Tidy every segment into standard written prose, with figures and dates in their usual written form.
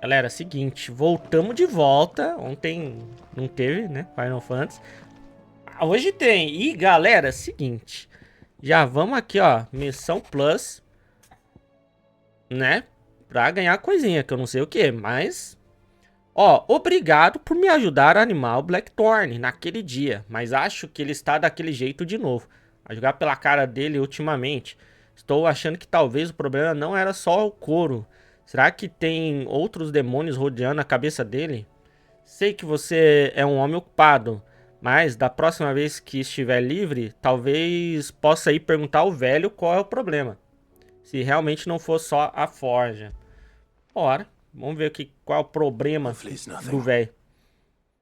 Galera, seguinte, voltamos de volta. Ontem não teve, né? Final Fantasy. Hoje tem. E galera, seguinte. Já vamos aqui, ó. Missão Plus. Né? Pra ganhar coisinha, que eu não sei o que, mas... Ó, obrigado por me ajudar a animar o Blackthorn naquele dia. Mas acho que ele está daquele jeito de novo. A jogar pela cara dele ultimamente. Estou achando que talvez o problema não era só o couro. Será que tem outros demônios rodeando a cabeça dele? Sei que você é um homem ocupado, mas da próxima vez que estiver livre, talvez possa ir perguntar ao velho qual é o problema. Se realmente não for só a forja. Bora, vamos ver qual é o problema do velho.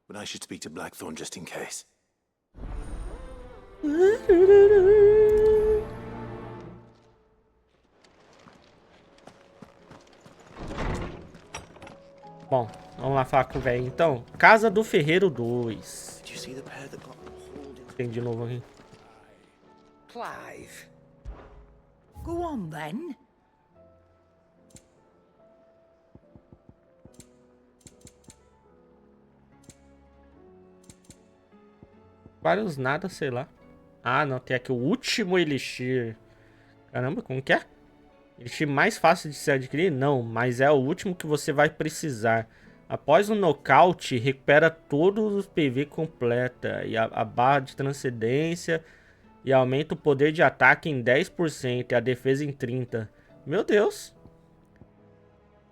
But I should speak to Blackthorn just in case. Bom, vamos lá falar com o velho então. Casa do Ferreiro 2. Did you see the pair that got hauled in? Tem de novo aqui. Clive. Go on then. Vários nada, sei lá. Ah, não, tem aqui o último elixir. Caramba, como que é? Elixir mais fácil de se adquirir? Não, mas é o último que você vai precisar. Após um nocaute, recupera todos os PV completa e a barra de transcendência e aumenta o poder de ataque em 10% e a defesa em 30%. Meu Deus.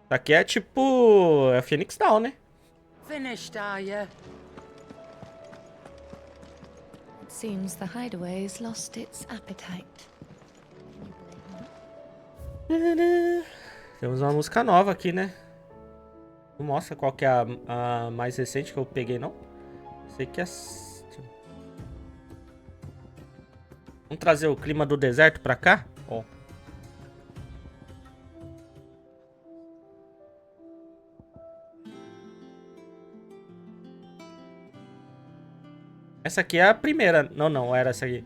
Isso aqui é tipo... é Phoenix Down, né? Finished, are you? It seems the hideaway's lost its appetite. Temos uma música nova aqui, né? Não mostra qual que é a mais recente que eu peguei, não. Sei que é... Vamos trazer o clima do deserto pra cá? Ó. Essa aqui é a primeira. Não, não, era essa aqui.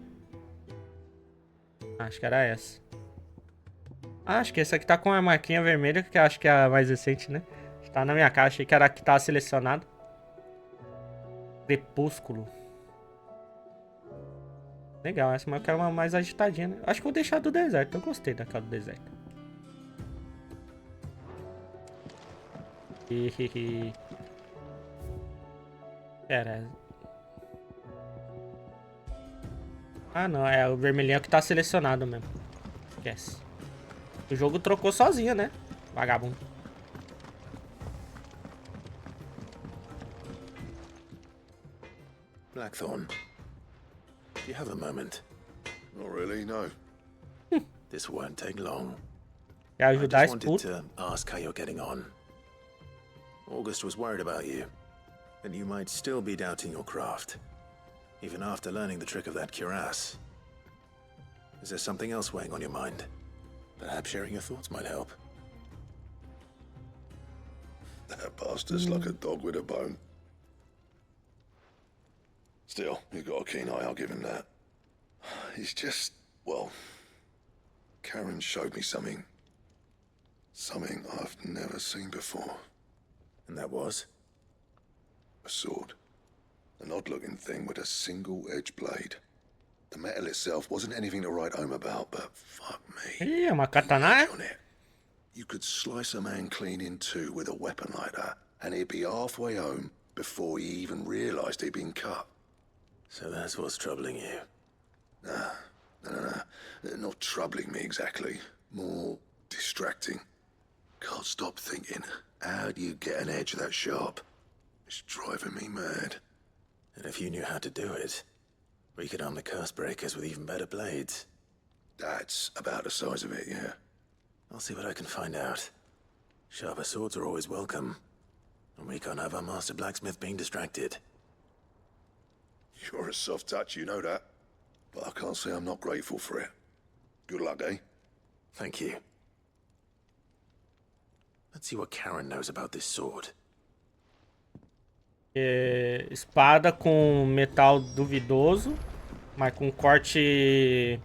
Acho que era essa. Acho que essa aqui tá com a marquinha vermelha, que acho que é a mais recente, né? Tá na minha cara, achei que era a que tava selecionado. Crepúsculo. Legal, essa mas eu quero uma mais agitadinha, né? Acho que vou deixar do deserto, eu gostei daquela do deserto. Pera. Ah não, é o vermelhinho que tá selecionado mesmo. Esquece. O jogo trocou sozinho, né? Vagabundo. Blackthorn, do you have a moment? Not really, no. This won't take long. Quer I ajudar just esse wanted puto? to ask how you're getting on. August was worried about you, that you might still be doubting your craft, even after learning the trick of that cuirass. Is there something else weighing on your mind? Perhaps sharing your thoughts might help. That bastard's like a dog with a bone. Still, you've got a keen eye, I'll give him that. He's just, well... Karen showed me something. Something I've never seen before. And that was? A sword. An odd-looking thing with a single-edged blade. The metal itself wasn't anything to write home about, but fuck me. Ih, é uma katana, é? On it. You could slice a man clean in two with a weapon like that, and he'd be halfway home before he even realised he'd been cut. So that's what's troubling you. No. Not troubling me exactly. More distracting. Can't stop thinking, how do you get an edge that sharp? It's driving me mad. And if you knew how to do it, we could arm the curse breakers with even better blades. That's about the size of it, yeah. I'll see what I can find out. Sharper swords are always welcome. And we can't have our master blacksmith being distracted. You're a soft touch, you know that. But I can't say I'm not grateful for it. Good luck, eh? Thank you. Let's see what Karen knows about this sword. Espada com metal duvidoso, mas com corte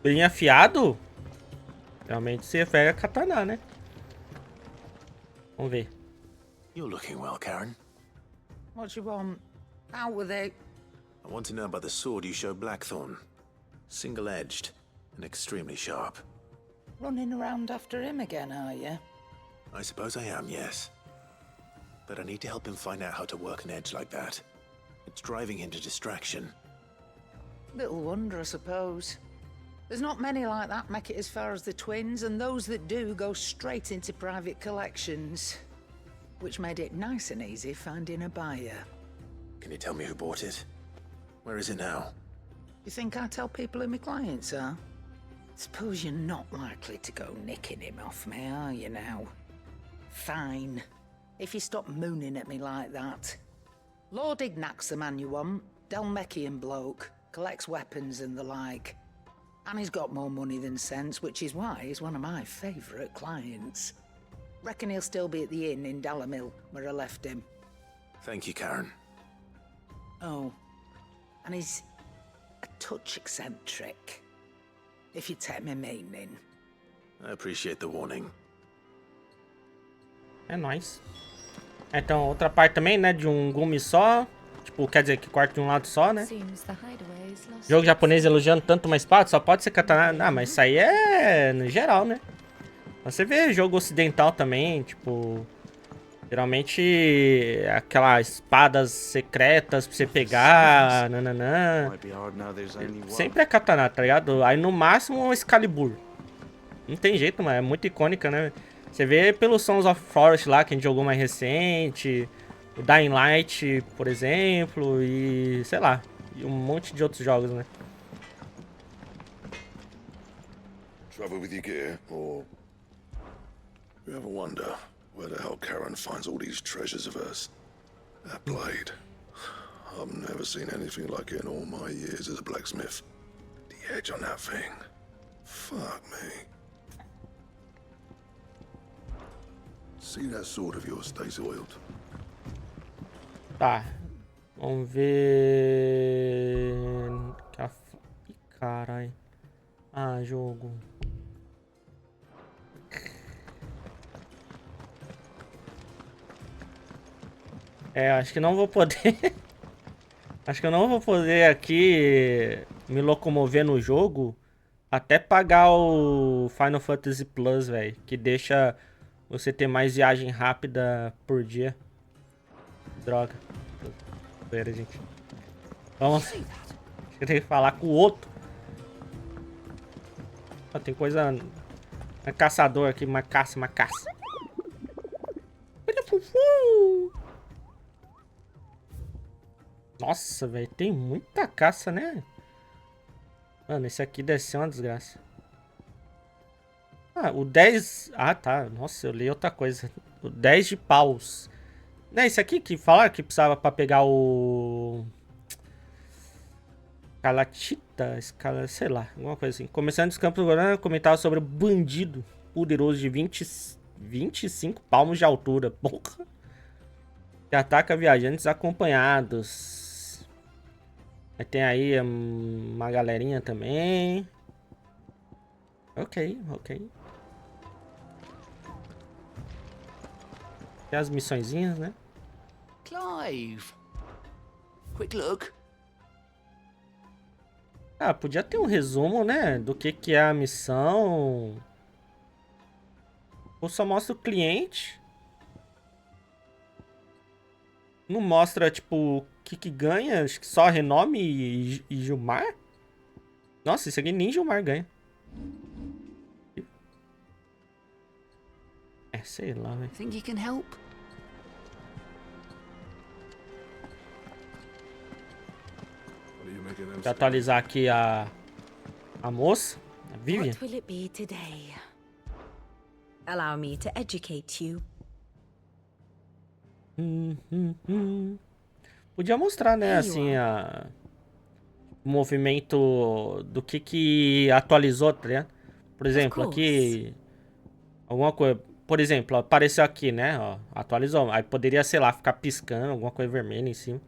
bem afiado. Realmente se refere a katana, né? Vamos ver. You're looking well, Karen. What do you want? Out with it. I want to know about the sword you showed Blackthorn. Single-edged and extremely sharp. Running around after him again, are you? I suppose I am, yes. But I need to help him find out how to work an edge like that. It's driving him to distraction. Little wonder, I suppose. There's not many like that make it as far as the twins, and those that do go straight into private collections. Which made it nice and easy finding a buyer. Can you tell me who bought it? Where is it now? You think I tell people who my clients are? Suppose you're not likely to go nicking him off me, are you now? Fine. If you stop mooning at me like that. Lord Ignac's the man you want. Dalmekian bloke. Collects weapons and the like. And he's got more money than sense, which is why he's one of my favourite clients. Reckon he'll still be at the inn in Dalamil, where I left him. Thank you, Karen. Oh, and he's a touch eccentric. If you take my meaning. I appreciate the warning. É nóis. Então, outra parte também, né? De um gume só. Tipo, quer dizer que corta de um lado só, né? Jogo japonês elogiando tanto uma espada, só pode ser katana. Ah, mas isso aí é no geral, né? Você vê jogo ocidental também, tipo... Geralmente, aquelas espadas secretas pra você pegar, nananã. Sempre é katana, tá ligado? Aí no máximo, Excalibur. Não tem jeito, mas é muito icônica, né? Você vê pelo Sons of Forest lá, que a gente jogou mais recente. O Dying Light, por exemplo, e sei lá. E um monte de outros jogos, né? Trouble with your gear, or... You ever wonder where the hell Karen finds all these treasures of hers? That blade. I've never seen anything like it in all my years as a blacksmith. The edge on that thing. Fuck me. See that sword of yours stays oiled. Tá. Vamos ver... Ih, carai. Ah, jogo. É, acho que não vou poder... Acho que eu não vou poder aqui me locomover no jogo até pagar o Final Fantasy Plus, velho. Que deixa você ter mais viagem rápida por dia. Droga. Pera, gente. Vamos. Eu tenho que falar com o outro. Ah, tem coisa... É caçador aqui, uma caça. Nossa, velho, tem muita caça, né? Mano, esse aqui deve ser uma desgraça. Ah, o 10... Ah, tá. Nossa, eu li outra coisa. O 10 de paus. Não é esse aqui que falaram que precisava pra pegar o... Calatita, escala, sei lá, alguma coisa assim. Começando os campos do Guarana, comentava sobre o bandido poderoso de 25 palmos de altura. Porra! Que ataca viajantes acompanhados. Aí tem aí uma galerinha também. Ok. Tem as missõezinhas, né? Clive. Quick look. Ah, podia ter um resumo, né? Do que é a missão. Ou só mostra o cliente. Não mostra, tipo, o que ganha. Acho que só renome e Gilmar. Nossa, isso aqui nem Gilmar ganha. É, sei lá, velho. Think you can help? Deixa eu atualizar aqui a moça, a Vivian. What will it be today? Allow me to educate you. Podia mostrar, né, assim, o movimento do que atualizou, tá ligado? Por exemplo, aqui, alguma coisa, por exemplo, apareceu aqui, né, ó, atualizou. Aí poderia, sei lá, ficar piscando, alguma coisa vermelha em cima.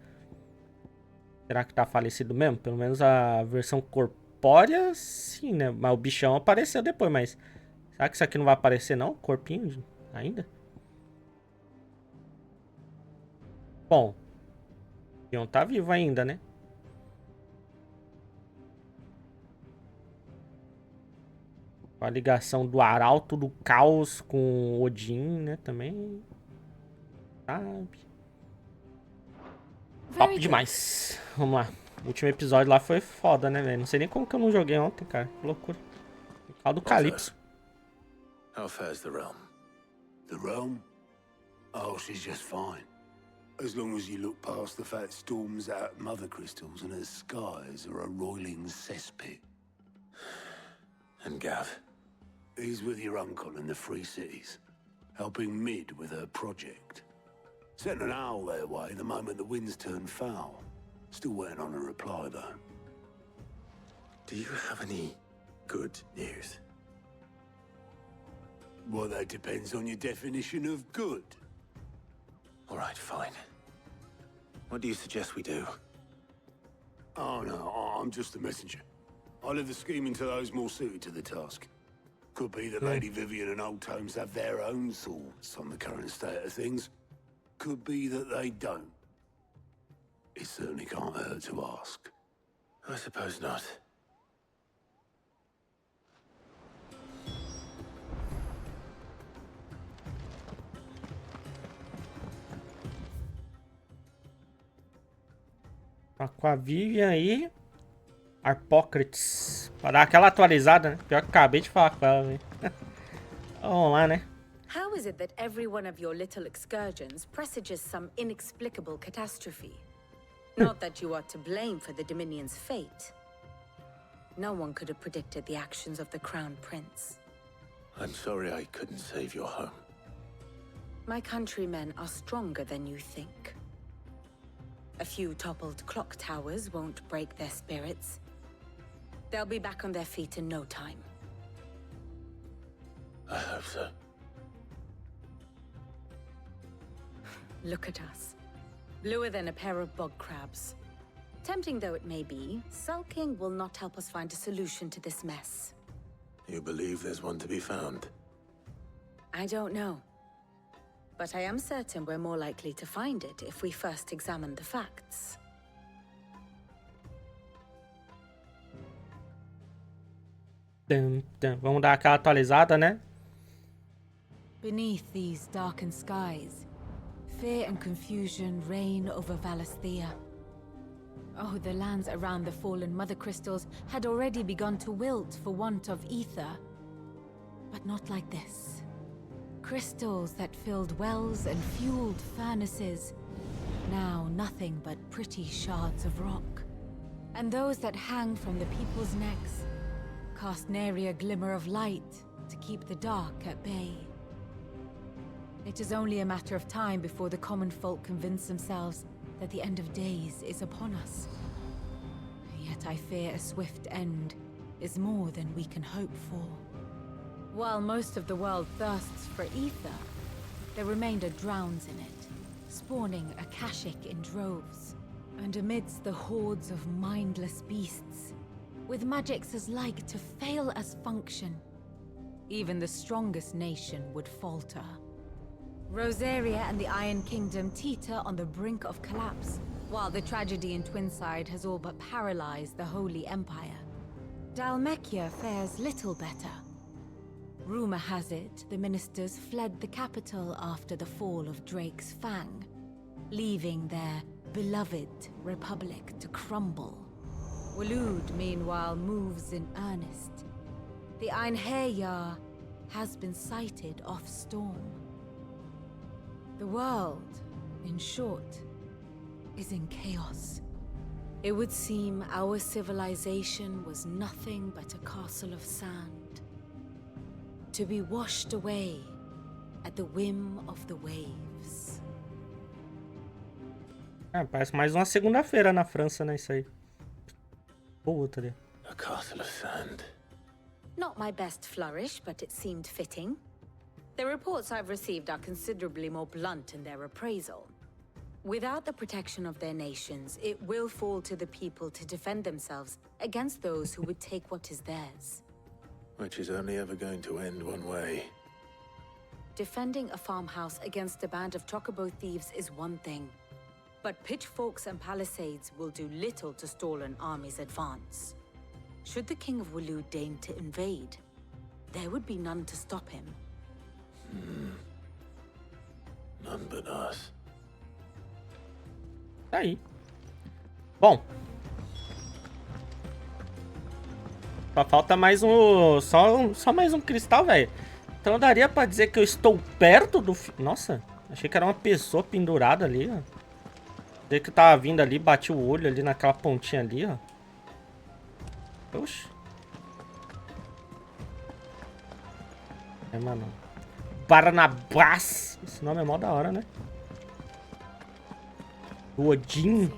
Será que tá falecido mesmo? Pelo menos a versão corpórea, sim, né? Mas o bichão apareceu depois, mas... Será que isso aqui não vai aparecer, não? Corpinho ainda? Bom, o Leon tá vivo ainda, né? Com a ligação do Arauto do Caos com Odin, né? Também. Sabe? Top Very good. demais. Vamos lá. O último episódio lá foi foda, né, velho? Não sei nem como que eu não joguei ontem, cara. Que loucura. Fala do Calypso. How fares the realm? The realm? Oh, she's just fine. As long as you look past the fat storms out mother crystals and her skies are a roiling cesspit. And Gav? He's with your uncle in the Free Cities, helping Mid with her project. Sent an owl their way the moment the winds turned foul. Still waiting on a reply, though. Do you have any good news? Well, that depends on your definition of good. All right, fine. What do you suggest we do? Oh, no, I'm just the messenger. I leave the scheming to those more suited to the task. Could be that Lady Vivian and Old Tomes have their own thoughts on the current state of things. Could be that they don't. It certainly can't hurt to ask. I suppose not. Tá com a Vivian aí. Arpócrates. Pra dar aquela atualizada, né? Pior que acabei de falar com ela, velho. Vamos lá, né? How is it that every one of your little excursions presages some inexplicable catastrophe? Not that you are to blame for the Dominion's fate. No one could have predicted the actions of the Crown Prince. I'm sorry I couldn't save your home. My countrymen are stronger than you think. A few toppled clock towers won't break their spirits. They'll be back on their feet in no time. I hope so. Look at us. Bluer than a pair of bog crabs. Tempting though it may be, sulking will not help us find a solution to this mess. You believe there's one to be found? I don't know. But I am certain we're more likely to find it if we first examine the facts. Vamos dar aquela atualizada, né? Beneath these darkened skies, fear and confusion reign over Valisthea. Oh, the lands around the fallen mother crystals had already begun to wilt for want of ether. But not like this. Crystals that filled wells and fueled furnaces. Now nothing but pretty shards of rock. And those that hang from the people's necks cast nary a glimmer of light to keep the dark at bay. It is only a matter of time before the common folk convince themselves that the end of days is upon us. Yet I fear a swift end is more than we can hope for. While most of the world thirsts for ether, the remainder drowns in it, spawning Akashic in droves. And amidst the hordes of mindless beasts, with magics as like to fail as function, even the strongest nation would falter. Rosaria and the Iron Kingdom teeter on the brink of collapse, while the tragedy in Twinside has all but paralyzed the Holy Empire. Dalmekia fares little better. Rumor has it the ministers fled the capital after the fall of Drake's Fang, leaving their beloved republic to crumble. Waloed, meanwhile, moves in earnest. The Einherjar has been sighted off-storm. The world, in short, is in chaos. It would seem our civilization was nothing but a castle of sand, to be washed away at the whim of the waves. Parece mais uma segunda-feira na França, né? Isso aí. Puta ali. A castle of sand. Not my best flourish, but it seemed fitting. The reports I've received are considerably more blunt in their appraisal. Without the protection of their nations, it will fall to the people to defend themselves against those who would take what is theirs. Which is only ever going to end one way. Defending a farmhouse against a band of chocobo thieves is one thing. but pitchforks and palisades will do little to stall an army's advance. Should the King of Wulu deign to invade, there would be none to stop him. None but us. Tá aí. Bom. Só falta mais um... Só mais um cristal, velho. Então daria pra dizer que eu estou perto do... Nossa, achei que era uma pessoa pendurada ali, ó. Desde que tava vindo ali, bati o olho ali naquela pontinha ali, ó. Oxi. É, mano. Barnabás. Esse nome é mó da hora, né? O Odin.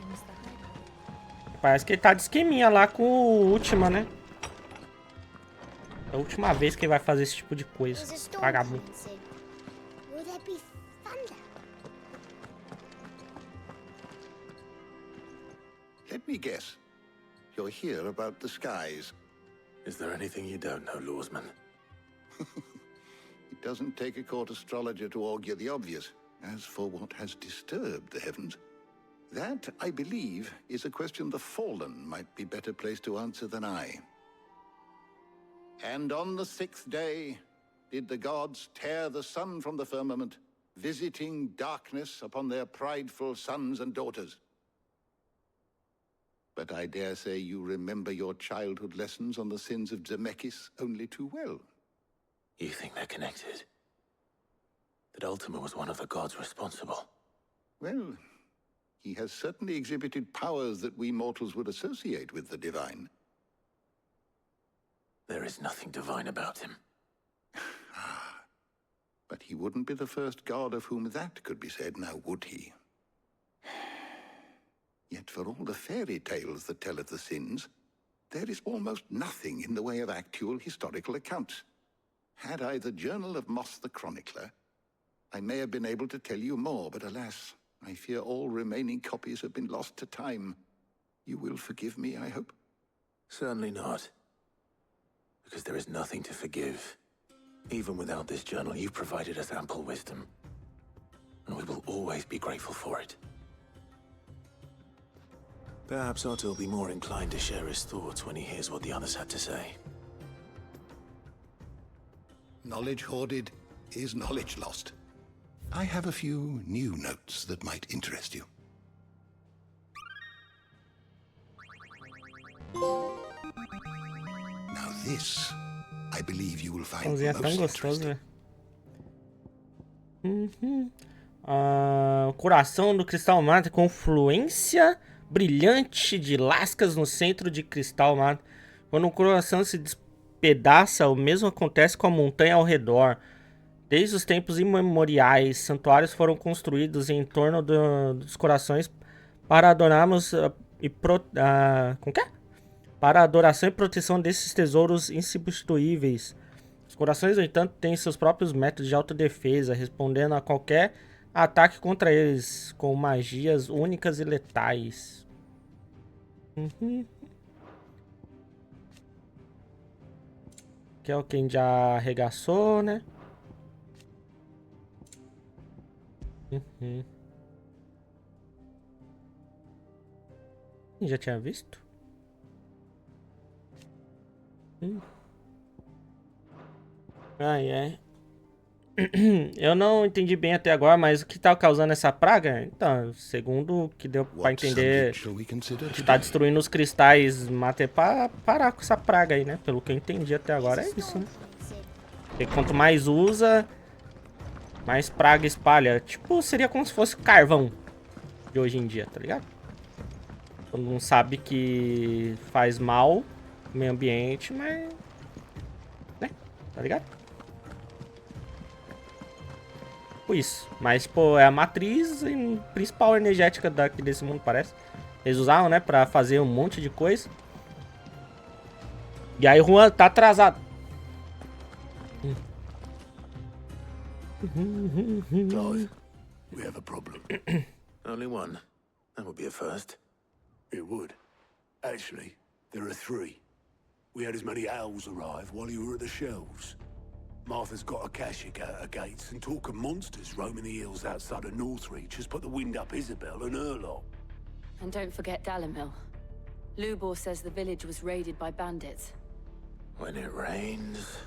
Parece que ele tá de esqueminha lá com o Última, né? É a última vez que ele vai fazer esse tipo de coisa. Vagabundo. Let me guess. You're here about the skies. Is there anything you don't know, Lawsman? It doesn't take a court astrologer to augur the obvious. As for what has disturbed the heavens, that, I believe, is a question the Fallen might be better placed to answer than I. And on the 6th day, did the gods tear the sun from the firmament, visiting darkness upon their prideful sons and daughters. But I dare say you remember your childhood lessons on the sins of Zemeckis only too well. You think they're connected? That Ultima was one of the gods responsible? Well, he has certainly exhibited powers that we mortals would associate with the divine. There is nothing divine about him. But he wouldn't be the first god of whom that could be said, now would he? Yet for all the fairy tales that tell of the sins, there is almost nothing in the way of actual historical accounts. Had I the Journal of Moss the Chronicler, I may have been able to tell you more, but alas, I fear all remaining copies have been lost to time. You will forgive me, I hope? Certainly not. Because there is nothing to forgive. Even without this journal, you've provided us ample wisdom. And we will always be grateful for it. Perhaps Otto will be more inclined to share his thoughts when he hears what the others had to say. Knowledge hoarded is knowledge lost. I have a few new notes that might interest you. Now this, I believe you will find most interesting. O coração do cristal mate, confluência brilhante de lascas no centro de cristal mate. Quando o coração se despedaça, o mesmo acontece com a montanha ao redor. Desde os tempos imemoriais, santuários foram construídos em torno dos corações para adorarmos para a adoração e proteção desses tesouros insubstituíveis. Os corações, no entanto, têm seus próprios métodos de autodefesa, respondendo a qualquer ataque contra eles com magias únicas e letais. Que é o quem já arregaçou, né? Já tinha visto? Ai. Eu não entendi bem até agora, mas o que tá causando essa praga? Então, segundo o que deu pra entender, tá destruindo os cristais mate pra parar com essa praga aí, né? Pelo que eu entendi até agora é isso, né? Porque quanto mais usa, mais praga espalha. Tipo, seria como se fosse carvão de hoje em dia, tá ligado? Todo mundo sabe que faz mal no meio ambiente, mas... né? Tá ligado? Tipo isso. Mas, pô, é a matriz principal energética desse mundo, parece. Eles usavam, né? Pra fazer um monte de coisa. E aí o Juan tá atrasado. Clive, we have a problem. Only one. That would be a first. It would. Actually, there are 3. We had as many owls arrive while you were at the shelves. Martha's got Akashic out her gates, and talk of monsters roaming the hills outside of Northreach has put the wind up Isabel and her lot. And don't forget Dalimil. Lubor says the village was raided by bandits. When it rains...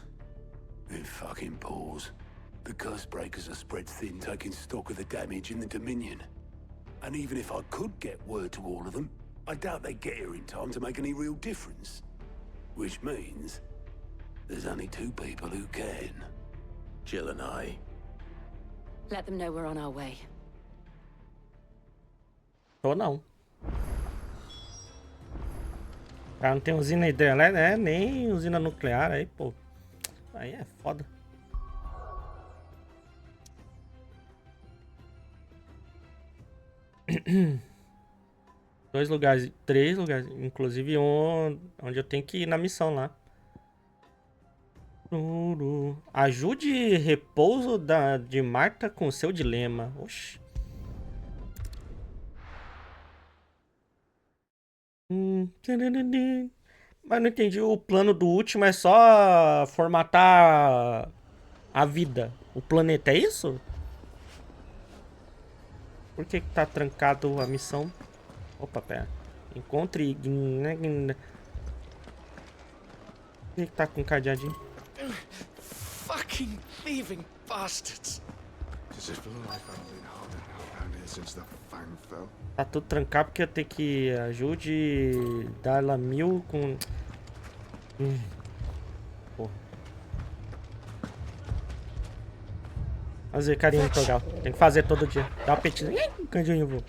It fucking pours. The curse breakers are spread thin, taking stock of the damage in the Dominion. And even if I could get word to all of them, I doubt they'd get here in time to make any real difference. Which means... there's only 2 people who can. Jill and I. Let them know we're on our way. Ou não. Cara, não tem usina hidrelétrica, né? Nem usina nuclear aí, pô. Aí é foda. Dois lugares, 3 lugares, inclusive onde eu tenho que ir na missão lá. Ajude repouso de Marta com seu dilema. Oxi. Mas não entendi. O plano do último é só formatar a vida. O planeta, é isso? Por que tá trancado a missão? Opa, pera. Encontre... Por que tá com cadeadinho? Fucking thieving bastards. As if life hadn't been hard enough around here since the fang fell. Tá tudo trancado porque eu tenho que ajude dar ela 1000 com... Porra. Fazer carinho no Torgal. Tem que fazer todo dia. Dá um apetite. Candinho, vou.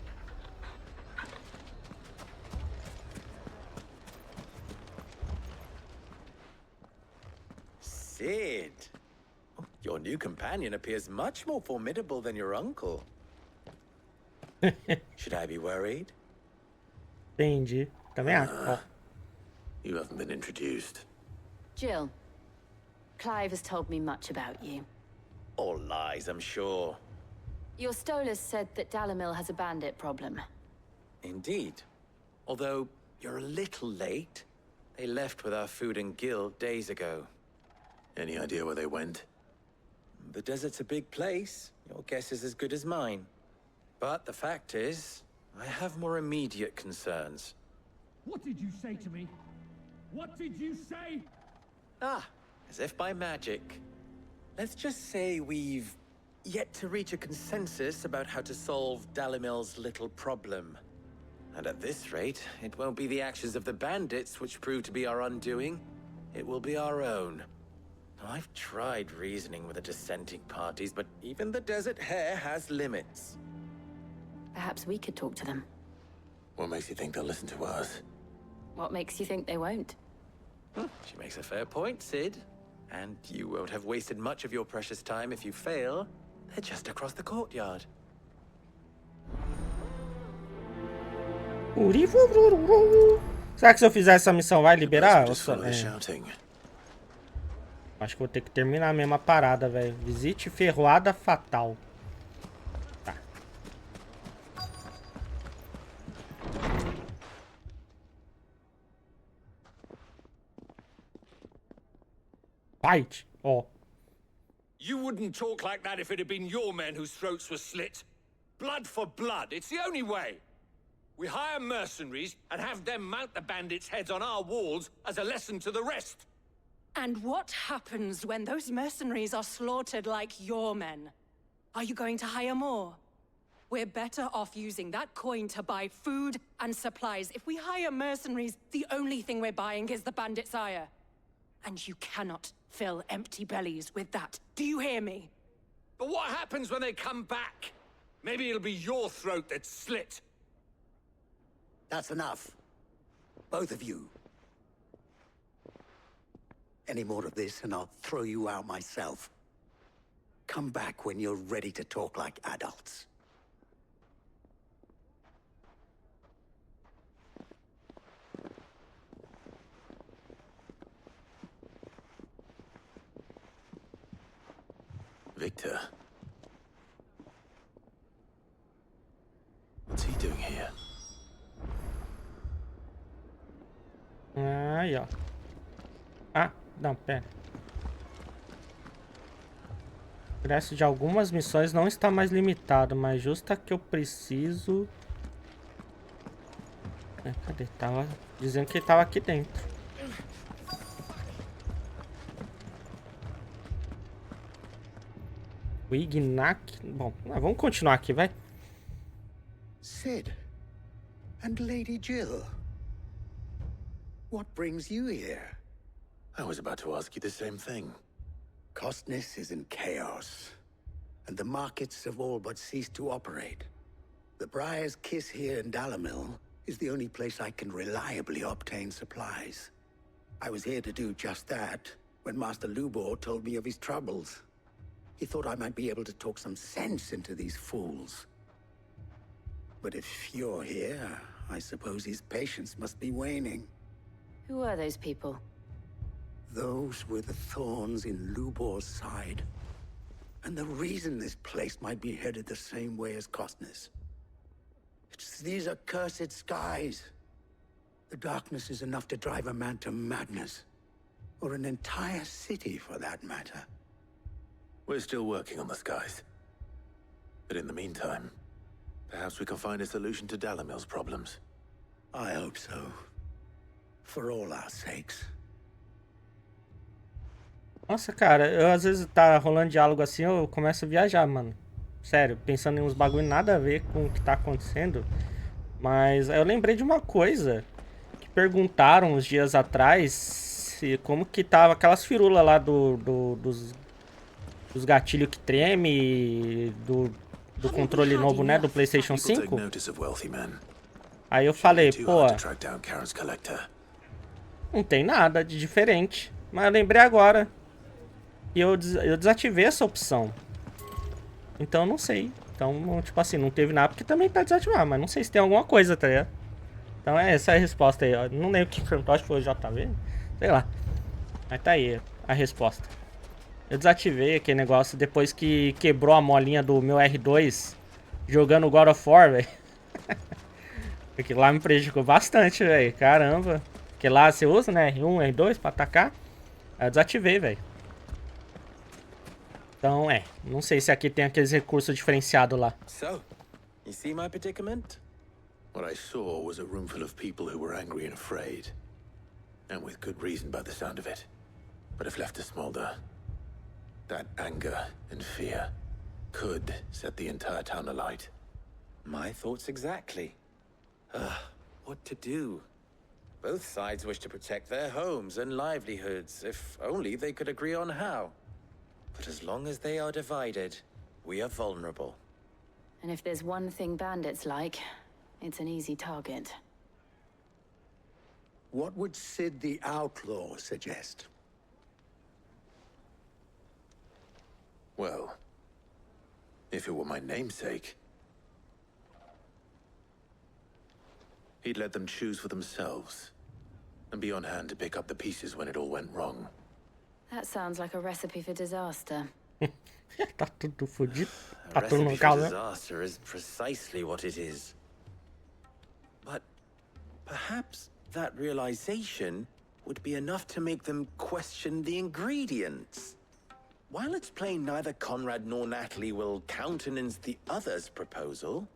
Sid, your new companion appears much more formidable than your uncle. Should I be worried? Entendi. Também acho. Ó. You haven't been introduced. Jill, Clive has told me much about you. All lies, I'm sure. Your Stolas said that Dalimil has a bandit problem. Indeed. Although, you're a little late. They left with our food and guild days ago. Any idea where they went? The desert's a big place. Your guess is as good as mine. But the fact is, I have more immediate concerns. What did you say to me? What did you say? Ah, as if by magic. Let's just say we've yet to reach a consensus about how to solve Dalimil's little problem. And at this rate, it won't be the actions of the bandits which prove to be our undoing. It will be our own. Now, I've tried reasoning with the dissenting parties, but even the Desert Hare has limits. Perhaps we could talk to them. What makes you think they'll listen to us? What makes you think they won't? She makes a fair point, Sid. And you won't have wasted much of your precious time if you fail. They're just across the courtyard. Será que se eu fizer essa missão vai liberar? Just follow the shouting. Acho que vou ter que terminar a mesma parada, velho. Visite Ferroada Fatal. Tá. Fight. Ó. You wouldn't talk like that if it had been your men whose throats were slit. Blood for blood, it's the only way. We hire mercenaries and have them mount the bandits' heads on our walls as a lesson to the rest. And what happens when those mercenaries are slaughtered like your men? Are you going to hire more? We're better off using that coin to buy food and supplies. If we hire mercenaries, the only thing we're buying is the bandits' ire. And you cannot fill empty bellies with that. Do you hear me? But what happens when they come back? Maybe it'll be your throat that's slit. That's enough. Both of you. Any more of this and I'll throw you out myself. Come back when you're ready to talk like adults. Victor. What's he doing here? Aí, ó. Ah, não, pera. preço de algumas missões não está mais limitado, mas justa que eu preciso... cadê? Tava dizendo que ele tava aqui dentro. O Ignac... Bom, vamos continuar aqui, vai. Sid. And Lady Jill. What brings you here? I was about to ask you the same thing. Costness is in chaos, and the markets have all but ceased to operate. The Briar's Kiss here in Dalimil is the only place I can reliably obtain supplies. I was here to do just that when Master Lubor told me of his troubles. He thought I might be able to talk some sense into these fools. But if you're here, I suppose his patience must be waning. Who are those people? Those were the thorns in Lubor's side. And the reason this place might be headed the same way as Costness. It's these accursed skies. The darkness is enough to drive a man to madness. Or an entire city, for that matter. We're still working on the skies. But in the meantime, perhaps we can find a solution to Dalimil's problems. I hope so. For all our sakes. Nossa, cara, eu às vezes tá rolando diálogo assim, eu começo a viajar, mano. Sério, pensando em uns bagulho nada a ver com o que tá acontecendo. Mas eu lembrei de uma coisa que perguntaram uns dias atrás como que tava aquelas firulas lá dos gatilhos que treme, do controle novo, né, do PlayStation 5. Aí eu falei, pô, não tem nada de diferente. Mas eu lembrei agora. E eu desativei essa opção. Então não sei. Então, tipo assim, não teve nada porque também tá desativado. Mas não sei se tem alguma coisa, tá ligado? Então essa é a resposta aí, ó. Não lembro o que perguntou, acho que foi o JV. Sei lá. Mas tá aí a resposta. Eu desativei aquele negócio depois que quebrou a molinha do meu R2 jogando God of War, velho. Porque lá me prejudicou bastante, velho. Caramba. Porque lá você usa, né? R1, R2 pra atacar. Aí eu desativei, velho. Então, não sei se aqui tem aqueles recursos diferenciados lá. So, you see my predicament? What I saw was a room full of people who were angry and afraid. And with good reason by the sound of it. But if left to smolder, that anger and fear could set the entire town alight. My thoughts exactly. What to do? Both sides wish to protect their homes and livelihoods, if only they could agree on how. But as long as they are divided, we are vulnerable. And if there's one thing bandits like, it's an easy target. What would Sid the Outlaw suggest? Well, if it were my namesake, he'd let them choose for themselves, and be on hand to pick up the pieces when it all went wrong. That sounds like a recipe for disaster. Tá tudo fodido. A Tá tudo no recipe for caos, né? disaster is precisely what it is. But perhaps that realization would be enough to make them question the ingredients. While it's plain neither Conrad nor Natalie will countenance the other's proposal,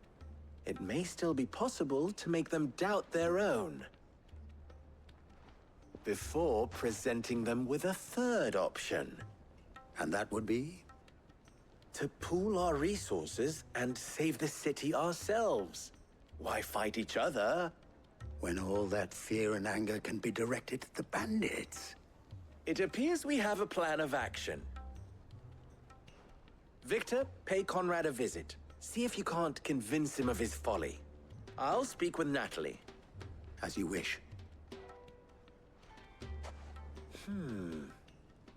it may still be possible to make them doubt their own. Before presenting them with a third option. And that would be? To pool our resources and save the city ourselves. Why fight each other? When all that fear and anger can be directed at the bandits. It appears we have a plan of action. Victor, pay Conrad a visit. See if you can't convince him of his folly. I'll speak with Natalie. As you wish.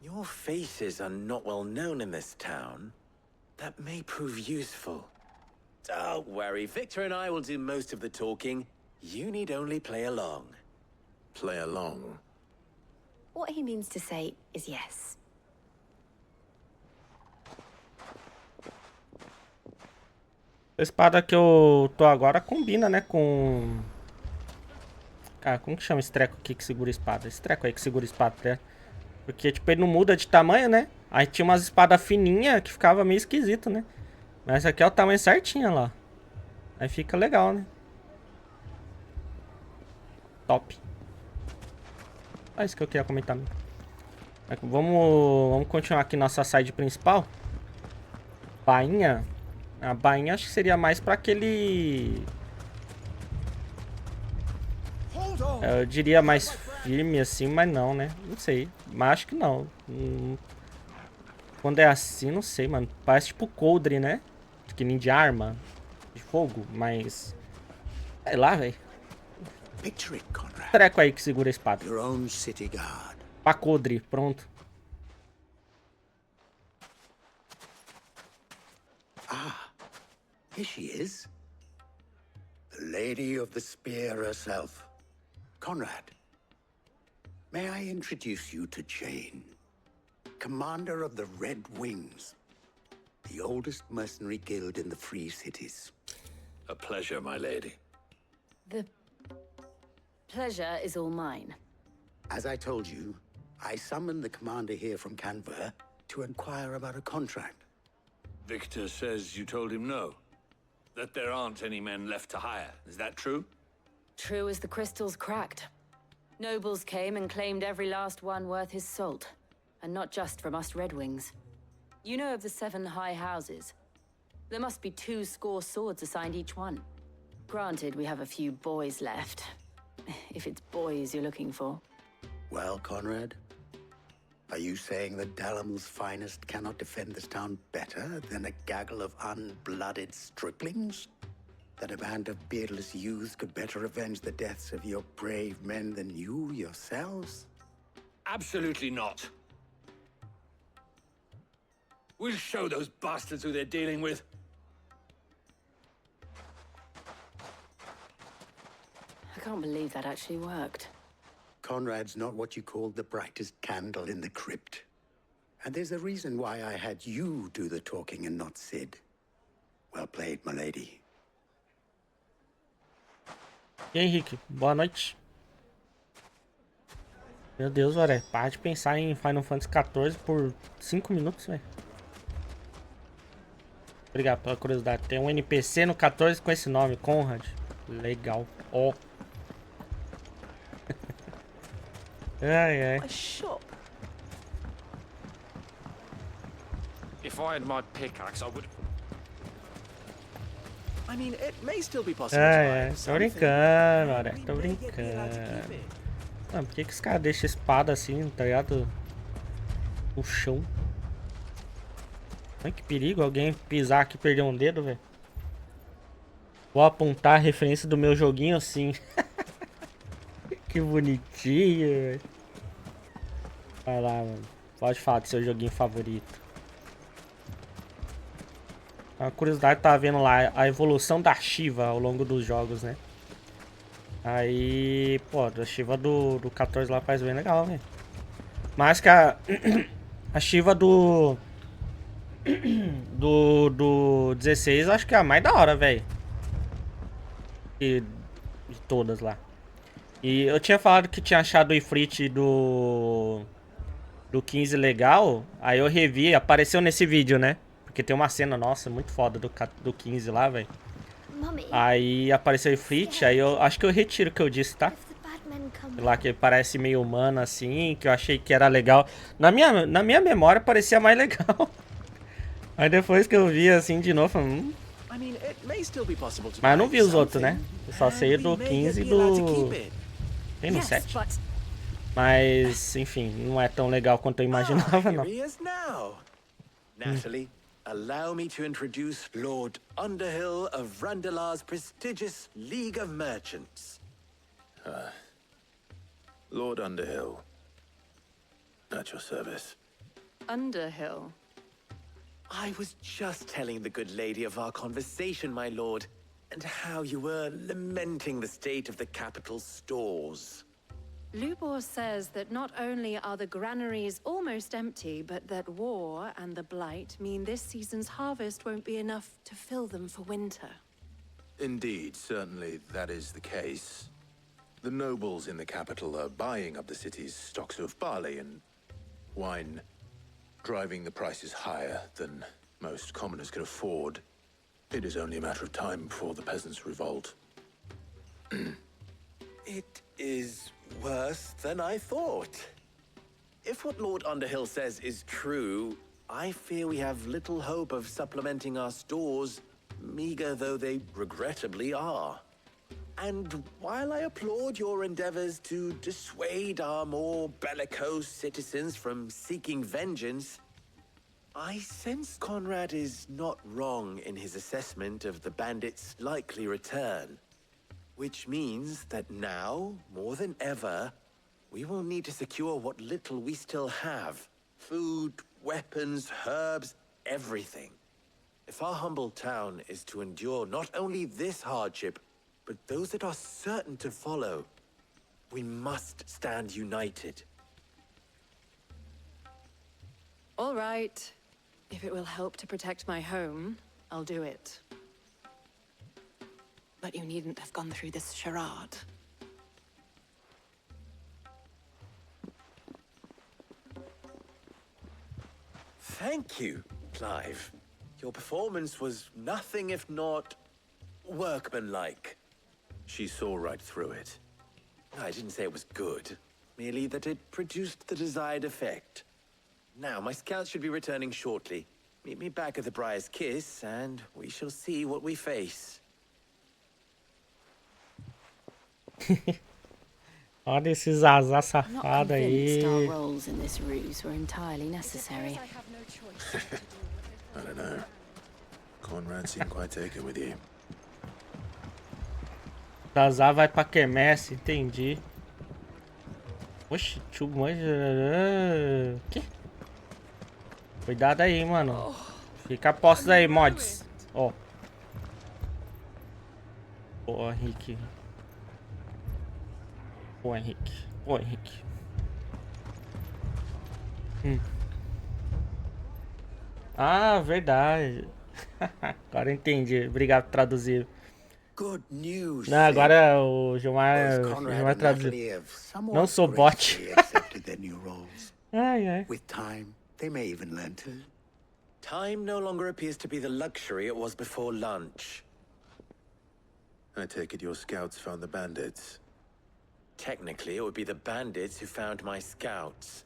Your faces are not well known in this town. That may prove useful. Don't worry, Victor and I will do most of the talking. You need only play along. Play along? What he means to say is yes. A espada que eu tô agora combina, né, com... Cara, como que chama esse treco aqui que segura a espada? Esse treco aí que segura a espada, né? Porque, tipo, ele não muda de tamanho, né? Aí tinha umas espadas fininhas que ficava meio esquisito, né? Mas essa aqui é o tamanho certinho lá. Aí fica legal, né? Top. É isso que eu queria comentar. Vamos continuar aqui nossa side principal. Bainha. A bainha acho que seria mais pra aquele... Eu diria mais firme assim, mas não, né? Não sei. Mas acho que não. Quando é assim, não sei, mano. Parece tipo coldre, né? Que nem de arma. De fogo, mas... Sei lá, velho. Treco aí que segura a espada. Pra coldre, pronto. Ah, here she is. The Lady of the Spear herself. Conrad, may I introduce you to Jane, commander of the Red Wings, the oldest mercenary guild in the Free Cities. A pleasure, my lady. The pleasure is all mine. As I told you, I summoned the commander here from Canberra to inquire about a contract. Victor says you told him no. That there aren't any men left to hire. Is that true? True as the crystals cracked. Nobles came and claimed every last one worth his salt. And not just from us Red Wings. You know of the 7 high houses. There must be 200 swords assigned each one. Granted, we have a few boys left. If it's boys you're looking for. Well, Conrad, are you saying that Dalamil's finest cannot defend this town better than a gaggle of unblooded striplings? That a band of beardless youths could better avenge the deaths of your brave men than you yourselves? Absolutely not. We'll show those bastards who they're dealing with. I can't believe that actually worked. Conrad's not what you called the brightest candle in the crypt. And there's a reason why I had you do the talking and not Sid. Well played, my lady. E aí, Henrique, boa noite. Meu Deus, velho, para de pensar em Final Fantasy XIV por 5 minutos, velho. Obrigado pela curiosidade. Tem um NPC no 14 com esse nome, Conrad. Legal. Ó. Ai, ai. If I had my pickaxe, I would. I mean, it may still be possible. Tô brincando, olha. Tô brincando. Mano, por que os caras deixam espada assim, tá ligado? No chão. Ai, que perigo alguém pisar aqui e perder um dedo, velho. Vou apontar a referência do meu joguinho assim. Que bonitinho, velho. Vai lá, mano. Pode falar do seu joguinho favorito. A curiosidade, tá vendo lá a evolução da Shiva ao longo dos jogos, né? Aí, pô, a Shiva do 14 lá faz bem legal, velho. Mas que a Shiva do 16 acho que é a mais da hora, velho. De todas lá. E eu tinha falado que tinha achado o Ifrit do 15 legal. Aí eu revi, apareceu nesse vídeo, né? Porque tem uma cena, nossa, muito foda do 15 lá, velho. Aí apareceu o Ifrit, aí eu acho que eu retiro o que eu disse, tá? Sei lá, que ele parece meio humano assim, que eu achei que era legal. Na minha memória parecia mais legal. Aí depois que eu vi assim de novo, falei, Mas eu não vi os outros, né? Eu só sei do 15 e do... Tem no 7. Mas, enfim, não é tão legal quanto eu imaginava, não. Natalie, allow me to introduce Lord Underhill of Randalar's prestigious League of Merchants. Lord Underhill. At your service. Underhill? I was just telling the good lady of our conversation, my lord, and how you were lamenting the state of the capital's stores. Lubor says that not only are the granaries almost empty, but that war and the blight mean this season's harvest won't be enough to fill them for winter. Indeed, certainly that is the case. The nobles in the capital are buying up the city's stocks of barley and wine. driving the prices higher than most commoners can afford, it is only a matter of time before the peasants revolt. It is worse than I thought. If what Lord Underhill says is true, I fear we have little hope of supplementing our stores, meager though they regrettably are. And while I applaud your endeavors to dissuade our more bellicose citizens from seeking vengeance, I sense Conrad is not wrong in his assessment of the bandits' likely return. Which means that now, more than ever, we will need to secure what little we still have. Food, weapons, herbs, everything. If our humble town is to endure not only this hardship, but those that are certain to follow, we must stand united. All right. If it will help to protect my home, I'll do it. But you needn't have gone through this charade. Thank you, Clive. Your performance was nothing if not workmanlike. She saw right through it. I didn't say it was good, merely that it produced the desired effect. Now, my scouts should be returning shortly. Meet me back at the Briar's Kiss, and we shall see what we face. Olha esses azar I'm not safado convinced our aí. roles in this ruse were entirely necessary. I don't know. Conrad seemed quite taken with you. Azar vai pra quermesse, entendi. Oxi, too much. Que? Cuidado aí, mano. Fica a postos aí, mods. Ó. Ô, Henrique. Ô, Henrique. Ô, Henrique. Ah, verdade. Agora eu entendi. Obrigado por traduzir. Good news. Não, agora o Gilmar traduziu. Não sou bot. Ai, ai. With time, they may even learn to. Time no longer appears to be the luxury it was before lunch. I take it your scouts found the bandits. Technically, it would be the bandits who found my scouts.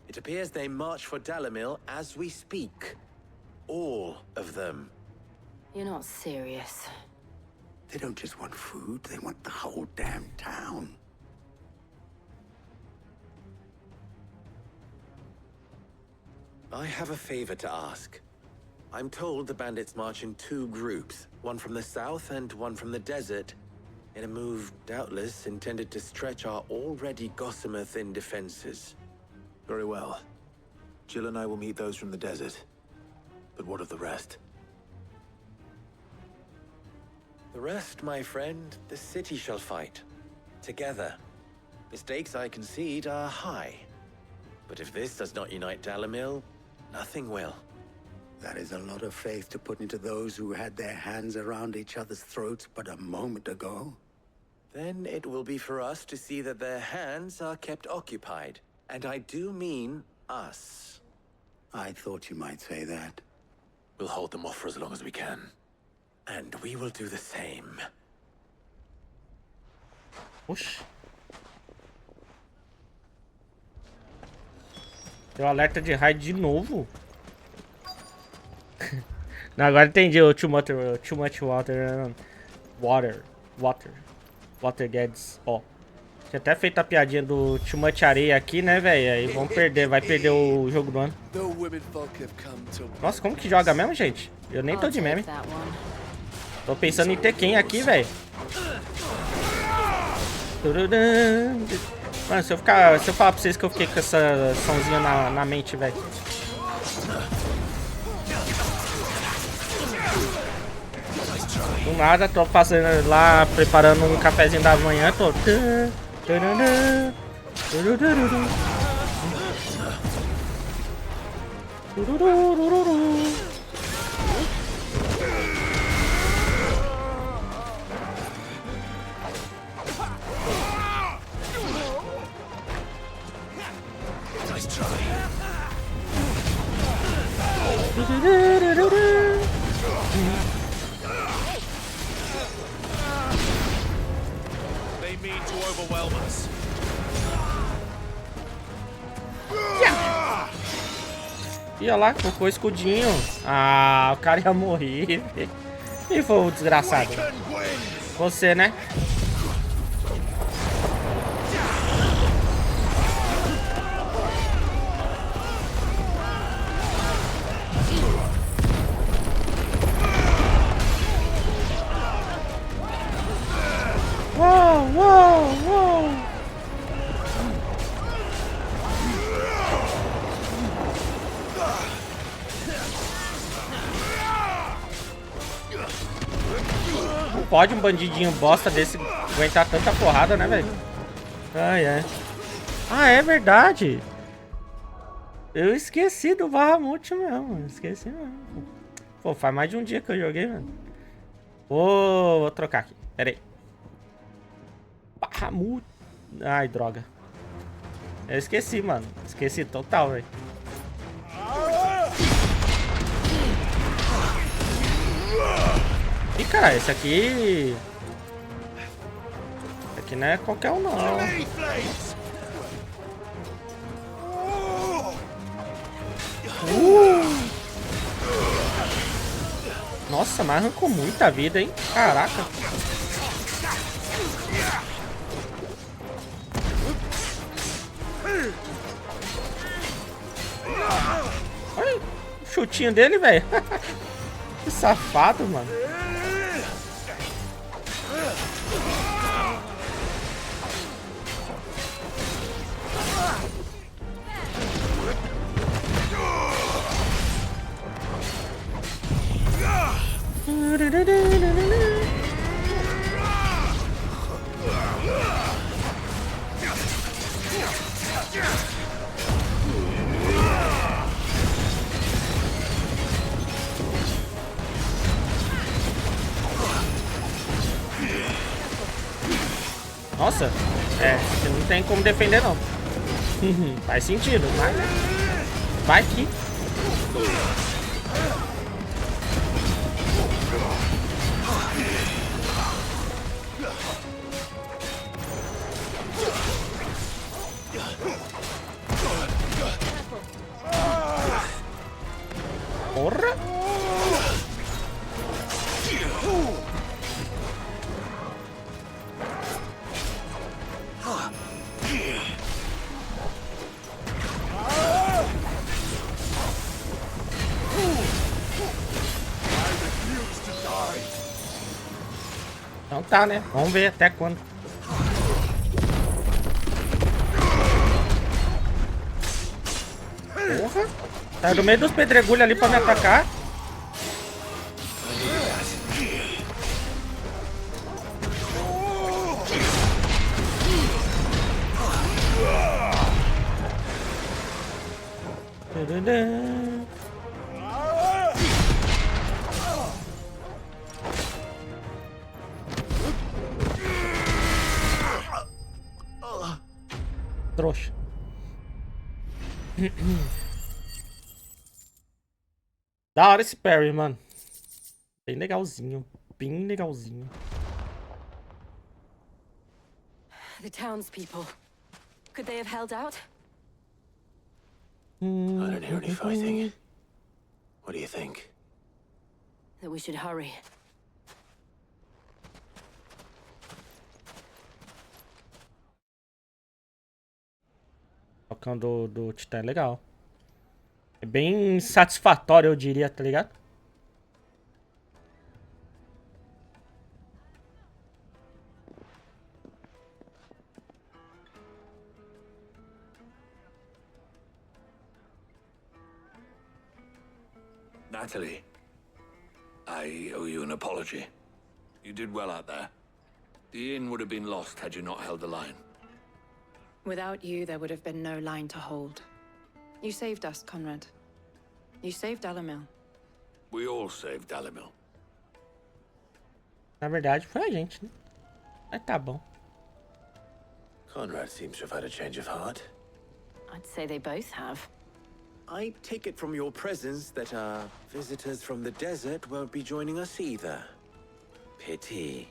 It appears they march for Dalimil as we speak. All of them. You're not serious. They don't just want food, they want the whole damn town. I have a favor to ask. I'm told the bandits march in two groups, one from the south and one from the desert, in a move doubtless intended to stretch our already gossamer-thin defenses. Very well. Jill and I will meet those from the desert. But what of the rest? The rest, my friend, the city shall fight. Together. The stakes, I concede, are high. But if this does not unite Dalimil, nothing will. That is a lot of faith to put into those who had their hands around each other's throats but a moment ago. Then it will be for us to see that their hands are kept occupied. And I do mean us. I thought you might say that. We'll hold them off for as long as we can. And we will do the same. Oxi. Deu alerta de raid de novo. Não, agora entendi o too much water gets. Ó. Tinha até feito a piadinha do too much areia aqui, né, velho? Aí vamos perder, vai perder o jogo do ano. Nossa, como que joga mesmo, gente? Eu nem tô de meme. Tô pensando em ter quem aqui, velho. Mano, se eu falar pra vocês que eu fiquei com essa somzinha na mente, velho. Do nada, tô fazendo lá, preparando um cafezinho da manhã, tô... mean to overwhelm us. E olha lá, colocou o escudinho. Ah, o cara ia morrer. E foi o desgraçado. Você, né? Uou, uou, uou. Não pode um bandidinho bosta desse aguentar tanta porrada, né, velho? Ai, é. Ah, é verdade. Eu esqueci do Bahamut mesmo. Esqueci mesmo. Pô, faz mais de um dia que eu joguei, mano. Vou trocar aqui. Pera aí. Bahamut. Ai, droga. Eu esqueci, mano. Esqueci total, velho. Ih, cara, esse aqui... Esse aqui não é qualquer um, não. Nossa, mas arrancou muita vida, hein? Caraca. Olha o chutinho dele, velho. Que safado, mano. Nossa, você não tem como defender, não. Faz sentido, mas né? Vai que... Porra! Então tá, né? Vamos ver até quando. Porra! Tá no meio dos pedregulhos ali pra me atacar. Trouxa. Da hora esse parry, mano. Bem legalzinho. Bem legalzinho. The townspeople. Could they have held out? I don't hear any fighting. What do you think? That we should hurry. O cão do Titã é legal. É bem satisfatório, eu diria, tá ligado? Natalie, I owe you an apology. You did well out there. The inn would have been lost had you not held the line. Without you, there would have been no line to hold. You saved us, Conrad. You saved Dalimil. We all saved Dalimil. Na verdade, foi a gente, né? Mas tá bom. Conrad seems to have had a change of heart. I'd say they both have. I take it from your presence that our visitors from the desert won't be joining us either. Pity.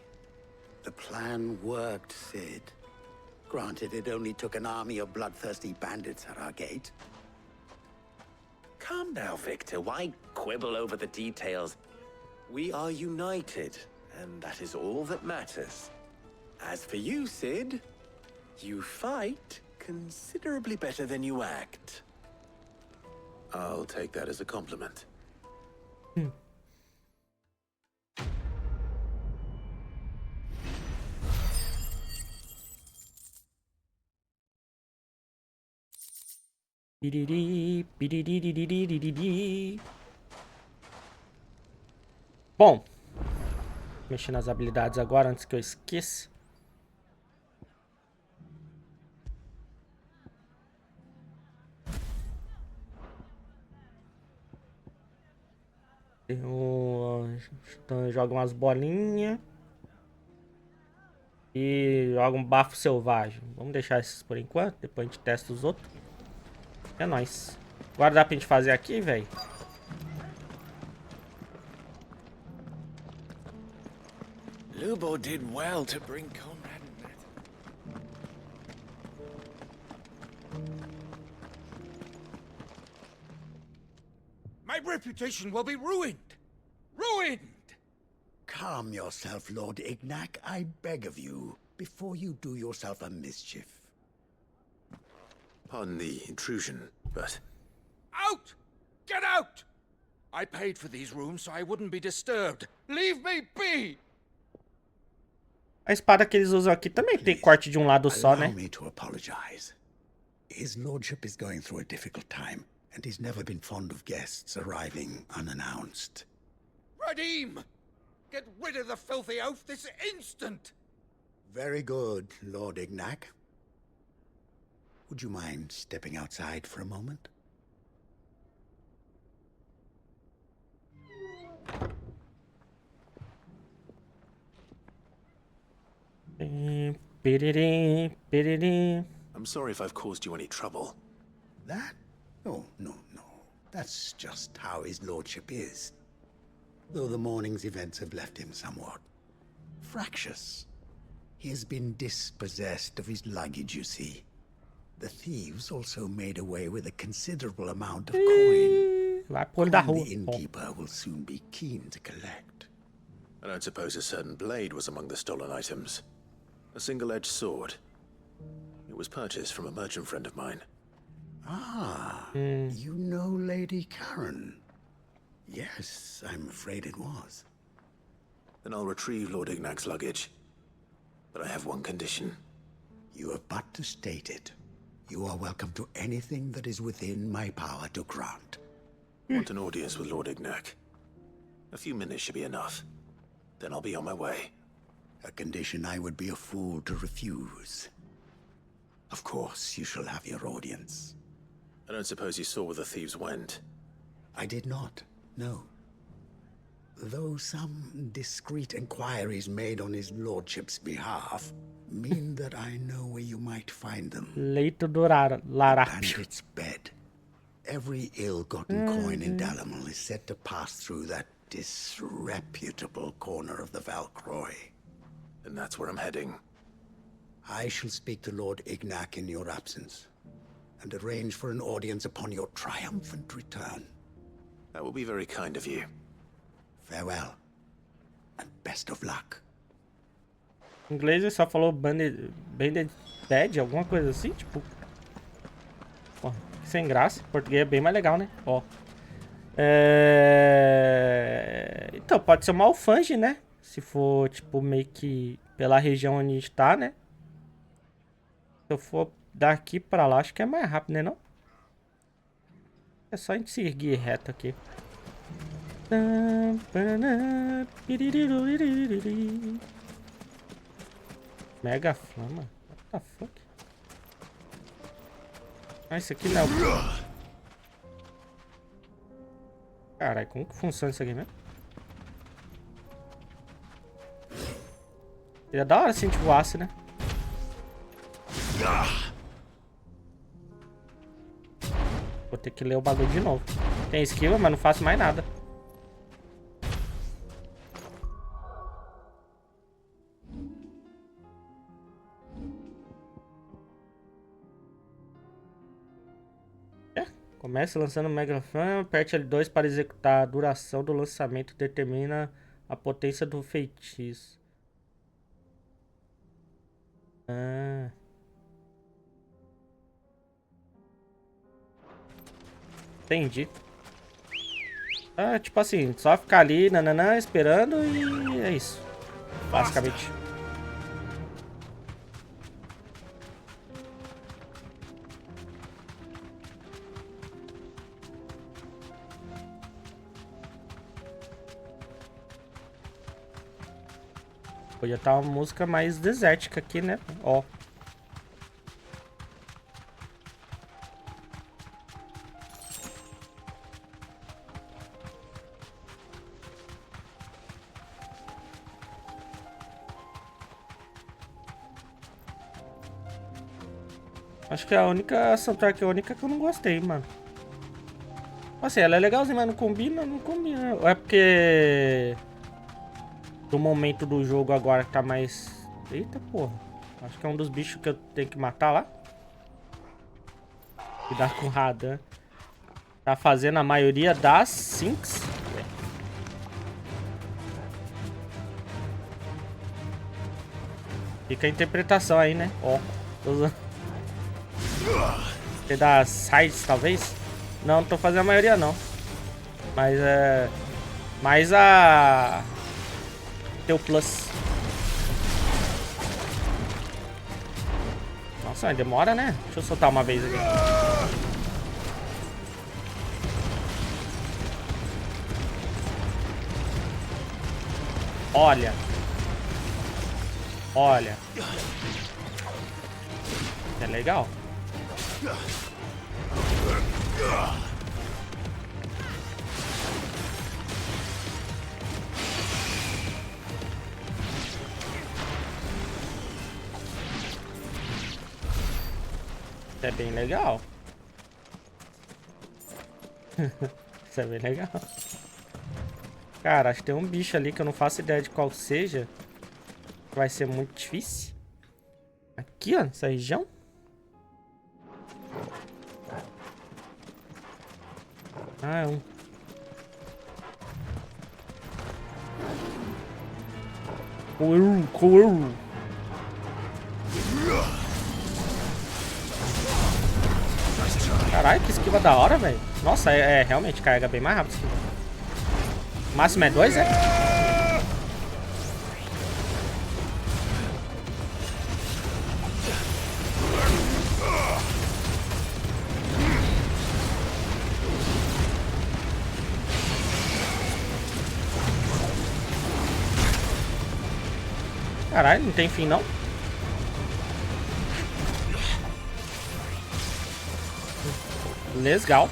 The plan worked, Sid. Granted, it only took an army of bloodthirsty bandits at our gate. Calm now, Victor. Why quibble over the details? We are united, and that is all that matters. As for you, Sid, you fight considerably better than you act. I'll take that as a compliment. Bom, mexer nas habilidades agora antes que eu esqueça. Então, joga umas bolinhas. E joga um bafo selvagem. Vamos deixar esses por enquanto. Depois a gente testa os outros. É nóis. Agora dá pra gente fazer aqui, velho. Lubo did well to bring Conrad and Matt. My reputation will be ruined. Ruined! Calm yourself, Lord Ignac, I beg of you, before you do yourself a mischief. Pardon the intrusion, but... Out! Get out! I paid for these rooms so I wouldn't be disturbed. Leave me be! A espada que eles usam aqui também tem corte de um lado só, né? Allow me to apologize. His lordship is going through a difficult time, and he's never been fond of guests arriving unannounced. Radim! Get rid of the filthy oaf this instant! Very good, Lord Ignac. Would you mind stepping outside for a moment? I'm sorry if I've caused you any trouble. That? Oh, no. That's just how his lordship is. Though the morning's events have left him somewhat fractious. He has been dispossessed of his luggage, you see. The thieves also made away with a considerable amount of coin. The innkeeper will soon be keen to collect. I don't suppose a certain blade was among the stolen items. A single-edged sword. It was purchased from a merchant friend of mine. Ah, you know Lady Karen. Yes, I'm afraid it was. Then I'll retrieve Lord Ignac's luggage. But I have one condition. You have but to state it. You are welcome to anything that is within my power to grant. Want an audience with Lord Ignac. A few minutes should be enough. Then I'll be on my way. A condition I would be a fool to refuse. Of course, you shall have your audience. I don't suppose you saw where the thieves went? I did not, no. Though some discreet inquiries made on his lordship's behalf mean that I know where you might find them. Leito do larápio. Bandit's bed. Every ill-gotten coin in Dalimil is said to pass through that disreputable corner of the Valcroy. And that's where I'm heading. I shall speak to Lord Ignac in your absence, and arrange for an audience upon your triumphant return. That will be very kind of you. Farewell, and best of luck. Em inglês ele só falou banded bed, alguma coisa assim, tipo... Porra, sem graça. Em português é bem mais legal, né? Ó. Então, pode ser uma alfange, né? Se for, tipo, meio que pela região onde a gente tá, né? Se eu for daqui pra lá, acho que é mais rápido, né, não? É só a gente seguir reto aqui. Mega flama? What the fuck? Ah, isso aqui não é o... Caralho, como que funciona isso aqui mesmo? Seria da hora se a gente voasse, né? Vou ter que ler o bagulho de novo. Tem esquiva, mas não faço mais nada. Comece lançando o Megafan, aperte L2 para executar. A duração do lançamento determina a potência do feitiço. Ah. Entendi. Ah, tipo assim, só ficar ali, nananã, esperando e é isso. Basicamente. Podia estar uma música mais desértica aqui, né? Ó. Acho que é a única soundtrack que eu não gostei, mano. Assim, ela é legalzinha, mas não combina, não combina. Ou é porque do momento do jogo agora que tá mais... Eita, porra. Acho que é um dos bichos que eu tenho que matar lá. Cuidado com o Radan. Tá fazendo a maioria das sinks. Fica a interpretação aí, né? Ó. Tô usando. Tem das sides, talvez? Não tô fazendo a maioria, não. Mas é... mais a... Teu plus. Nossa, demora, né? Deixa eu soltar uma vez aqui. Olha. Olha. É legal. É bem legal. Isso é bem legal. Cara, acho que tem um bicho ali que eu não faço ideia de qual seja. Vai ser muito difícil. Aqui, ó, nessa região. Ah, é um. Coelho. Caralho, que esquiva da hora, velho. Nossa, realmente carrega bem mais rápido. O máximo é 2, é? Caralho, não tem fim, não? Legal.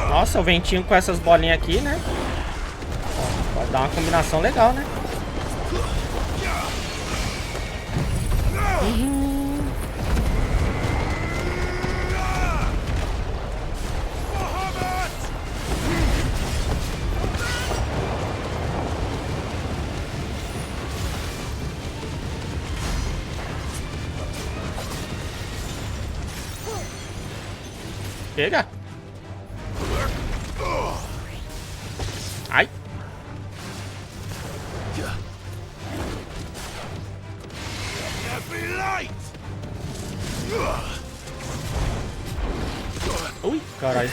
Nossa, o ventinho com essas bolinhas aqui, né? Pode dar uma combinação legal, né? Pega. Ai. Ui, caralho.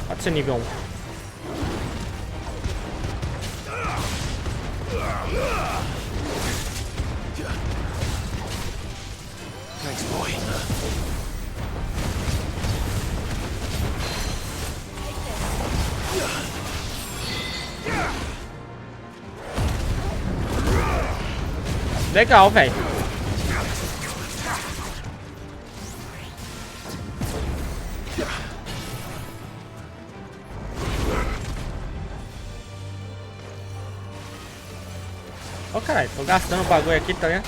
Pode ser nível 1. Thanks, boy. Legal, velho. Ô, caralho, tô gastando o bagulho aqui, tá ligado?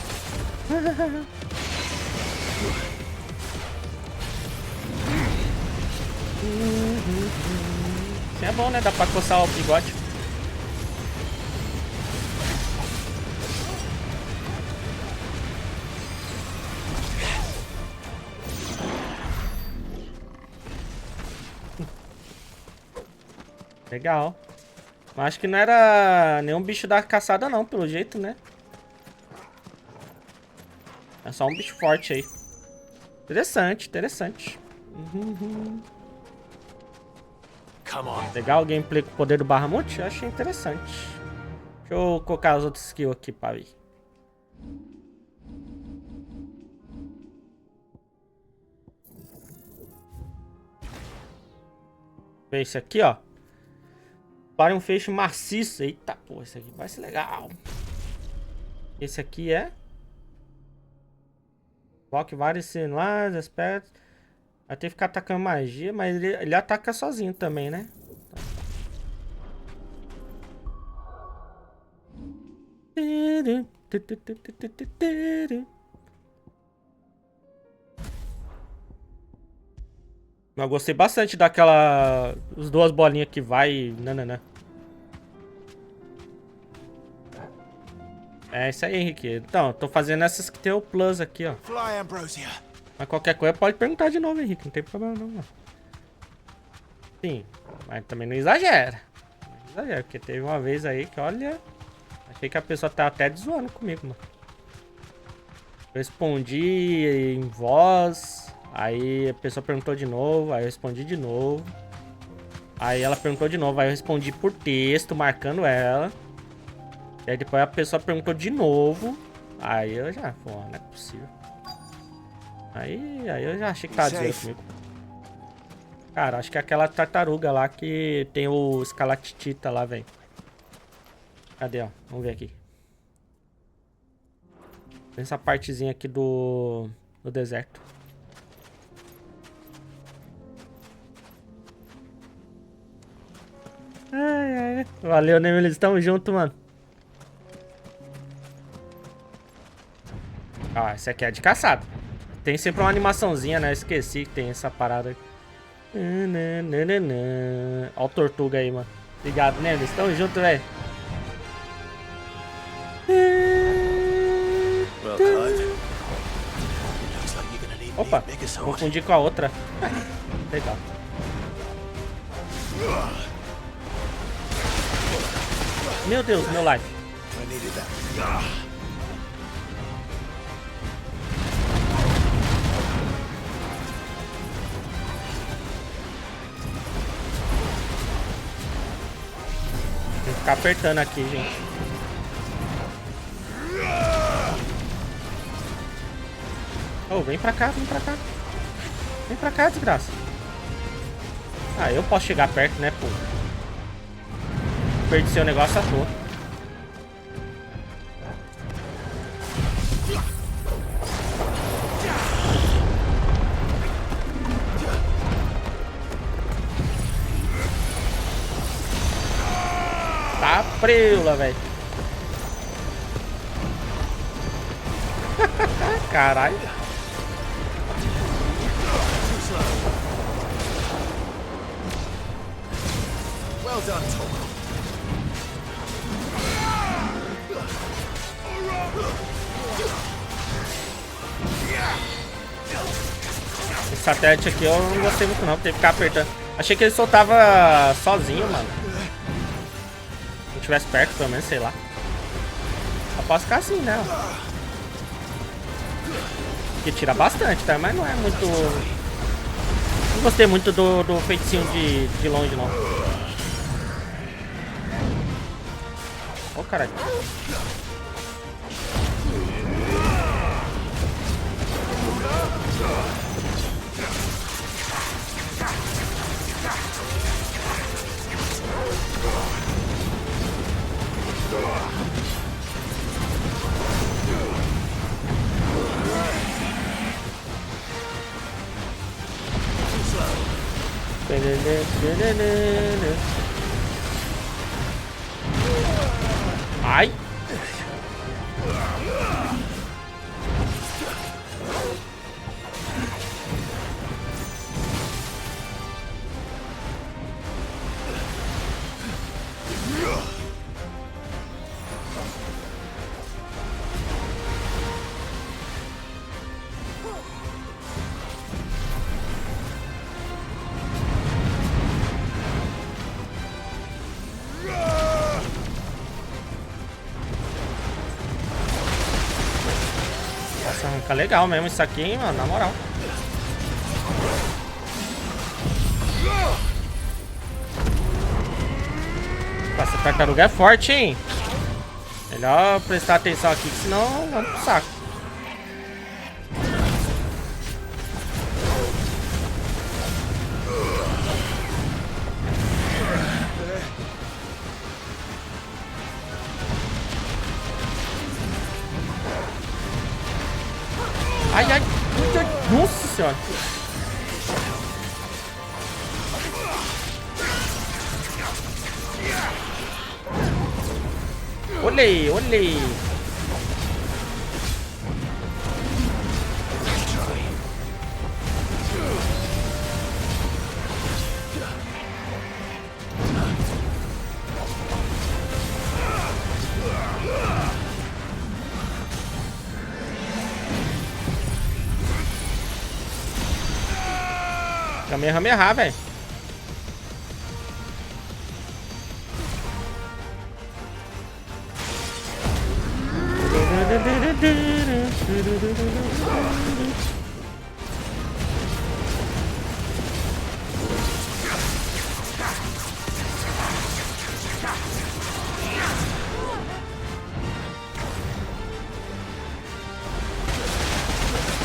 Isso é bom, né? Dá pra coçar o bigode. Legal. Mas acho que não era nenhum bicho da caçada não, pelo jeito, né? É só um bicho forte aí. Interessante, interessante. Legal o gameplay com o poder do Bahamut? Eu achei interessante. Deixa eu colocar as outras skills aqui pra ver. Vê esse aqui, ó. Para um feixe maciço. Eita, pô, esse aqui vai ser legal. Esse aqui é... Coloque vários sinais, aspectos. Vai ter que ficar atacando magia, mas ele ataca sozinho também, né? Eu gostei bastante daquela... Os duas bolinhas que vai... Nananã. É isso aí, Henrique. Então, tô fazendo essas que tem o plus aqui, ó. Mas qualquer coisa pode perguntar de novo, Henrique. Não tem problema não, mano. Sim, mas também não exagera. Não exagera, porque teve uma vez aí que, olha... Achei que a pessoa tá até zoando comigo, mano. Eu respondi em voz... Aí a pessoa perguntou de novo, aí eu respondi de novo. Aí ela perguntou de novo, aí eu respondi por texto, marcando ela. E aí depois a pessoa perguntou de novo. Aí eu já, pô, não é possível. Aí eu já achei que tava dizendo comigo. Cara, acho que é aquela tartaruga lá que tem o escalatita lá, velho. Cadê, ó? Vamos ver aqui. Essa partezinha aqui do deserto. Ai, ai. Valeu, né, eles estão junto, mano. Ah, esse aqui é de caçada. Tem sempre uma animaçãozinha, né? Eu esqueci que tem essa parada. Olha o Tortuga aí, mano. Obrigado, né? Eles estão junto, velho. Opa, confundi com a outra. Legal. Meu Deus, meu life. Tem que ficar apertando aqui, gente. Oh, vem pra cá, vem pra cá. Vem pra cá, desgraça. Ah, eu posso chegar perto, né, pô? Perdi seu negócio à toa. Tá preula, velho. Caralho. Well done, Tom. Esse satélite aqui eu não gostei muito não, tem que ficar apertando. Achei que ele soltava sozinho, mano. Se eu estivesse perto, pelo menos, sei lá. Eu posso ficar assim, né? Que tira bastante, tá? Mas não é muito... Não gostei muito do feiticinho de longe, não. Ô, caralho. Well Nossa, arranca legal mesmo isso aqui, hein, mano, na moral. Essa tartaruga é forte, hein? Melhor prestar atenção aqui, que senão vamos pro saco. Ai, ai, nossa senhora. Olhei, olhei. Kamehameha, velho.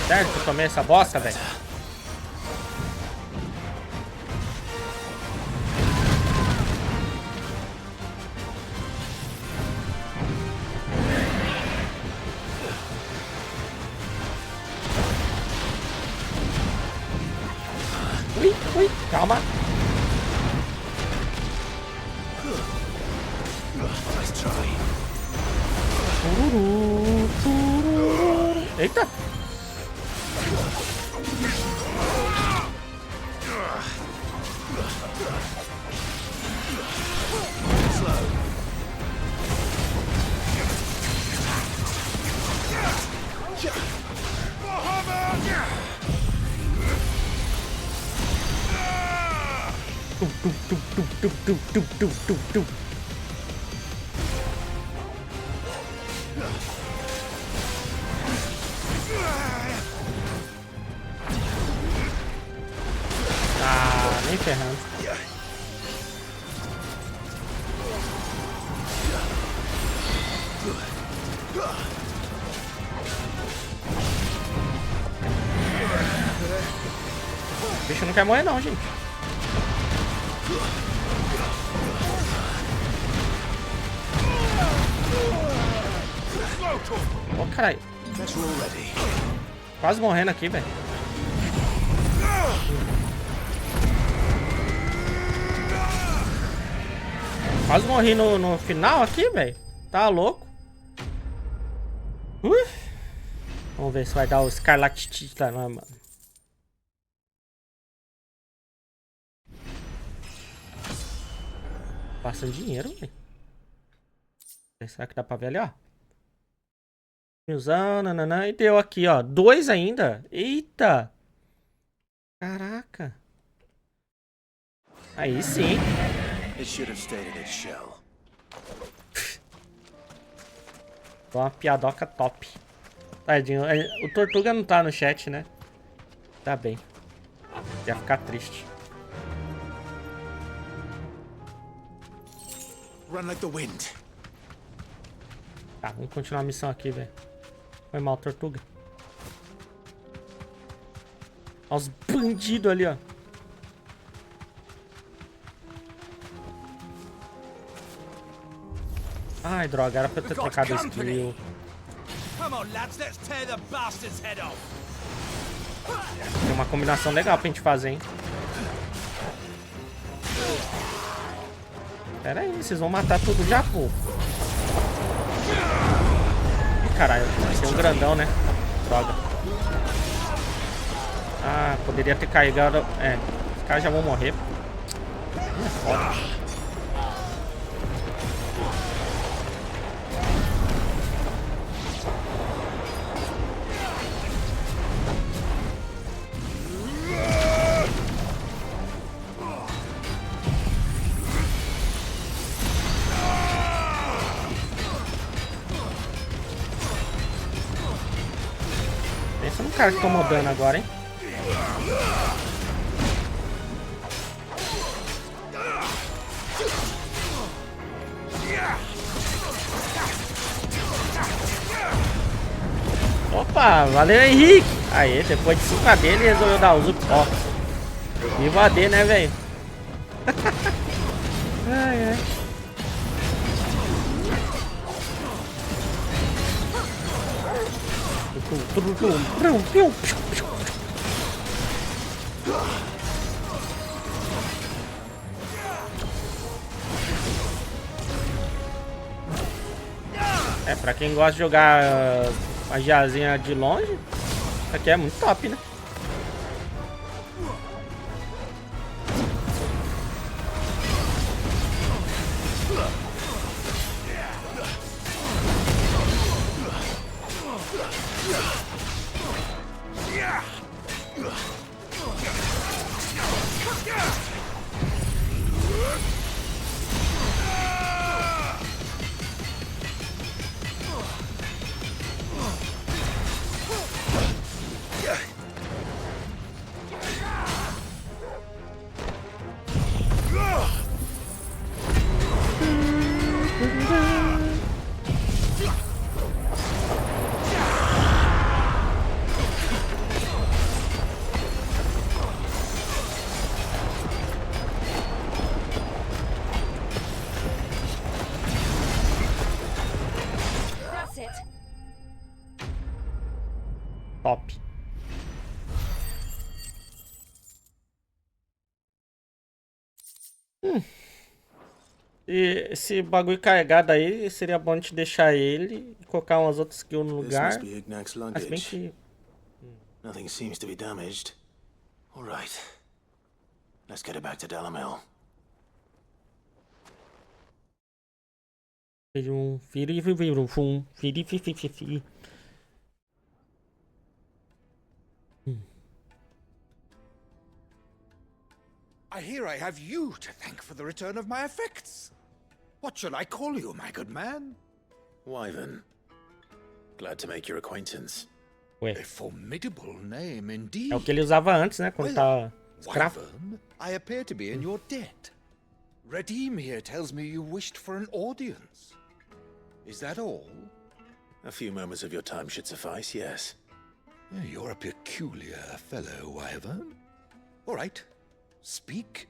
Certo, eu tomei essa bosta, velho. Ui, calma. Eita. Ah, nem ferrando. O bicho não quer morrer não, gente. Ó, caralho. Quase morrendo aqui, velho. Quase morri no final aqui, velho. Tá louco. Vamos ver se vai dar o escarlatita, não, mano. Passando dinheiro, velho. Será que dá pra ver ali, ó? Nananã, e deu aqui, ó. 2 ainda. Eita. Caraca. Aí sim. Uma piadoca top. Tadinho. O Tortuga não tá no chat, né? Tá bem. Ia ficar triste. Run like the wind. Tá, vamos continuar a missão aqui, velho. Foi mal, Tortuga. Olha os bandidos ali, ó. Ai, droga, era pra eu ter trocado o skill. Tem uma combinação legal pra gente fazer, hein? Pera aí, vocês vão matar tudo já, pô. caralho. Tem um grandão, né? Droga. Ah, poderia ter carregado... É, os caras já vão morrer. É foda. Pensa no cara que tomou dano agora, hein? Opa, valeu, Henrique! Aí, depois de 5 AD ele resolveu dar o zup. Ó, viva AD, né, velho? Ai, ai. É, pra quem gosta de jogar magiazinha de longe, isso aqui é muito top, né? Top. E esse bagulho carregado aí, seria bom a gente deixar ele e colocar umas outras skills no lugar. Mas bem que... Nothing seems to be damaged. All right. Let's get it back to Dalamel. I hear I have you to thank for the return of my effects. What shall I call you, my good man? Wyvern. Glad to make your acquaintance. A formidable name indeed. É o que ele usava antes, né? Quando tava escravo. Wyvern, I appear to be in your debt. Redeem here tells me you wished for an audience. Is that all? A few moments of your time should suffice, yes. You're a peculiar fellow, Wyvern. All right. Speak.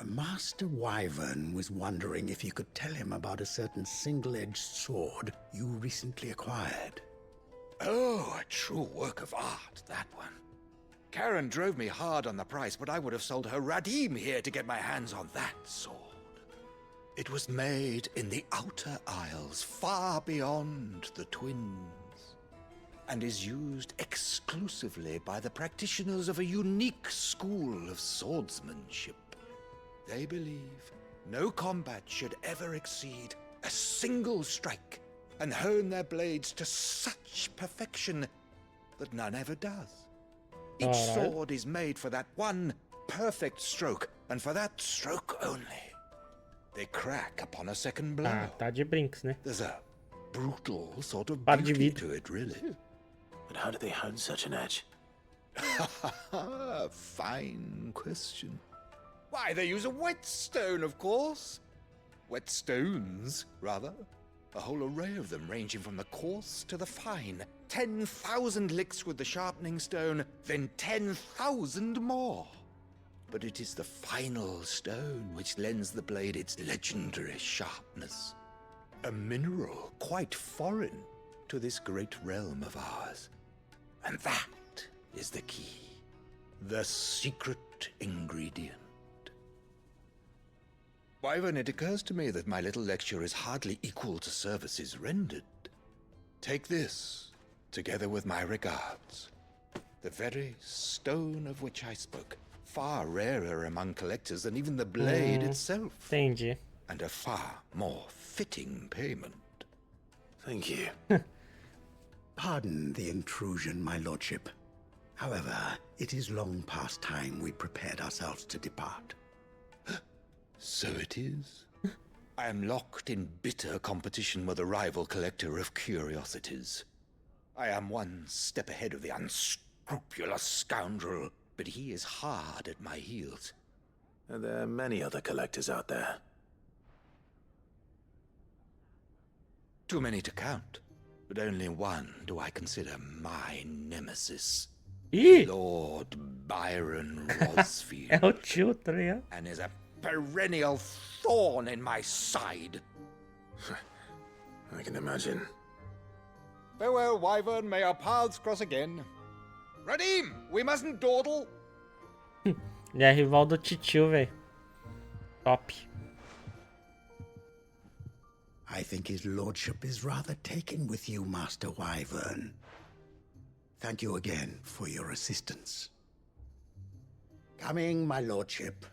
Master Wyvern was wondering if you could tell him about a certain single-edged sword you recently acquired. Oh, a true work of art, that one. Karen drove me hard on the price, but I would have sold her Radim here to get my hands on that sword. It was made in the Outer Isles, far beyond the Twins, and is used exclusively by the practitioners of a unique school of swordsmanship. They believe no combat should ever exceed a single strike, and hone their blades to such perfection that none ever does. Each sword is made for that one perfect stroke, and for that stroke only. They crack upon a second blow. Ah, tá de brinks, né? There's a brutal sort of Par de beauty vidro. to it, really. But how do they hone such an edge? Fine question. Why, they use a whetstone, of course. Whetstones, rather. A whole array of them, ranging from the coarse to the fine. 10,000 licks with the sharpening stone, then 10,000 more. But it is the final stone which lends the blade its legendary sharpness. A mineral quite foreign to this great realm of ours. And that is the key. The secret ingredient. Wyvern, it occurs to me that my little lecture is hardly equal to services rendered. Take this, together with my regards. The very stone of which I spoke. Far rarer among collectors than even the blade itself. Entendi. And a far more fitting payment. Thank you. Pardon the intrusion, my lordship. However, it is long past time we prepared ourselves to depart. So it is. I am locked in bitter competition with a rival collector of curiosities. I am one step ahead of the unscrupulous scoundrel, but he is hard at my heels. Are there many other collectors out there? Too many to count, but only one do I consider my nemesis. Lord Byron Rosfield. É o tio, tá ligado? And is a perennial thorn in my side. I can imagine. Farewell, Wyvern. May our paths cross again. Radim, we mustn't dawdle. Ele é rival do titio, velho. Top. I think his lordship is rather taken with you, Master Wyvern. Thank you again for your assistance. Coming, my lordship.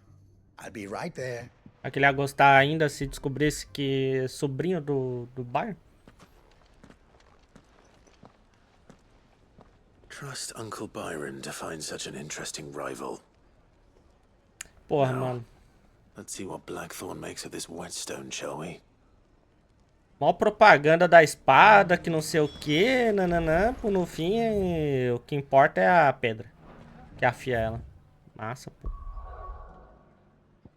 I'll be right there. Será que ele ia gostar ainda se descobrisse que é sobrinho do Byron? Trust Uncle Byron to find such an interesting rival. Porra, mano. Let's see what Blackthorn makes of this whetstone, shall we? Mó propaganda da espada, que não sei o que, nananã. Pô, no fim, o que importa é a pedra. Que afia ela. Massa, pô.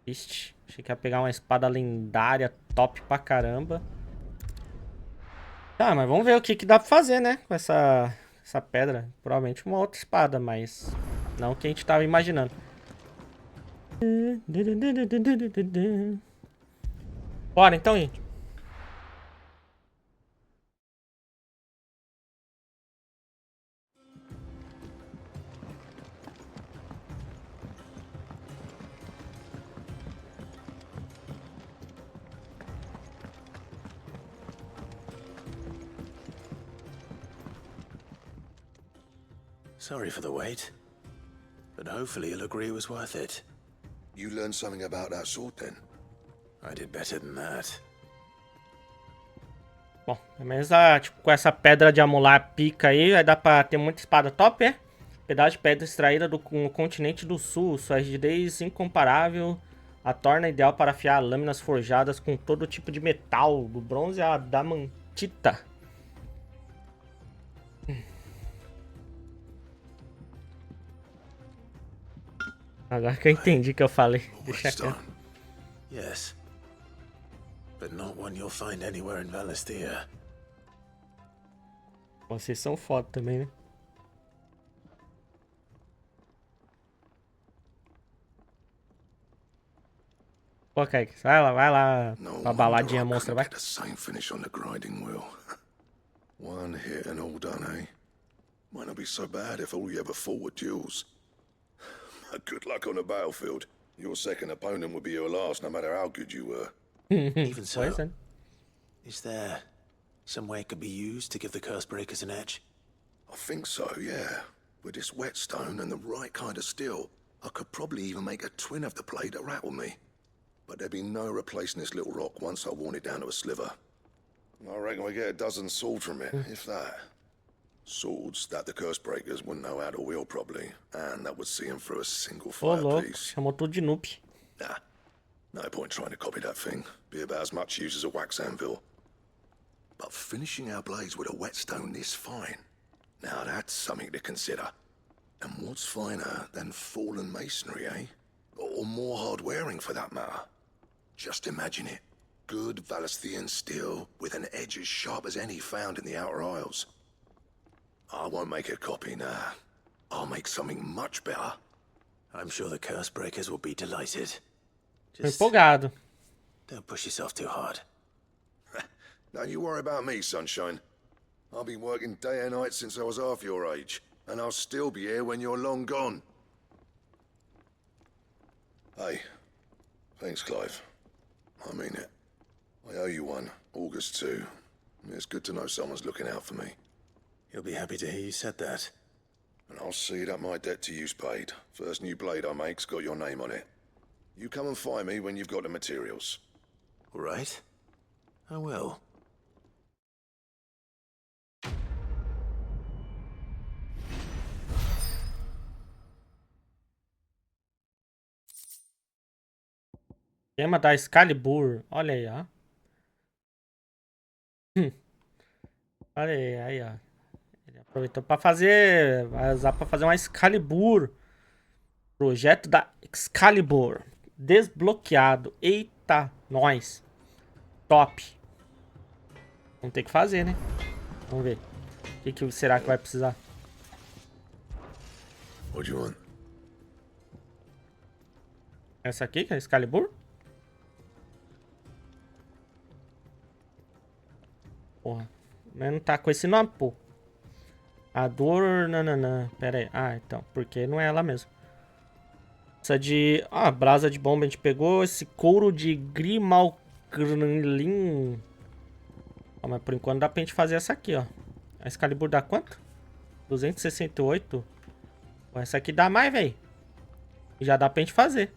Triste. Achei que ia pegar uma espada lendária, top pra caramba. Tá, mas vamos ver o que dá pra fazer, né? Com essa pedra. Provavelmente uma outra espada, mas não o que a gente tava imaginando. Bora então, gente. Sorry for the wait, but hopefully you'll agree it was worth it. You learned something about that sword, then? I did better than that. Bom, pelo menos tipo, com essa pedra de amular pica aí, vai dar pra ter muita espada top, é? Pedaço de pedra extraída do continente do sul, sua rigidez incomparável a torna ideal para afiar lâminas forjadas com todo tipo de metal, do bronze à adamantita. Agora que eu entendi o que eu falei. Deixa quieto. Yes. But not one you'll find anywhere in Valisthea. Vocês são foda também, né? Pô, Kaique, vai lá pra baladinha monstra, vai. The same finish on the grinding wheel. One hit and all done, eh? Might not be so bad if all you ever fought were duels. Good luck on the battlefield. Your second opponent would be your last, no matter how good you were. Even so, is there some way it could be used to give the curse breakers an edge? I think so, yeah. With this whetstone and the right kind of steel, I could probably even make a twin of the blade that rattled me. But there'd be no replacing this little rock once I worn it down to a sliver. I reckon we get a dozen swords from it, if that. Swords that the curse breakers wouldn't know how to wield properly, and that would see them through a single fire piece. Chamou tudo de noob. Nah, no point trying to copy that thing. Be about as much use as a wax anvil. But finishing our blades with a whetstone this fine, now that's something to consider. And what's finer than fallen masonry, eh? Or more hard-wearing, for that matter. Just imagine it. Good Valisthean steel with an edge as sharp as any found in the Outer Isles. I won't make a copy, nah. I'll make something much better. I'm sure the curse breakers will be delighted. Tô empolgado. Don't push yourself too hard. Don't you worry about me, sunshine. I've been working day and night since I was half your age, and I'll still be here when you're long gone. Hey, thanks, Clive. I mean it. I owe you one, August 2. It's good to know someone's looking out for me. He'll be happy to hear you said that. And I'll see that my debt to you's paid. First new blade I make's got your name on it. You come and find me when you've got the materials. All right. I will. Tema da Excalibur. Olha aí, ó. Olha aí, ó. Ele aproveitou pra fazer... Vai usar pra fazer uma Excalibur. Projeto da Excalibur. Desbloqueado. Eita, nós. Top. Vamos ter que fazer, né? Vamos ver. O que será que vai precisar? What do you want? Essa aqui, que é a Excalibur? Porra. Mas não tá com esse nome, pô. A dor... Nananã. Pera aí. Ah, então. Porque não é ela mesmo. Essa de... Ah, brasa de bomba a gente pegou. Esse couro de Grimalclin. Ah, mas por enquanto dá pra gente fazer essa aqui, ó. A Excalibur dá quanto? 268. Pô, essa aqui dá mais, velho. Já dá pra gente fazer.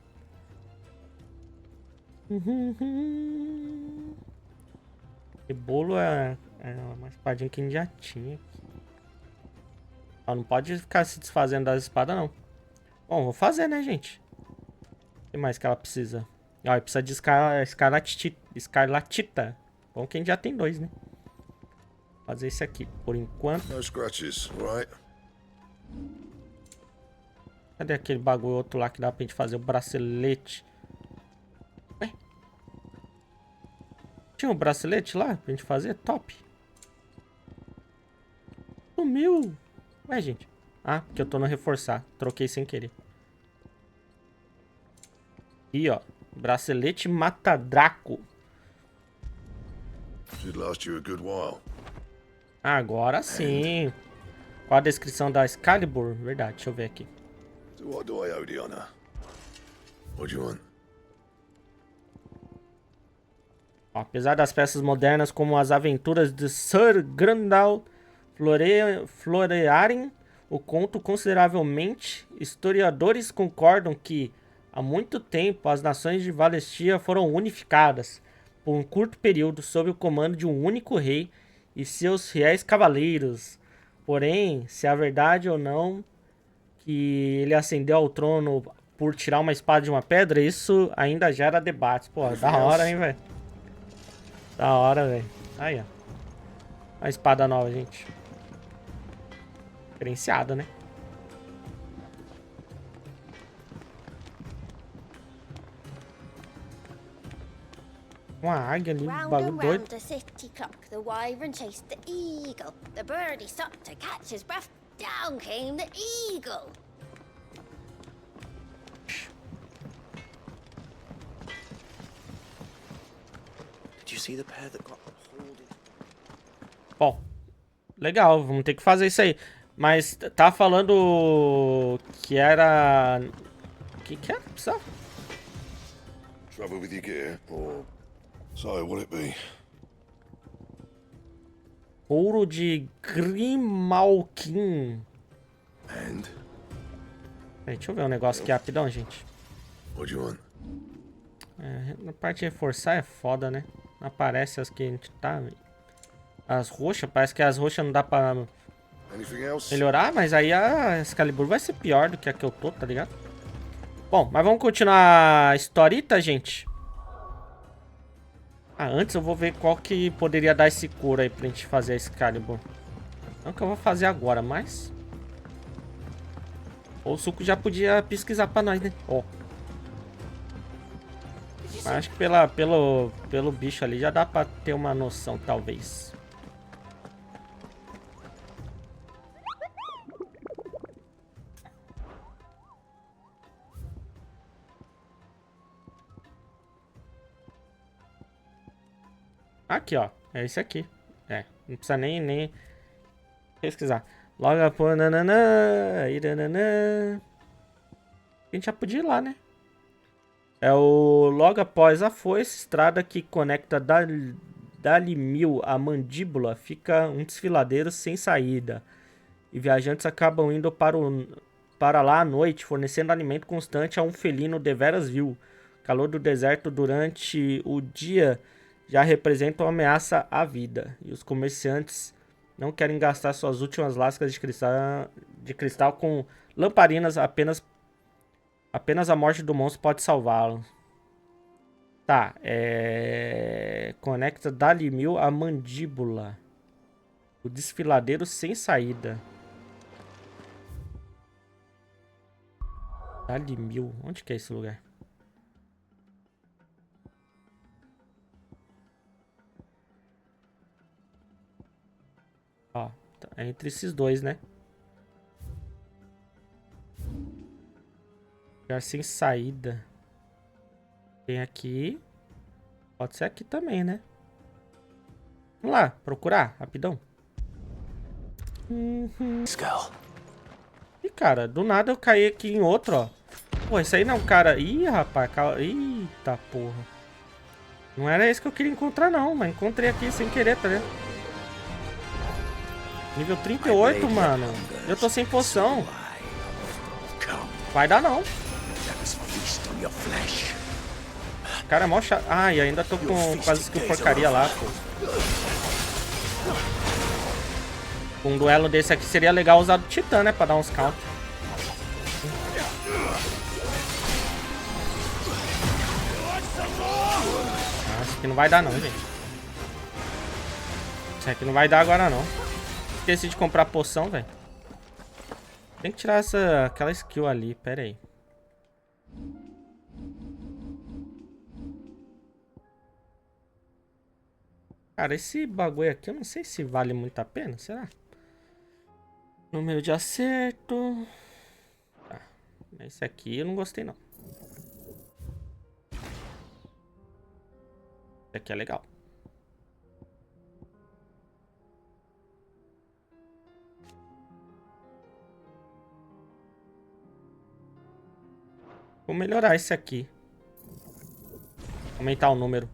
E bolo é uma espadinha que a gente já tinha. Ó, não pode ficar se desfazendo das espadas, não. Bom, vou fazer, né, gente? O que mais que ela precisa? Ó, precisa de escarlatita. Bom que a gente já tem 2, né? Vou fazer esse aqui, por enquanto. No scratches, right? Cadê aquele bagulho outro lá que dá pra gente fazer o bracelete? Ué? Tinha um bracelete lá pra gente fazer? Top. Sumiu. Ué, gente. Ah, porque eu tô no reforçar. Troquei sem querer. E ó. Bracelete mata-draco. Should last you a good while. Agora sim. Qual a descrição da Excalibur? Verdade, deixa eu ver aqui. To what do I owe the honor? What do you want? Ó, apesar das peças modernas como as aventuras de Sir Grandal florearem o conto consideravelmente, historiadores concordam que há muito tempo as nações de Valisthea foram unificadas por um curto período sob o comando de um único rei e seus fiéis cavaleiros. Porém, se é verdade ou não que ele ascendeu ao trono por tirar uma espada de uma pedra, isso ainda gera debates. Pô, da hora, hein, velho? Da hora, velho. Aí, ó. A espada nova, gente. Diferenciada, né? Uma águia ali, um bagulho doido. The city clock, the wyvern chased the eagle. The birdie stopped to catch his breath. Down came the eagle. Did you see the pair that got pulled in? Bom, legal, vamos ter que fazer isso aí. Mas tá falando que era... O que era? Precisava? Trouble with your gear, or... So, will it be? Ouro de Grimalkin. And? Deixa eu ver um negócio aqui rapidão, gente. What do you want? Na parte de reforçar é foda, né? Não aparece as que a gente tá... As roxas, parece que as roxas não dá pra melhorar, mas aí a Excalibur vai ser pior do que a que eu tô, tá ligado? Bom, mas vamos continuar a historita, gente. Ah, antes eu vou ver qual que poderia dar esse couro aí pra gente fazer a Excalibur. Não que eu vou fazer agora, mas... Ou o Suco já podia pesquisar pra nós, né? Ó. Acho que pelo bicho ali já dá pra ter uma noção, talvez. Aqui, ó. É esse aqui. É, não precisa nem pesquisar. Logo após... A gente já podia ir lá, né? É o logo após a foice, estrada que conecta dá-lhe mil a mandíbula, fica um desfiladeiro sem saída. E viajantes acabam indo para lá à noite, fornecendo alimento constante a um felino deveras vil. O calor do deserto durante o dia já representa uma ameaça à vida. E os comerciantes não querem gastar suas últimas lascas de cristal com lamparinas, apenas a morte do monstro pode salvá-lo. Tá, conecta dá-lhe mil a mandíbula. O desfiladeiro sem saída. Dá-lhe mil. Onde que é esse lugar? Ó, tá, é entre esses dois, né? Lugar sem saída. Tem aqui. Pode ser aqui também, né? Vamos lá, procurar, rapidão. Ih, cara, do nada eu caí aqui em outro, ó. Pô, esse aí não é um cara... Ih, rapaz, eita porra. Não era esse que eu queria encontrar, não. Mas encontrei aqui sem querer, tá vendo? Nível 38, mano. Eu tô sem poção. Vai dar, não. Cara, é mó chato. Ah, e ainda tô com quase skill porcaria lá, pô. Um duelo desse aqui seria legal usar do Titã, né? Pra dar uns counter. Isso aqui não vai dar não, gente. Isso aqui não vai dar agora não. Esqueci de comprar poção, velho. Tem que tirar aquela skill ali, pera aí. Cara, esse bagulho aqui eu não sei se vale muito a pena, será? Número de acerto. Tá. Esse aqui eu não gostei não. Esse aqui é legal. Vou melhorar esse aqui. Aumentar o número.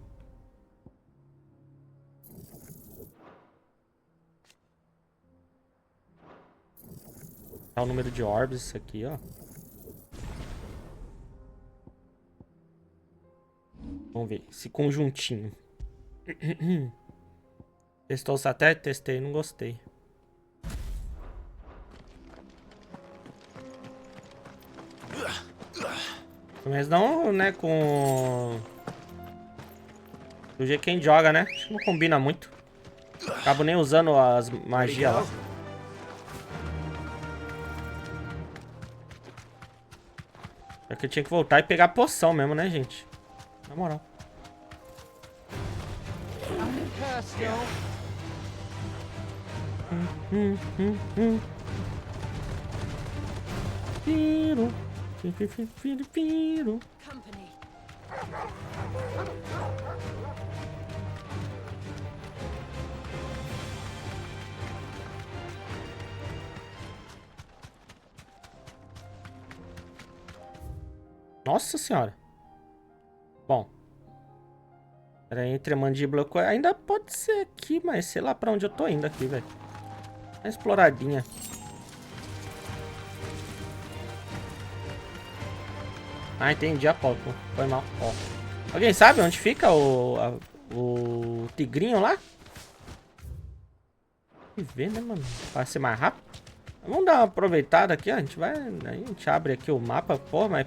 Aumentar o número de orbes, isso aqui, ó. Vamos ver, esse conjuntinho. Testou o satélite? Testei, não gostei. Mas não, né, com... do jeito que a gente joga, né? Acho que não combina muito. Acabo nem usando as magias lá. É que eu tinha que voltar e pegar a poção mesmo, né, gente? Na moral. Piro. Nossa senhora. Bom. Era entre a mandíbula... Ainda pode ser aqui, mas sei lá pra onde eu tô indo aqui, velho. Uma exploradinha. Ah, entendi a foto. Foi mal. Ó. Alguém sabe onde fica o tigrinho lá? Tem que ver, né, mano? Pra ser mais rápido. Vamos dar uma aproveitada aqui, ó. A gente abre aqui o mapa, pô, mas...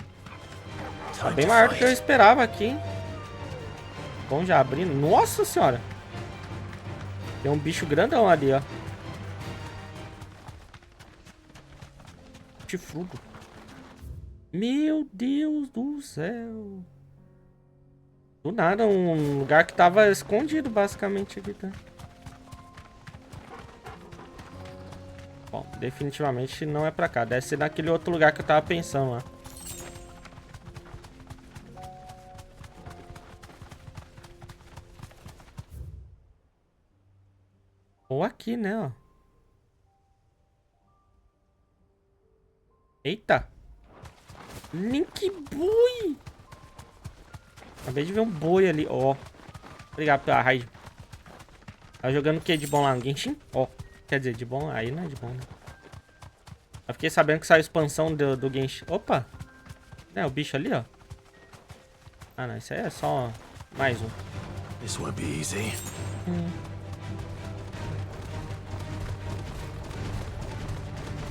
tá bem maior do que eu esperava aqui, hein? Bom, já abrindo. Nossa senhora! Tem um bicho grandão ali, ó. Chifrudo. Meu Deus do céu. Do nada, um lugar que tava escondido, basicamente, aqui, tá? Bom, definitivamente não é pra cá. Deve ser naquele outro lugar que eu tava pensando lá. Ou aqui, né, ó. Eita. Link boi. Acabei de ver um boi ali, ó. Obrigado pela raid. Tá jogando o que de bom lá no Genshin? Ó, quer dizer, de bom? Aí não é de bom, né? Eu fiquei sabendo que saiu a expansão do Genshin. Opa! É, o bicho ali, ó. Ah, não, isso aí é só mais um. This won't be easy.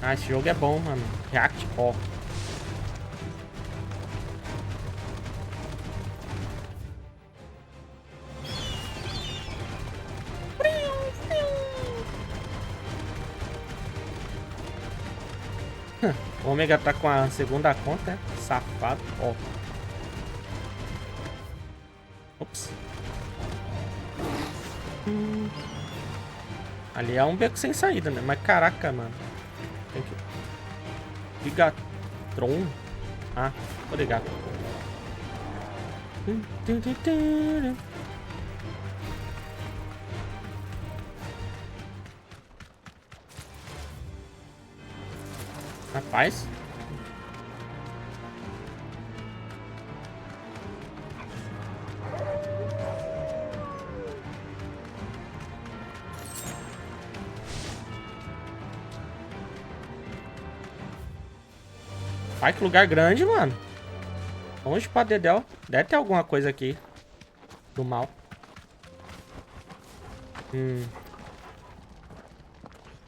Ah, esse jogo é bom, mano. React, ó. O Ômega tá com a segunda conta, né? Safado, ó. Ops. Ali é um beco sem saída, né? Mas caraca, mano. Tem que... Gigatron? Ah, tô ligado. Rapaz. Ai, que lugar grande, mano. Longe pra dedéu. Deve ter alguma coisa aqui. Do mal.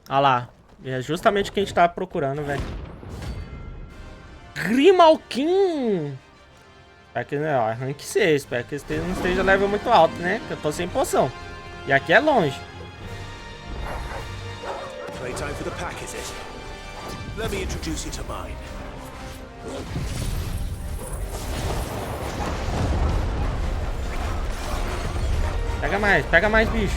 Ah lá. É justamente o que a gente tava procurando, velho. Grimalkin! Espero que, né, ó, rank 6. Espero que esse não esteja level muito alto, né? Porque eu tô sem poção. E aqui é longe. Playtime for the pack, is it? Let me introduce you to mine. Pega mais, bicho.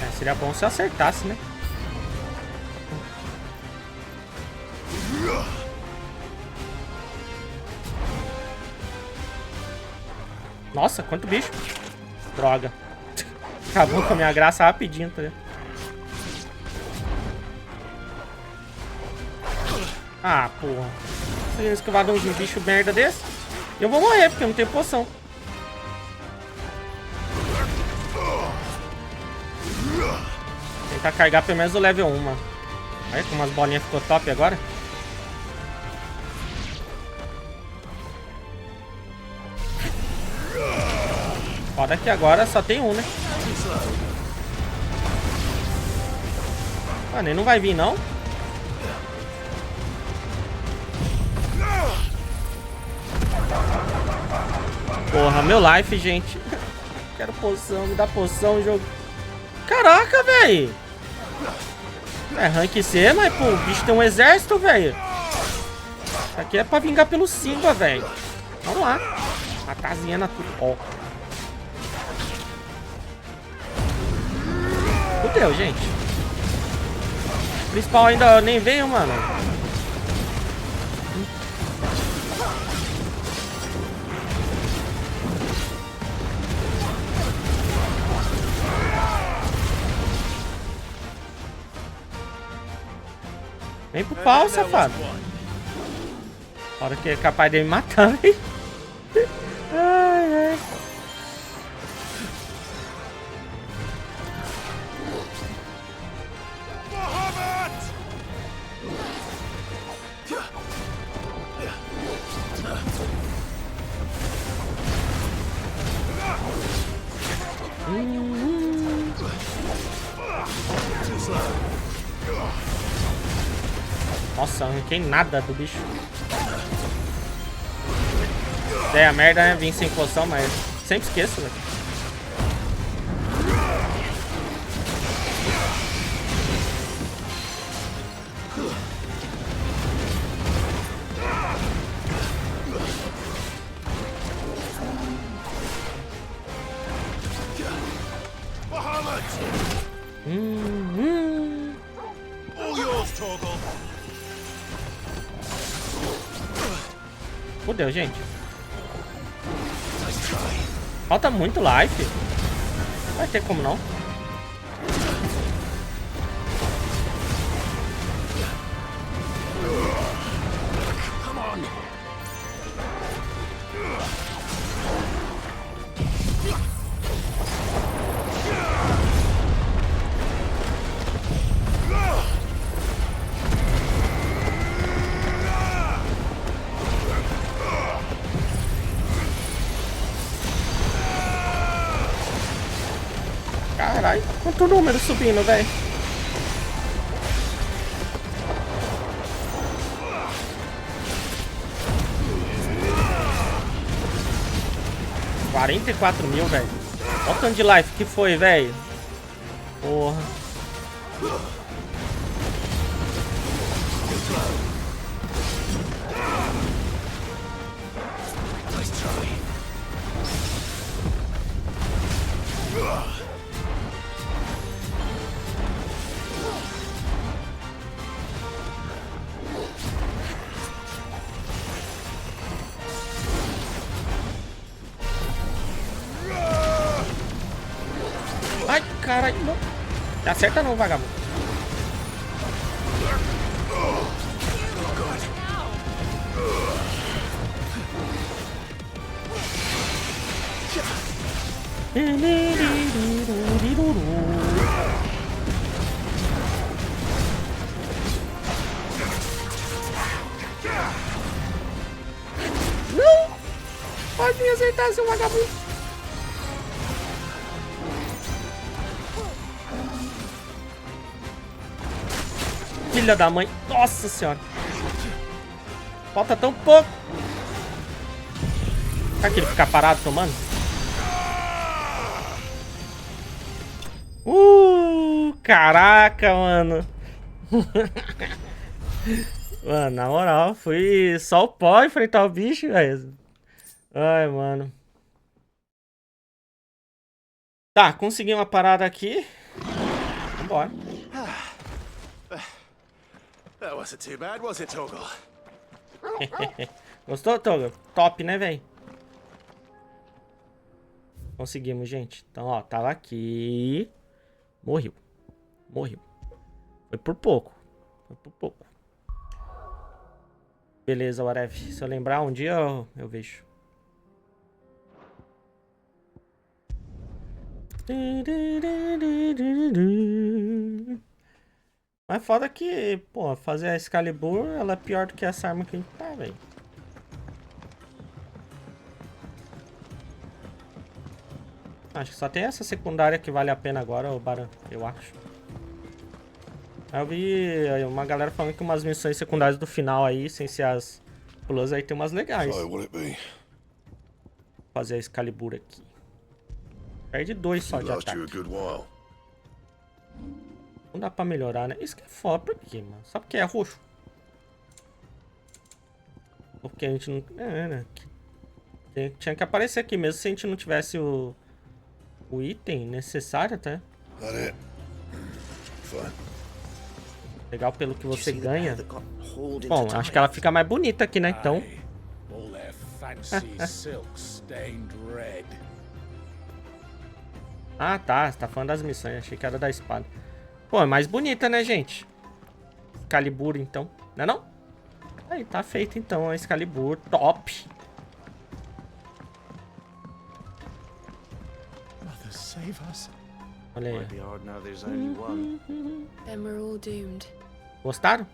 É, seria bom se eu acertasse, né? Nossa, quanto bicho. Droga. Acabou com a minha graça rapidinho, tá ligado? Ah, porra. Você esquivar de um bicho merda desse? Eu vou morrer, porque eu não tenho poção. Tentar carregar pelo menos o level 1, mano. Olha como as bolinhas ficou top agora. Foda que agora só tem um, né? Mano, ele não vai vir, não? Porra, meu life, gente. Quero poção, me dá poção, jogo. Caraca, velho. É rank C, mas, pô, o bicho tem um exército, velho. Isso aqui é pra vingar pelo Simba, velho. Vamos lá. Matar as hienas tudo. Ó. Fudeu, gente. O principal ainda nem veio, mano. Vem pro pau, safado. Hora que é capaz de me matar, velho. Ai, ai. Nossa, não arranquei nada do bicho. É, a merda é vir sem poção, mas sempre esqueço, velho. Fudeu, gente. Falta muito life. Não vai ter como não. Come on. Caralho, quanto número subindo, velho. $44.000, velho. Olha o tanto de life que foi, velho. Porra. Ai, caralho, não. Acerta não, vagabundo. Não! Pode me acertar, seu vagabundo. Filha da mãe. Nossa senhora. Falta tão pouco. Será que ele ficar parado tomando? Caraca, mano. Mano, na moral, fui só o pó enfrentar o bicho, velho. Ai, mano. Tá, consegui uma parada aqui. Vambora. That wasn't too bad, was it, Toggle? Gostou, Toga? Top, né, velho? Conseguimos, gente. Então, ó, tava aqui. Morreu. Morreu. Foi por pouco. Foi por pouco. Beleza, whatever. Se eu lembrar um dia, eu vejo. Mas foda que, pô, fazer a Excalibur, ela é pior do que essa arma que a gente tá, velho. Acho que só tem essa secundária que vale a pena agora, o Baran, eu acho. Eu vi uma galera falando que umas missões secundárias do final aí, sem ser as plus, aí tem umas legais. Fazer a Excalibur aqui. Perde 2 só de ataque. Não dá pra melhorar, né? Isso que é foda, por quê, mano? Só porque é roxo? Porque a gente não... É, né? Tinha que aparecer aqui mesmo se a gente não tivesse o item necessário, até. Legal pelo que você ganha. Bom, acho que ela fica mais bonita aqui, né? Então... Ah, tá. Você tá falando das missões. Achei que era da espada. Pô, é mais bonita, né, gente? Excalibur, então. Não é não? Aí, tá feito, então. A Excalibur. Top. Olha aí. Gostaram?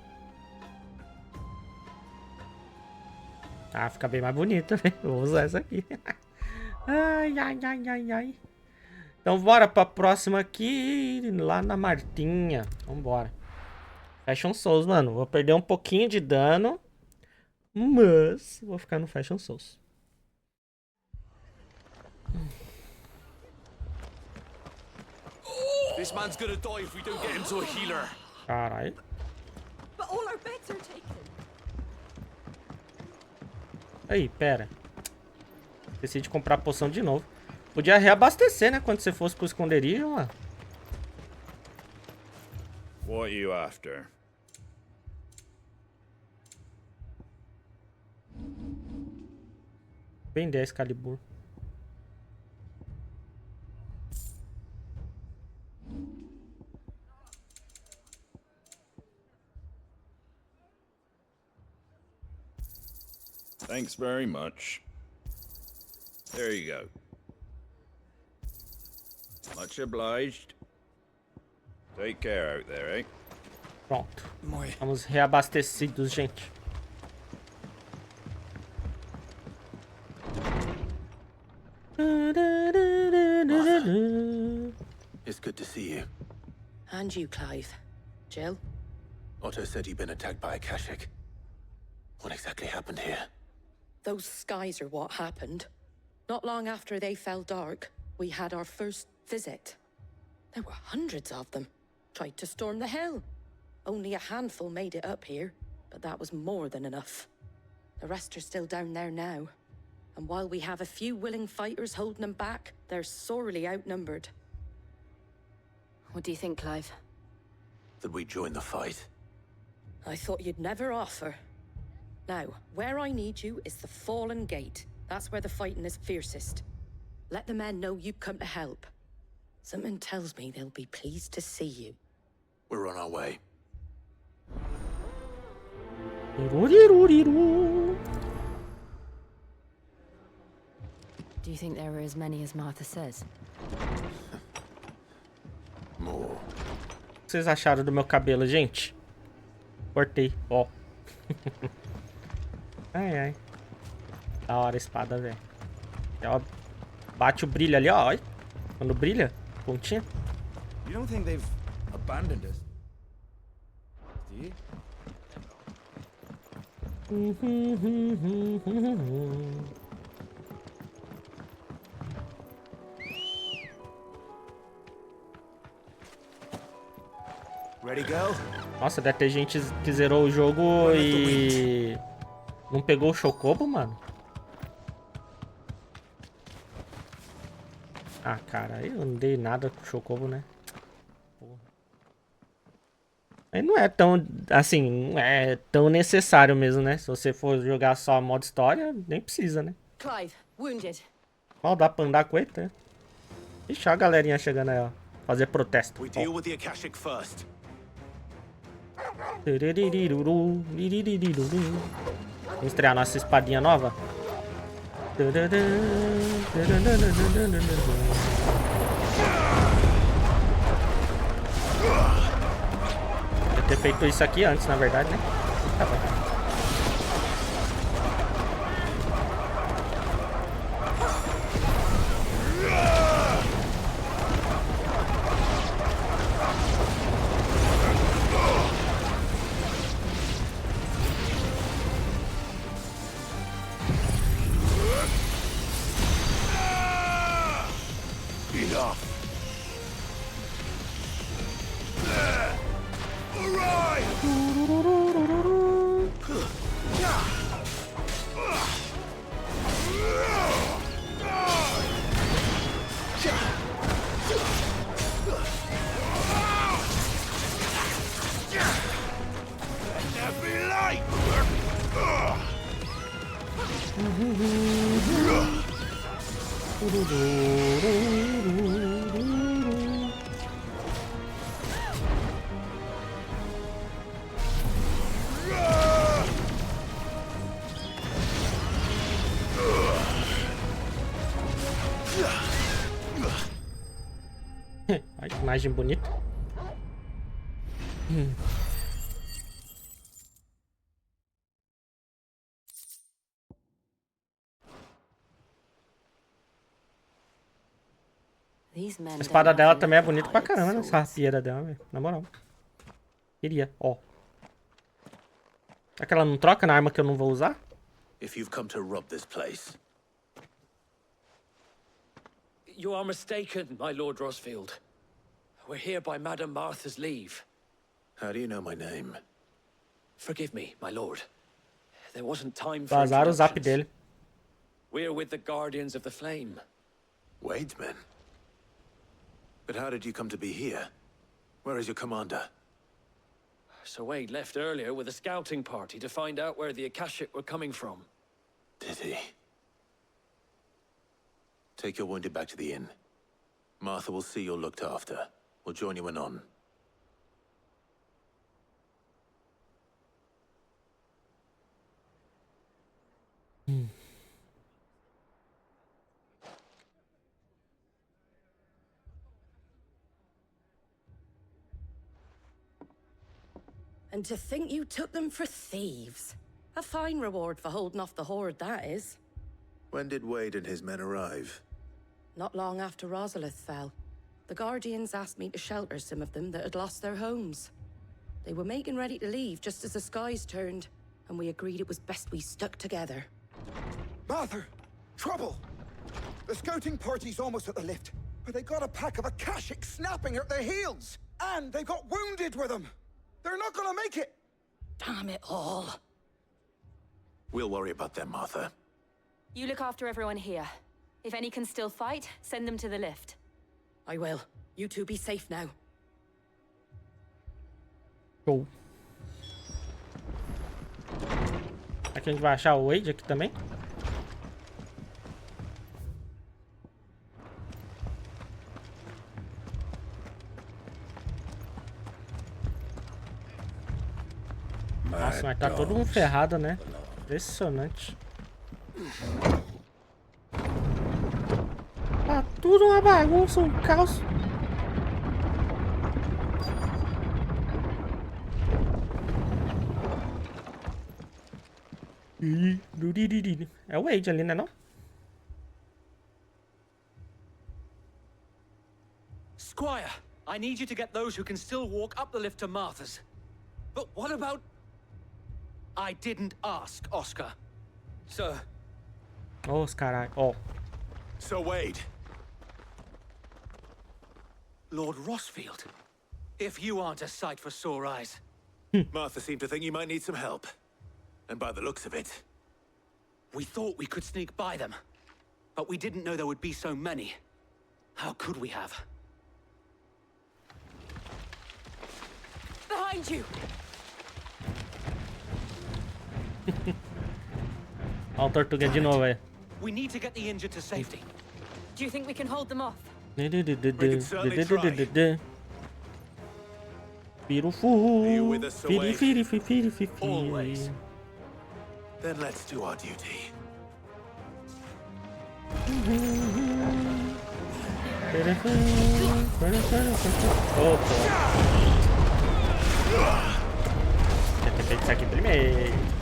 Ah, fica bem mais bonita, né? Vou usar essa aqui. Ai, ai, ai, ai, ai. Então bora pra próxima aqui, lá na Martinha. Vambora. Fashion Souls, mano. Vou perder um pouquinho de dano, mas vou ficar no Fashion Souls. This man's gonna die if we don't get him to a healer. Caralho. But all our bets are taken. Aí, pera. Esqueci de comprar a poção de novo. Podia reabastecer, né? Quando você fosse pro esconderijo, mano. What are you after? Vender a Excalibur. Thanks very much. There you go. Much obliged. Take care out there, eh? Pronto. Estamos reabastecidos, gente. It's good to see you. And you, Clive. Jill? Otto said you'd been attacked by Akashic. What exactly happened here? Those skies are what happened. Not long after they fell dark, we had our first visit. There were hundreds of them. Tried to storm the hill. Only a handful made it up here, but that was more than enough. The rest are still down there now. And while we have a few willing fighters holding them back, they're sorely outnumbered. What do you think, Clive? That we join the fight. I thought you'd never offer. Now, where I need you is the Fallen Gate. That's where the fighting is fiercest. Let the men know you've come to help. Something tells me they'll be pleased to see you. We're on our way. Do you think there were as many as Martha says? More. O que vocês acharam do meu cabelo, gente? Cortei, ó. Ai, ai. Da hora a espada, velho. Bate o brilho ali, ó. Quando brilha, pontinha. You don't think they've abandoned us, do you? Ready, go? Nossa, deve ter gente que zerou o jogo e não pegou o Chocobo, mano. Ah, cara, eu não dei nada com o Chocobo, né? Porra. Aí não é tão, assim, não é tão necessário mesmo, né? Se você for jogar só modo história, nem precisa, né? Clive, wounded. Ó, dá pra andar com ele, tá? Ixi, ó a galerinha chegando aí, ó. Fazer protesto. We deal with the Akashic first. Vamos estrear nossa espadinha nova. Eu ter feito isso aqui antes, na verdade, né? Tá bom. Olha que imagem bonita. A espada dela também é bonita pra caramba, né? Essa rapieira dela, velho. Na moral. Queria, ó. Será que ela não troca na arma que eu não vou usar? If you've come to rob this place. You are mistaken, my Lord Rosfield. We're here by Madame Martha's leave. How do you know my name? Forgive me, my lord. There wasn't time for Vazaram o zap dele. We're with the Guardians of the Flame. Wade's men? But how did you come to be here? Where is your commander? Sir Wade left earlier with a scouting party to find out where the Akashic were coming from. Did he? Take your wounded back to the inn. Martha will see you're looked after. We'll join you anon. And to think you took them for thieves. A fine reward for holding off the horde, that is. When did Wade and his men arrive? Not long after Rosalith fell. The Guardians asked me to shelter some of them that had lost their homes. They were making ready to leave just as the skies turned, and we agreed it was best we stuck together. Martha! Trouble! The scouting party's almost at the lift, but they got a pack of Akashic snapping at their heels! And they got wounded with them! They're not gonna make it! Damn it all. We'll worry about them, Martha. You look after everyone here. If any can still fight, send them to the lift. I will. You two be safe now. Show. Aqui a gente vai achar o Wade aqui também. Nossa, mas tá todo mundo ferrado, né? Impressionante. Tá tudo uma bagunça, um caos. É o Wade ali, né não? Squire, I need you to get those who can still walk up the lift to Martha's. But what about... I didn't ask, Oscar. Sir. Oh, os caralho. Oh. So Wade. Lord Rosfield. If you aren't a sight for sore eyes. Martha seemed to think you might need some help. And by the looks of it... We thought we could sneak by them. But we didn't know there would be so many. How could we have? Behind you! Olha o Tortuga de novo aí. We need to get the injured to safety. Do you think we can hold them off? Always. Then let's do our duty. Oh, pô. Tinha que ter feito isso aqui primeiro.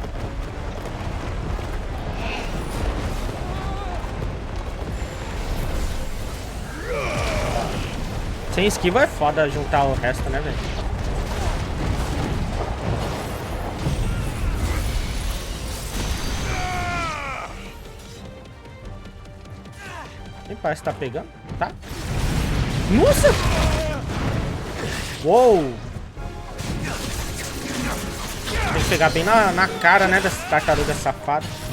Sem esquiva é foda juntar o resto, né, velho? Nem parece que tá pegando, tá? Nossa! Uou! Tem que pegar bem na cara, né, dessa tartaruga safada.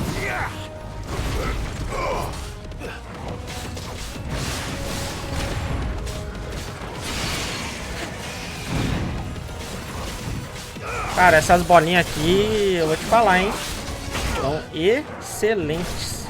Cara, essas bolinhas aqui, eu vou te falar, hein? São excelentes.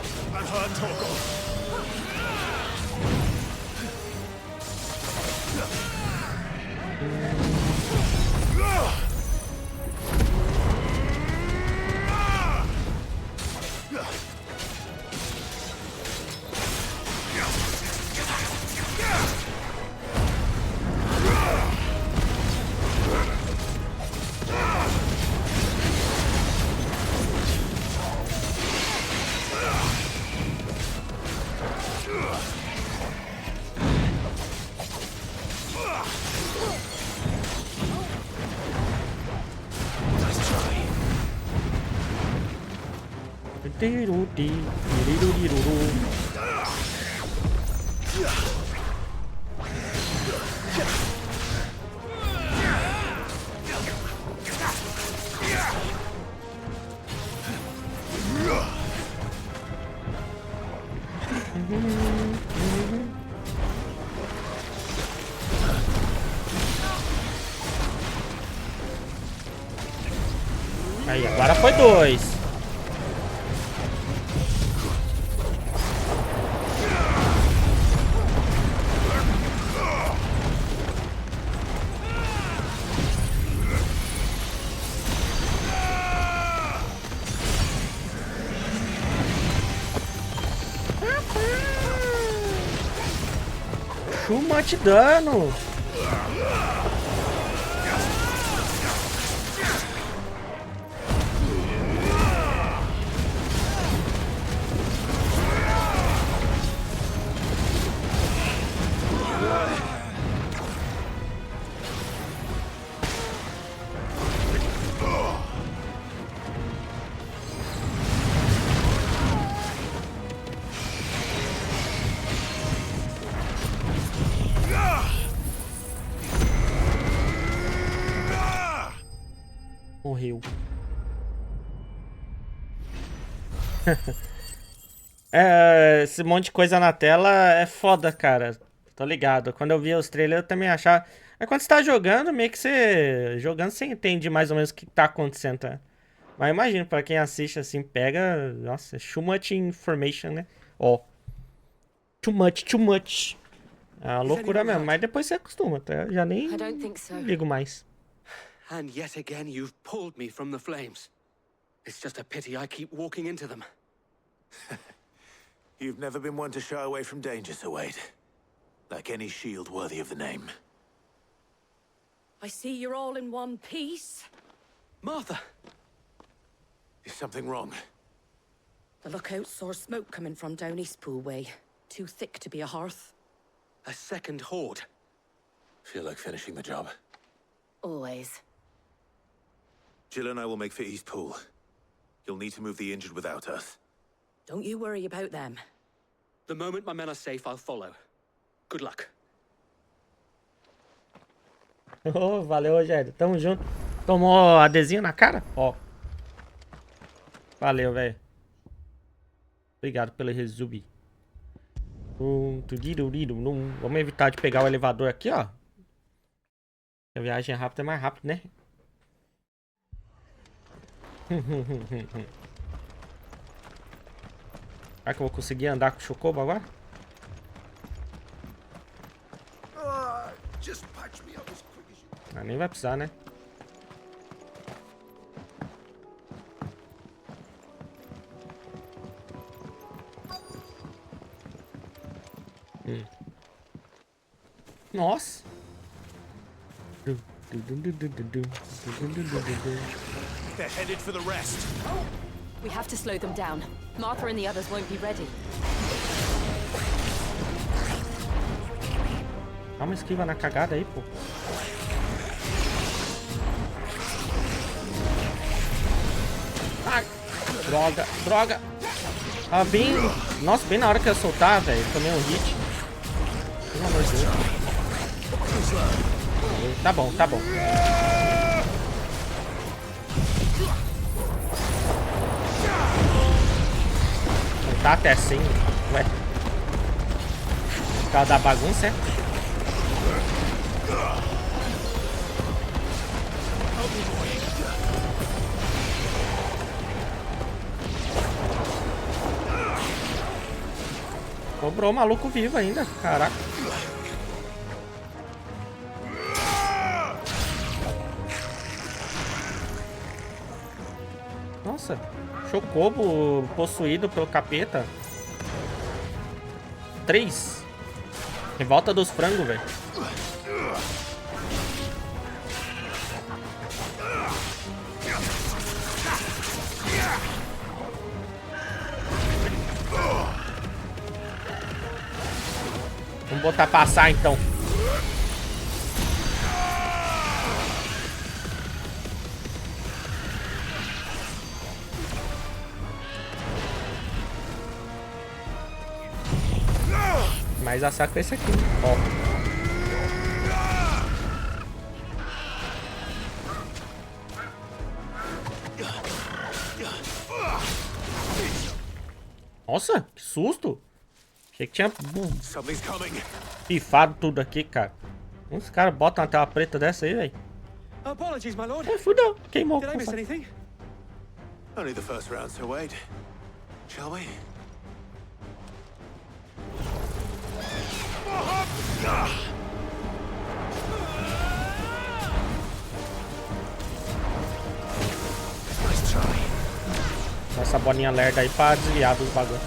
Aí, agora foi 2. Chumate dano. Morreu. Esse monte de coisa na tela é foda, cara. Tô ligado. Quando eu via os trailers, eu também achava... É quando você tá jogando, meio que você... Jogando, você entende mais ou menos o que tá acontecendo, tá? Mas imagina, pra quem assiste assim, pega... Nossa, too much information, né? Ó. Too much. É uma loucura mesmo, mas depois você acostuma, tá? Eu já nem ligo mais. And yet again you've pulled me from the flames. It's just a pity I keep walking into them. You've never been one to shy away from danger, Sir Wade. Like any shield worthy of the name. I see you're all in one piece. Martha! Is something wrong? The lookout saw smoke coming from down Eastpool way. Too thick to be a hearth. A second horde. Feel like finishing the job? Always. Jill and I will make for Eastpool. You'll need to move the injured without us. Don't you worry about them. The moment my men are safe, I'll follow. Good luck. Oh, valeu, Rogério. Tamo junto. Tomou adesivo na cara? Ó. Valeu, velho. Obrigado pelo resumo. Vamos evitar de pegar o elevador aqui, ó. A viagem rápida é mais rápido, né? Será que eu vou conseguir andar com o Chocobo agora? Ah, nem vai precisar, né? Nossa! They're headed for the rest. We have to slow them down. Martha and the others won't be ready. Dá uma esquiva na cagada aí, pô. Ai, droga. Ah, bem... Nossa, bem na hora que eu soltar, velho. Tomei um hit. Pelo amor de Deus. Tá bom. Tá até assim. Ué. Por causa da bagunça, é? Cobrou o maluco vivo ainda, caraca. Nossa, Chocobo possuído pelo capeta. 3. Revolta dos frangos, velho. Vamos botar passar então. Mas a saco é esse aqui, ó. Nossa, que susto! Achei que tinha pifado tudo aqui, cara. Os caras botam uma tela preta dessa aí, velho. Apologies, my lord. Fudeu, queimou. Did I miss anything? Only the first round, Sir Wade. Shall we? Essa bolinha lerda aí pra desviar dos bagulhos.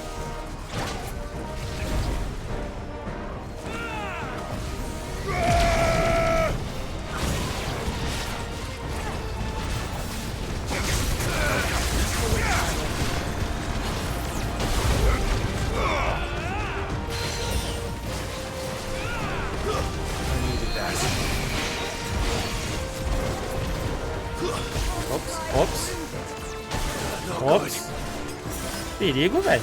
Ops. Perigo, velho.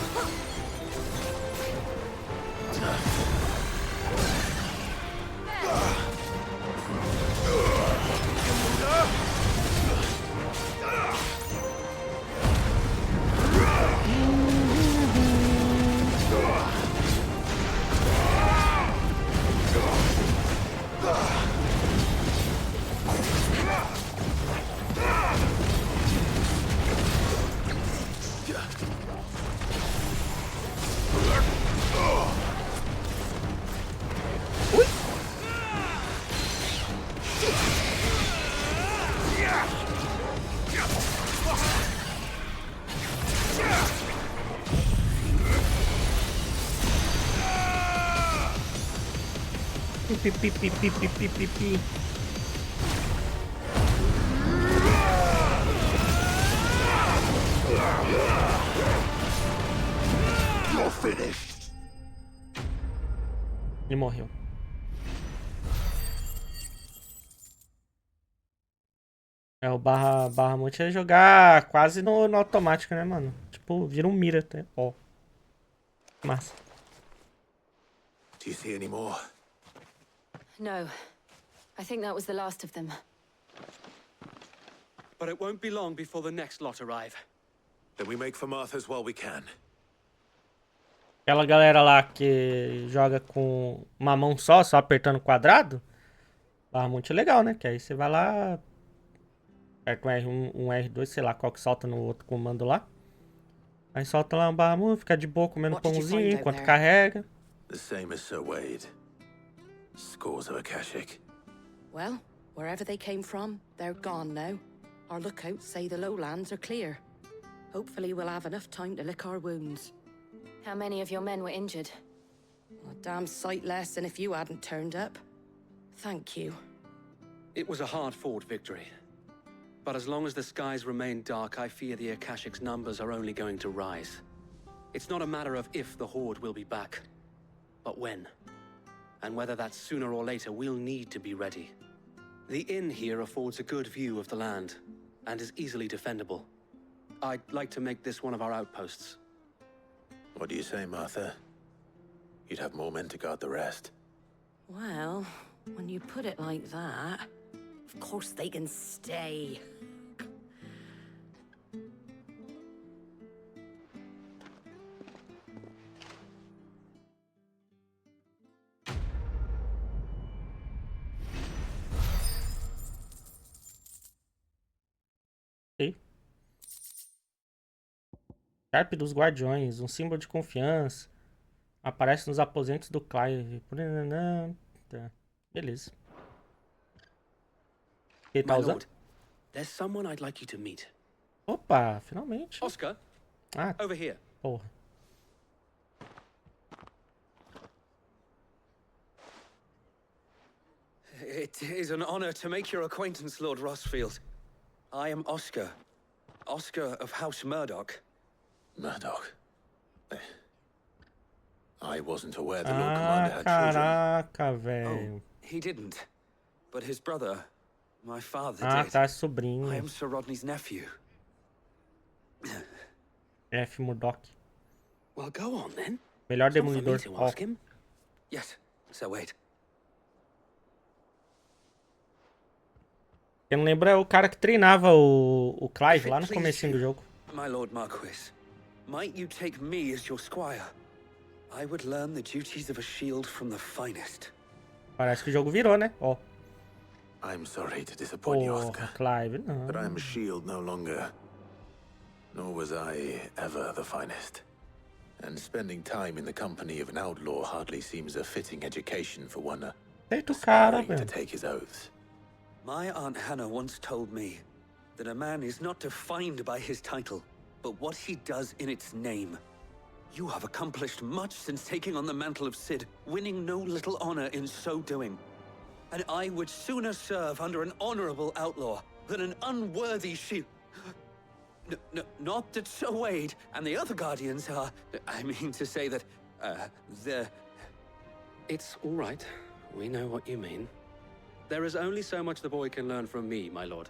pi, pi, pi, pi, pi, pi, pi, pi. You're finished. Ele morreu. O barra monte é jogar quase no automático, né, mano? Tipo, vira um mira até. Ó. Massa. Do you see any more? No. I think that was the last of them. But it won't be long before the next lot arrive. Then we make for Martha's while we can. Aquela galera lá que joga com uma mão só apertando quadrado. Barra monte é legal, né? Que aí você vai lá, aperta um R1, um R2, sei lá qual que solta no outro comando lá. Aí solta lá um barra monte, fica de boa comendo pãozinho enquanto carrega. The same as Sir Wade. Scores of Akashic. Well, wherever they came from, they're gone now. Our lookouts say the lowlands are clear. Hopefully we'll have enough time to lick our wounds. How many of your men were injured? A damn sight less than if you hadn't turned up. Thank you. It was a hard-fought victory. But as long as the skies remain dark, I fear the Akashic's numbers are only going to rise. It's not a matter of if the Horde will be back, but when. And whether that's sooner or later, we'll need to be ready. The inn here affords a good view of the land, and is easily defendable. I'd like to make this one of our outposts. What do you say, Martha? You'd have more men to guard the rest. Well, when you put it like that, of course they can stay. Sharp dos Guardiões, um símbolo de confiança. Aparece nos aposentos do Clive. Tá. Beleza. Ele tá usando? There's someone I'd like you to meet. Opa, finalmente. Oscar, ah, over here. Porra. It is an honor to make your acquaintance, Lord Rosfield. I am Oscar. Oscar of House Murdoch. Murdoch? I wasn't aware the Lord Commander had children. Caraca, velho. Oh, he didn't. But his brother, my father, did. Tá, sobrinho. I am Sir Rodney's nephew. F. Murdoch. Well, go on then. Melhor It's not for me demolidor. to ask him. Yes, so wait. Quem não lembra é o cara que treinava o Clive lá no comecinho do jogo. My Lord Marquis, might you take me as your squire? I would learn the duties of a shield from the finest. Parece que o jogo virou, né? Ó. I'm sorry to disappoint you, Oscar. Clive, não. But I'm a shield no longer. Nor was I ever the finest. And spending time in the company of an outlaw hardly seems a fitting education for one aspiring to take his oaths. My Aunt Hannah once told me that a man is not defined by his title, but what he does in its name. You have accomplished much since taking on the mantle of Cid, winning no little honor in so doing. And I would sooner serve under an honorable outlaw than an unworthy shield. Not that Sir Wade and the other guardians are... I mean to say that, they're... It's all right. We know what you mean. There is only so much the boy can learn from me, my lord.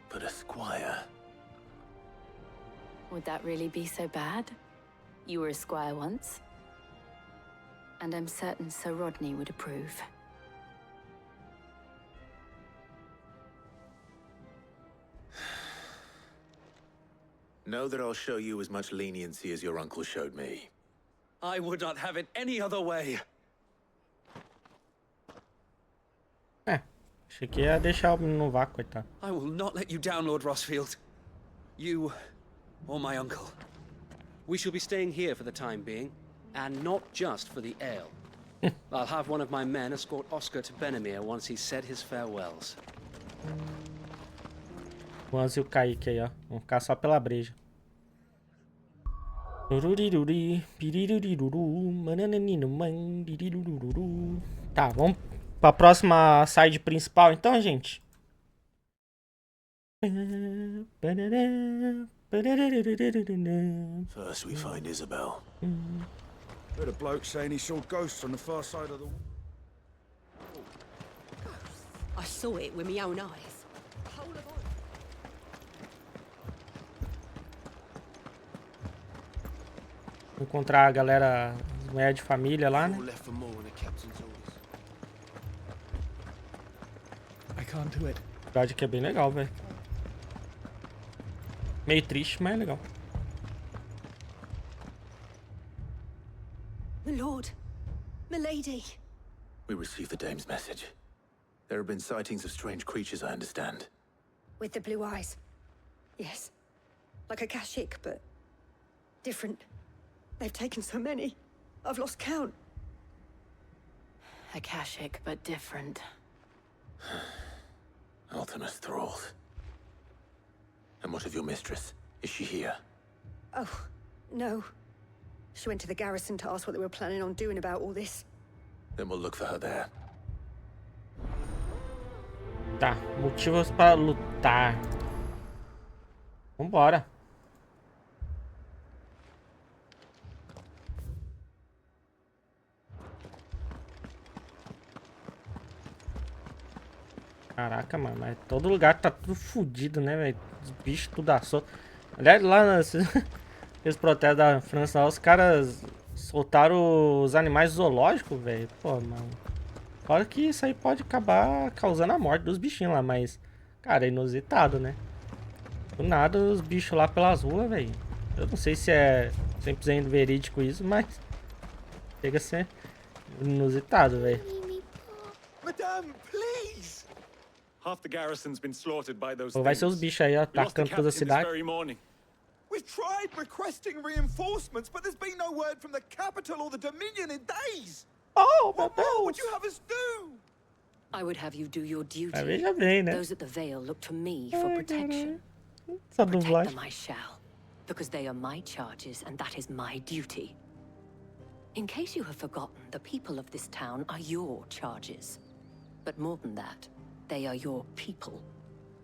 But a squire... Would that really be so bad? You were a squire once. And I'm certain Sir Rodney would approve. Know that I'll show you as much leniency as your uncle showed me. I would not have it any other way. Achei que ia deixar o menino no vácuo, coitado. I will not let you down, Lord Rosfield. You or my uncle. We shall be staying here for the time being, and not just for the ale. I'll have one of my men escort Oscar to Benimir once he's said his farewells. O Anzo e o Kaique aí, ó. Vão ficar só pela breja. Tá, vamos pra próxima side principal então, gente. First we find Isabel. Heard a bloke saying he saw ghosts on the far side of the wall. I saw it with my own eyes. Encontrar a galera, mulher de família lá, né? I can't do it. A cidade aqui é bem legal, velho. Meio triste, mas é legal. My lord, my lady. We received the dame's message. There have been sightings of strange creatures, I understand. With the blue eyes. Yes. Like a Kashik, but different. They've taken so many. I've lost count. Akashic, but different. Ultimus thralls. And what of your mistress? Is she here? Oh, no. She went to the garrison to ask what they were planning on doing about all this. Then we'll look for her there. Tá, motivos para lutar. Vambora. Caraca, mano, mas todo lugar tá tudo fodido, né, velho? Os bichos tudo assolto. Aliás, lá nesses protestos da França, lá, os caras soltaram os animais zoológicos, velho. Pô, mano. Claro que isso aí pode acabar causando a morte dos bichinhos lá, mas, cara, é inusitado, né? Do nada os bichos lá pelas ruas, velho. Eu não sei se é 100% verídico isso, mas chega a ser inusitado, velho. Madame, please! Half the garrison's been slaughtered by those Vai ser os bichos aí atacando toda a cidade. We've tried requesting reinforcements, but there's been no word from the capital or the Dominion in days. Oh, what more would you have us do? I would have you do your duty. Veja bem, né? Those at the Vale look to me for protection. Essa Protect dublagem. them I shall, because they are my charges and that is my duty. In case you have forgotten, the people of this town are your charges. But more than that, they are your people.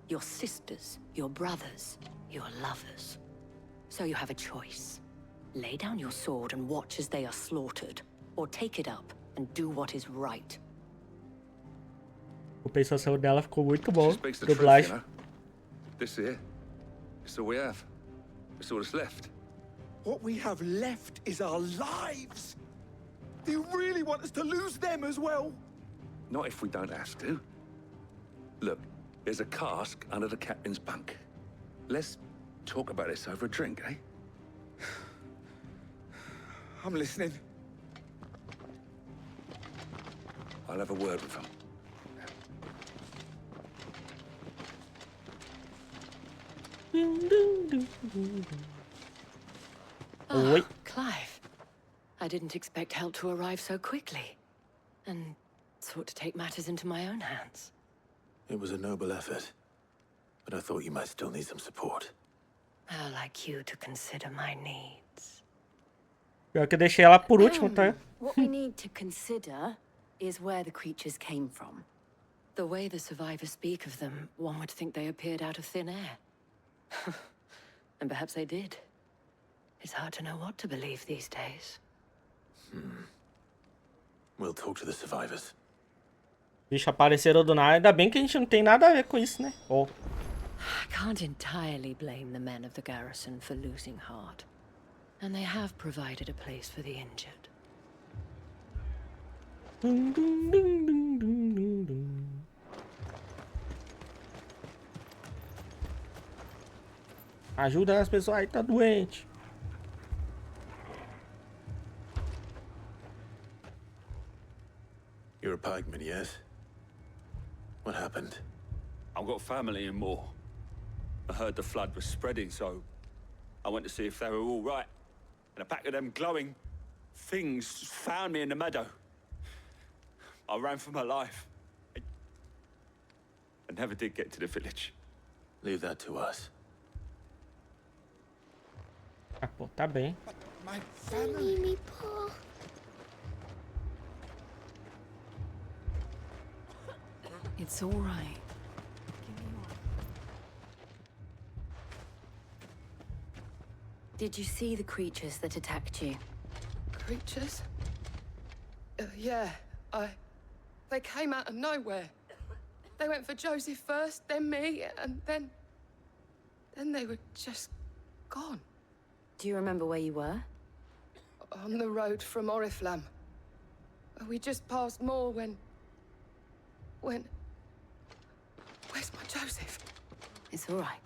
Your sisters, your brothers, your lovers. So you have a choice. Lay down your sword and watch as they are slaughtered, or take it up and do what is right. A compensação dela ficou muito bom. Speaks the truth, Dublagem. you know? This here, it's all we have. It's all that's left. What we have left is our lives. Do you really want us to lose them as well? Not if we don't have to. Look, there's a cask under the captain's bunk. Let's talk about this over a drink, eh? I'm listening. I'll have a word with him. Oh, Clive. I didn't expect help to arrive so quickly. And sought to take matters into my own hands. It was a noble effort, but I thought you might still need some support. I'd like you to consider my needs. Pior que eu deixei ela por último, tá? What we need to consider is where the creatures came from. The way the survivors speak of them, one would think they appeared out of thin air. And perhaps they did. It's hard to know what to believe these days. We'll talk to the survivors. Bicho apareceram do nada. Ainda bem que a gente não tem nada a ver com isso, né? Oh. I can't entirely blame the men of the garrison for losing heart. And they have provided a place for the injured. Dum, dum, dum, dum, dum, dum, dum. Ajuda as pessoas aí, tá doente. You're a pikeman, yes? What happened? I've got family in Moor. I heard the flood was spreading, so I went to see if they were all right. And a pack of them glowing things found me in the meadow. I ran for my life. I never did get to the village. Leave that to us. Ah, pô, tá bem. It's all right. Did you see the creatures that attacked you? Creatures? Yeah, they came out of nowhere. They went for Joseph first, then me, and then they were just gone. Do you remember where you were? On the road from Oriflamme. We just passed more when... Where's my Joseph? It's all right.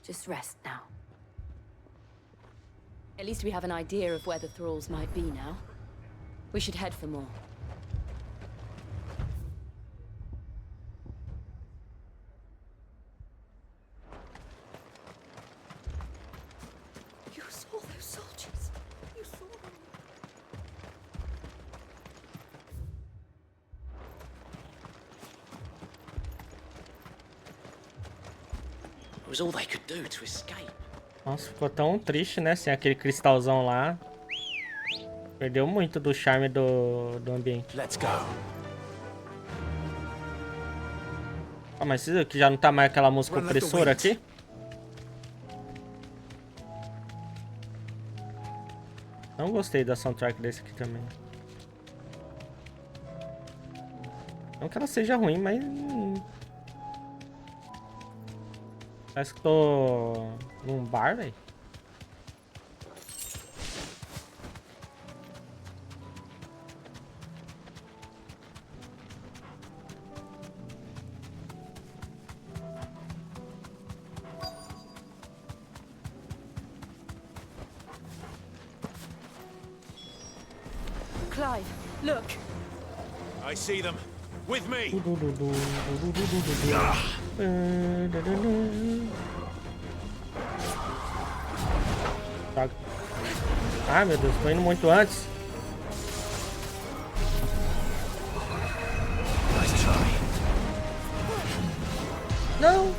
Just rest now. At least we have an idea of where the thralls might be now. We should head for more. You saw those soldiers. You saw them. It was all they could do to escape. Nossa, ficou tão triste, né? Sem aquele cristalzão lá. Perdeu muito do charme do ambiente. Let's go. Ah, mas isso aqui já não tá mais aquela música opressora aqui? Não gostei da soundtrack desse aqui também. Não que ela seja ruim, mas... Parece que tô num bar, velho. Clive, look. I see them. With me. Ah, meu Deus, tô indo muito antes. Não.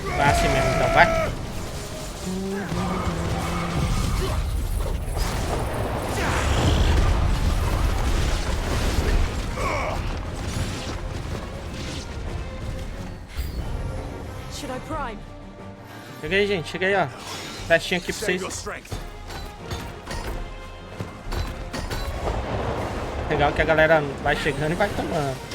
Vai assim mesmo, então, vai. Should I prime? Chega aí, gente, chega aí, ó. Testinho aqui pra vocês. Legal que a galera vai chegando e vai tomando.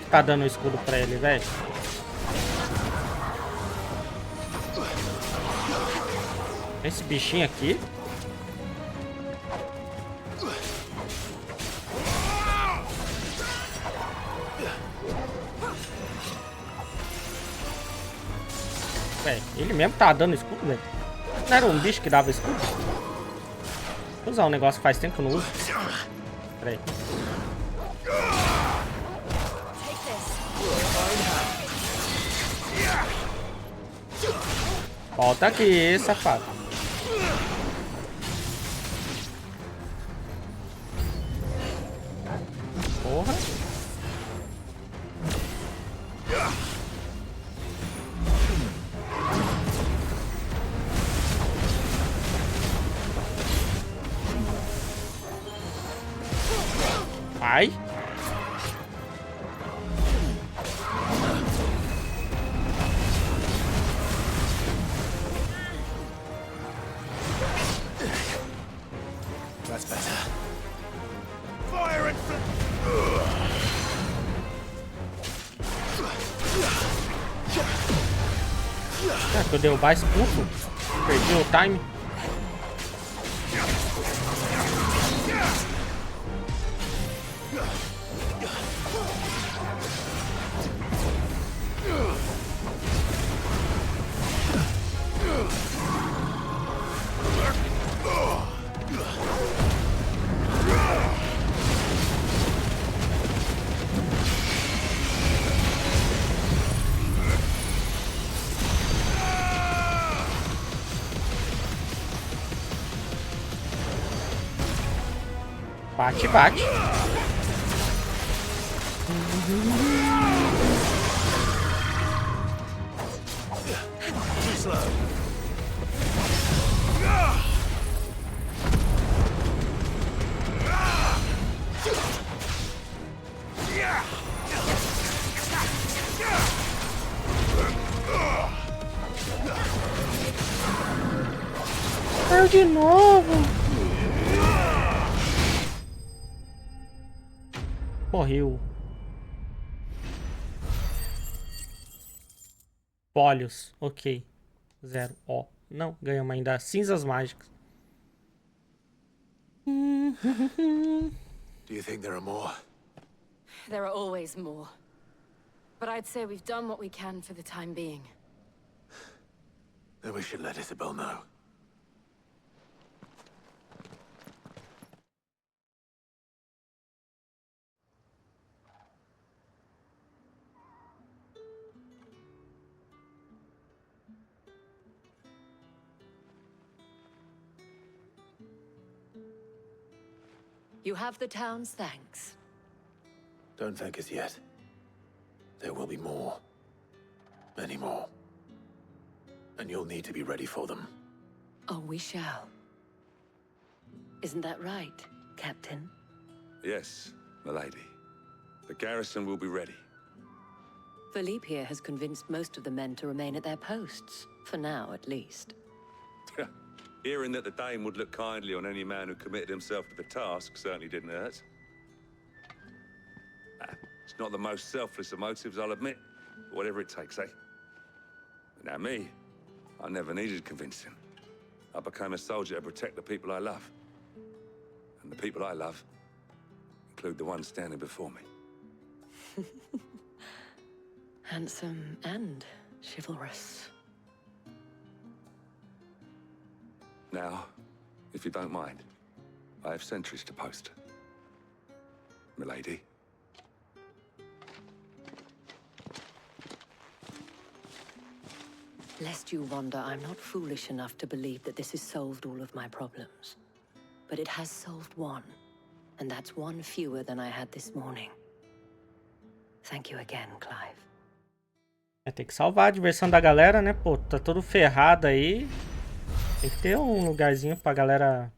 Tá dando o escudo pra ele, velho. Esse bichinho aqui. Velho, ele mesmo tá dando escudo, velho. Não era um bicho que dava escudo? Vou usar um negócio que faz tempo que eu não uso. Pera aí. Volta aqui, safado. Porra. Ai. That's better. Fire and Ah, que eu derrubar esse puto. Perdi o time. Bate, bate. Too slow. Caiu de novo. Morreu. Pólios. Ok. 0. Ó. Não, ganhamos ainda cinzas mágicas. Do you think there are more? There are always more. But I'd say we've done what we can for the time being. Then we should let Isabel know. You have the town's thanks. Don't thank us yet. There will be more. Many more. And you'll need to be ready for them. Oh, we shall. Isn't that right, Captain? Yes, milady. The garrison will be ready. Philippe here has convinced most of the men to remain at their posts. For now, at least. Hearing that the Dane would look kindly on any man who committed himself to the task certainly didn't hurt. It's not the most selfless of motives, I'll admit. But whatever it takes, eh? Now me, I never needed convincing. I became a soldier to protect the people I love. And the people I love include the ones standing before me. Handsome and chivalrous. Now, if you don't mind, I have sentries to post. Milady. Lest you wonder, I'm not foolish enough to believe that this has solved all of my problems. But it has solved one, and that's one fewer than I had this morning. Thank you again, Clive. Tem que salvar a diversão da galera, né? Pô, tá todo ferrado aí. Tem que ter um lugarzinho pra galera,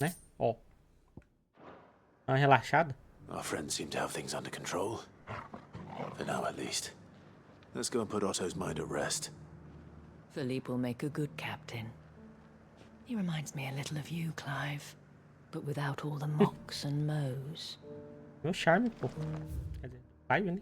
né? Ó. Uma relaxada. Our friends seem to have things under control. For now, at least. Let's go and put Otto's mind at rest. Philippe will make a good captain. He reminds me a little of you, Clive. But without all the mocks and mows. Meu charme, pô. Quer dizer, paio, né?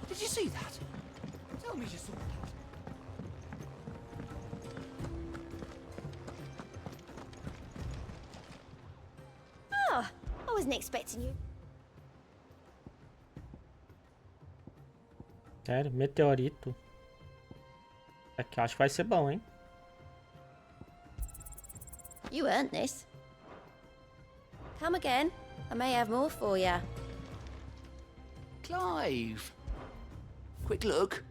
Did you see that? Tell me you saw that. Ah, I wasn't expecting you. Sério, meteorito. Aqui, acho que vai ser bom, hein? You earned this. Come again. I may have more for you. Clive. Quick look.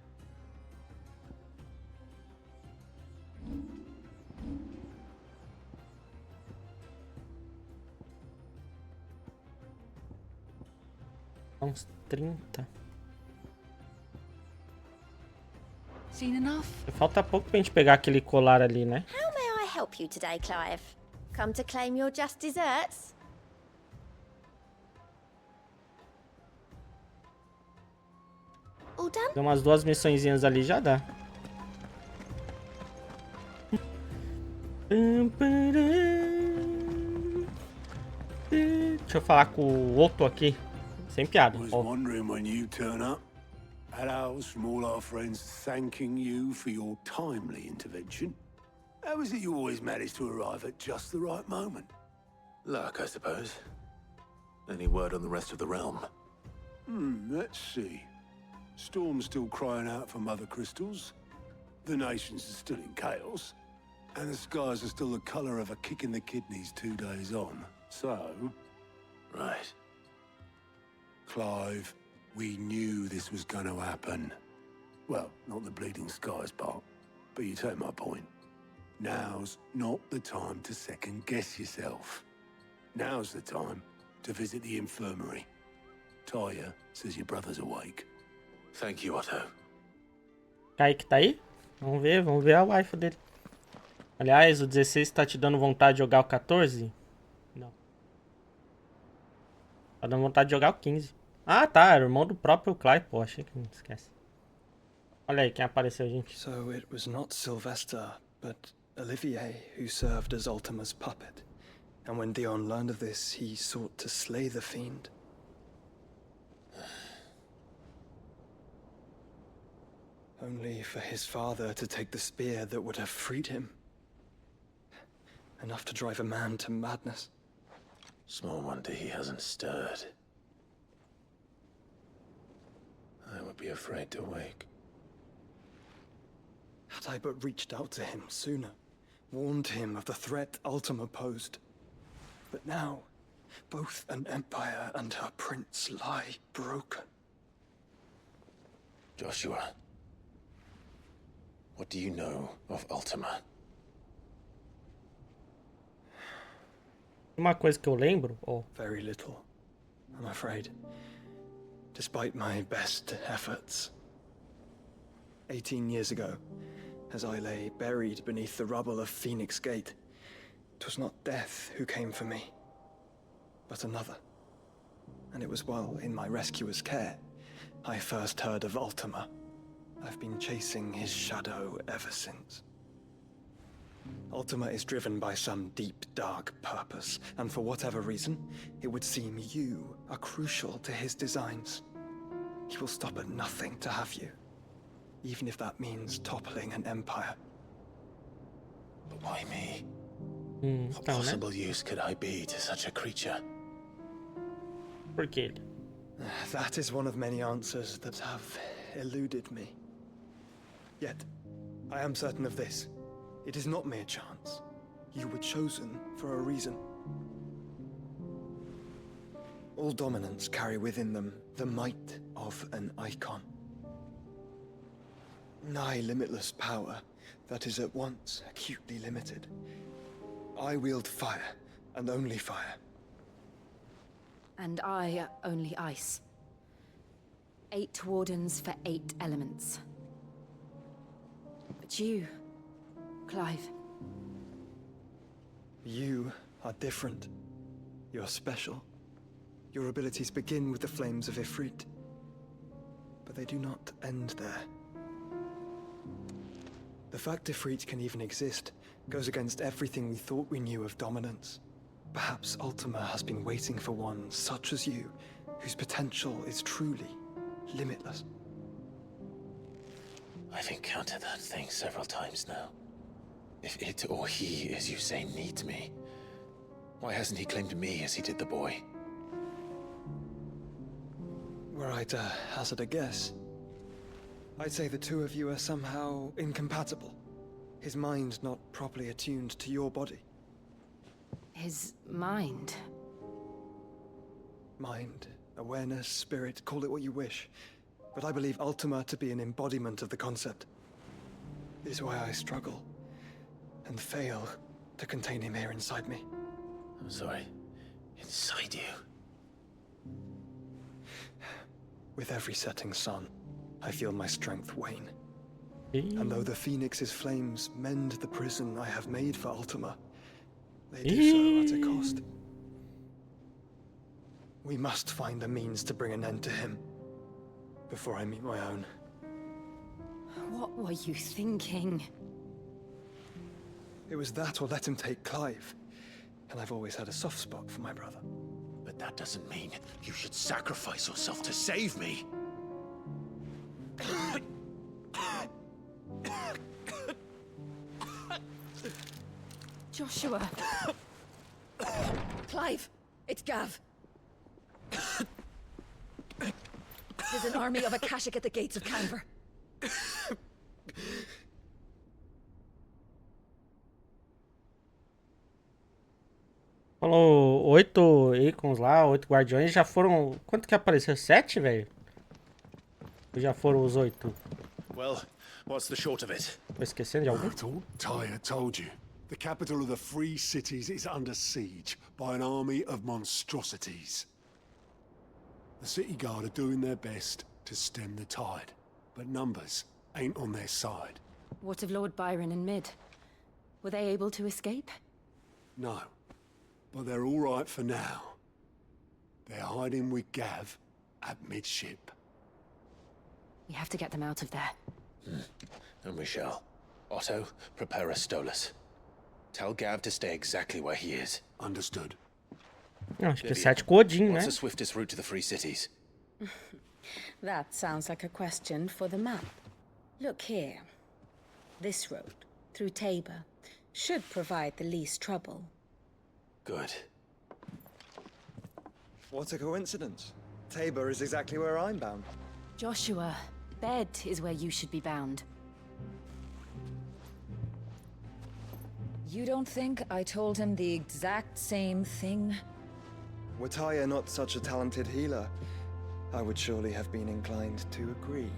Uns 30. Seen enough? Falta pouco pra gente pegar aquele colar ali, né? How may I help you today, Clive? Come to claim your just desserts? All done? Tem umas 2 missõezinhas ali, já dá. Deixa eu falar com o Otto aqui. Sem piada. Was wondering when you turn up. Hellos from all our friends thanking you for your timely intervention. How is it you always manage to arrive at just the right moment? Luck, I suppose. Any word on the rest of the realm? Let's see. Storm's still crying out for mother crystals. The nations are still in chaos. And the skies are still the color of a kick in the kidneys 2 days on. So... Right. Clive, we knew this was going to happen. Well, not the bleeding skies part, but you take my point. Now's not the time to second-guess yourself. Now's the time to visit the infirmary. Taya says your brother's awake. Thank you, Otto. Kaique tá aí? Vamos ver a wife dele. Aliás, o 16 tá te dando vontade de jogar o 14? Não. Tá dando vontade de jogar o 15. Ah, tá, era o irmão do próprio Clive, pô, achei que não esquece. Olha aí quem apareceu, gente. So it was not Sylvester, but Olivier who served as Ultima's puppet. And when Dion learned of this, he sought to slay the fiend. Only for his father to take the spear that would have freed him. Enough to drive a man to madness. Small wonder he hasn't stirred. I would be afraid to wake. Had I but reached out to him sooner, warned him of the threat Ultima posed. But now, both an empire and her prince lie broken. Joshua, what do you know of Ultima? Uma coisa que eu lembro, Very little, I'm afraid. Despite my best efforts. 18 years ago, as I lay buried beneath the rubble of Phoenix Gate, 'twas not death who came for me, but another. And it was while in my rescuer's care, I first heard of Ultima. I've been chasing his shadow ever since. Ultima is driven by some deep, dark purpose, and for whatever reason, it would seem you are crucial to his designs. He will stop at nothing to have you, even if that means toppling an empire. But why me? What possible use could I be to such a creature? Por quê? That is one of many answers that have eluded me. Yet, I am certain of this. It is not mere chance. You were chosen for a reason. All dominants carry within them the might of an icon. Nigh limitless power that is at once acutely limited. I wield fire, and only fire. And I only ice. 8 wardens for 8 elements. But you, Clive. You are different. You're special. Your abilities begin with the flames of Ifrit. But they do not end there. The fact Ifrit can even exist goes against everything we thought we knew of dominance. Perhaps Ultima has been waiting for one such as you, whose potential is truly limitless. I've encountered that thing several times now. If it or he, as you say, needs me, why hasn't he claimed me as he did the boy? Were I to hazard a guess, I'd say the two of you are somehow incompatible. His mind not properly attuned to your body. His mind? Mind, awareness, spirit, call it what you wish. But I believe Ultima to be an embodiment of the concept. It is why I struggle and fail to contain him here inside me. I'm sorry. Inside you? With every setting sun, I feel my strength wane. And though the Phoenix's flames mend the prison I have made for Ultima, they do so at a cost. We must find a means to bring an end to him before I meet my own. What were you thinking? It was that or let him take Clive. And I've always had a soft spot for my brother. But that doesn't mean you should sacrifice yourself to save me. Joshua. Clive, it's Gav. There's an army of Akashic at the gates of Calibur. Falou 8 ícones lá, 8 guardiões. Já foram... Quanto que apareceu? 7, velho? Ou já foram os 8? Well, what's the short of it? Tô esquecendo de algum? Tyre told you. The capital of the Free Cities is under siege by an army of monstrosities. The city guard are doing their best to stem the tide, but numbers ain't on their side. What of Lord Byron and Mid? Were they able to escape? No, but they're all right for now. They're hiding with Gav at midship. We have to get them out of there. And we shall. Otto, prepare a Stolas. Tell Gav to stay exactly where he is. Understood. Acho que 7 com Odin, né? What's the swiftest route to the Free Cities? That sounds like a question for the map. Look here. This road, through Tabor, should provide the least trouble. Good. What a coincidence. Tabor is exactly where I'm bound. Joshua, Bed is where you should be bound. You don't think I told him the exact same thing? Were Tyre not such a talented healer, I would surely have been inclined to agree.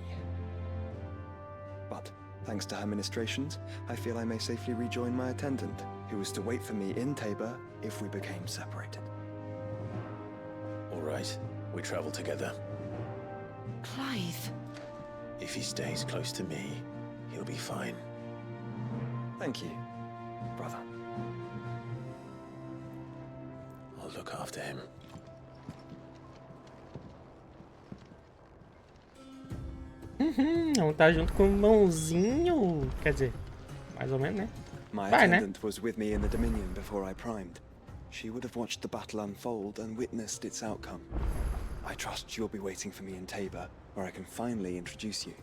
But, thanks to her ministrations, I feel I may safely rejoin my attendant, who was to wait for me in Tabor if we became separated. All right, we travel together. Clive. If he stays close to me, he'll be fine. Thank you, brother. I'll look after him. Vamos estar junto com o irmãozinho. Quer dizer, mais ou menos, né? My Vai, né? attendant was with me in the Dominion before I primed. She would have watched the battle unfold and witnessed its outcome. I trust you'll be waiting for me in Tabor, where I can finally introduce you.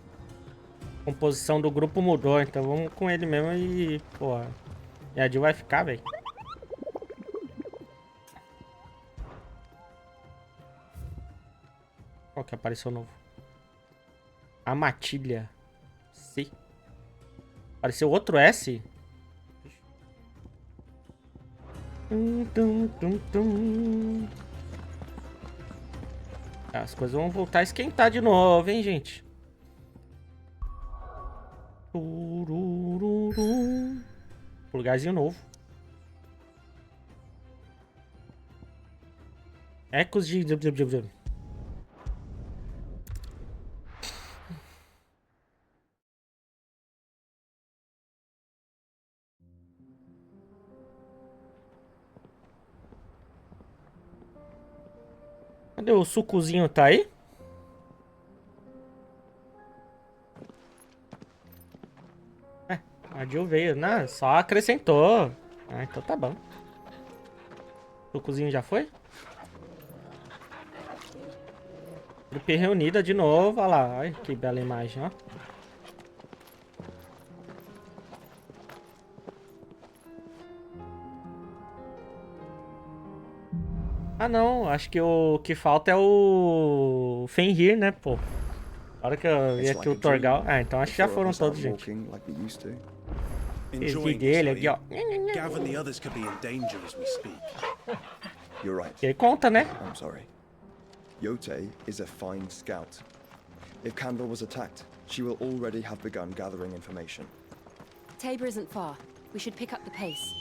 A composição do grupo mudou, então vamos com ele mesmo e... Porra. E a Jill vai ficar, velho. Qual que apareceu novo? A matilha. C. Apareceu outro S? As coisas vão voltar a esquentar de novo, hein, gente? Lugarzinho novo. Ecos de... Cadê o sucozinho? Tá aí? É, a Jill veio. Não, só acrescentou. Ah, então tá bom. O sucozinho já foi? Trupe reunida de novo. Olha lá. Olha que bela imagem, ó. Ah, não. Acho que o que falta é o Fenrir, né, pô? A hora que eu vi aqui o Torgal... Ah, então acho que já foram todos, gente. Esse dele aqui, ó. Gav and the others could be in danger as we speak. You're right. Ele conta, né? I'm sorry. Yote is a fine scout. If Candle was attacked, she will already have begun gathering information. Tabor isn't far. We should pick up the pace.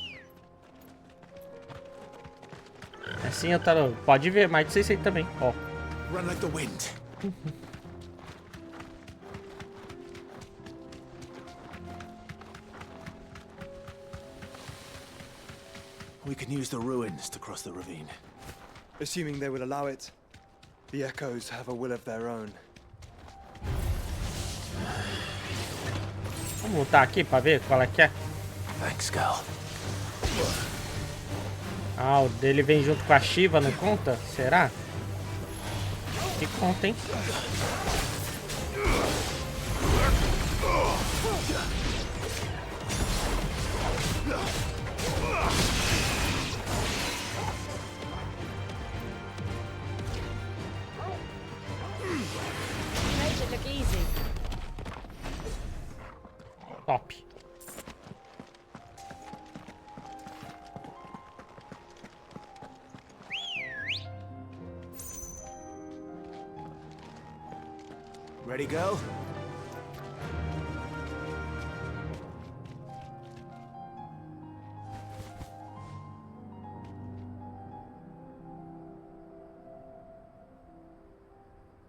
Assim, Otaro, pode ver, mais de 600 também, ó. Run like the wind. We can use the ruins to cross the ravine. Assuming they will allow it, the echoes have a will of their own. Vamos lutar aqui pra ver qual é que é. Thanks, Gal. Ah, o dele vem junto com a Shiva, não conta? Será? Que conta, hein? Ready, girl?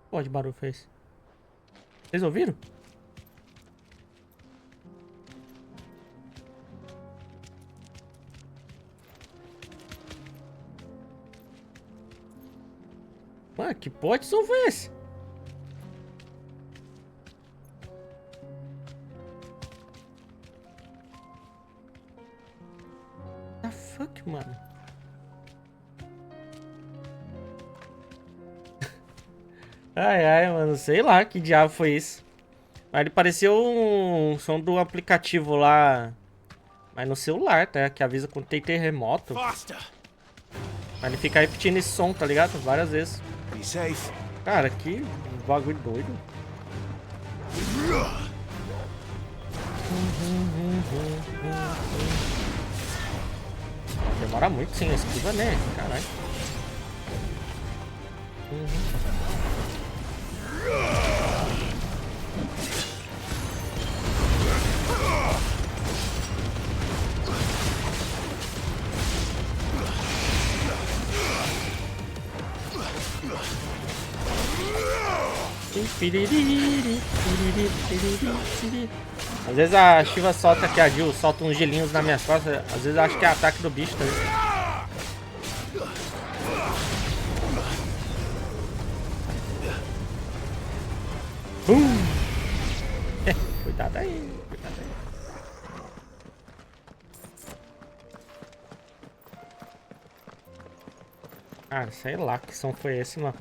Pô, de barulho fez. Vocês ouviram? Mano, que porra de som foi esse? The fuck, mano? Ai, ai, mano, sei lá que diabo foi isso. Mas ele pareceu um som do aplicativo lá. Mas no celular, tá? Que avisa quando tem terremoto. Mas ele fica repetindo esse som, tá ligado? Várias vezes. Cara, que bagulho doido. Demora muito sem esquiva, né? Caralho. Às vezes a Shiva solta aqui, a Jill solta uns gelinhos nas minhas costas. Às vezes eu acho que é ataque do bicho também. Cuidado aí, cuidado aí. Ah, sei lá que som foi esse, mano.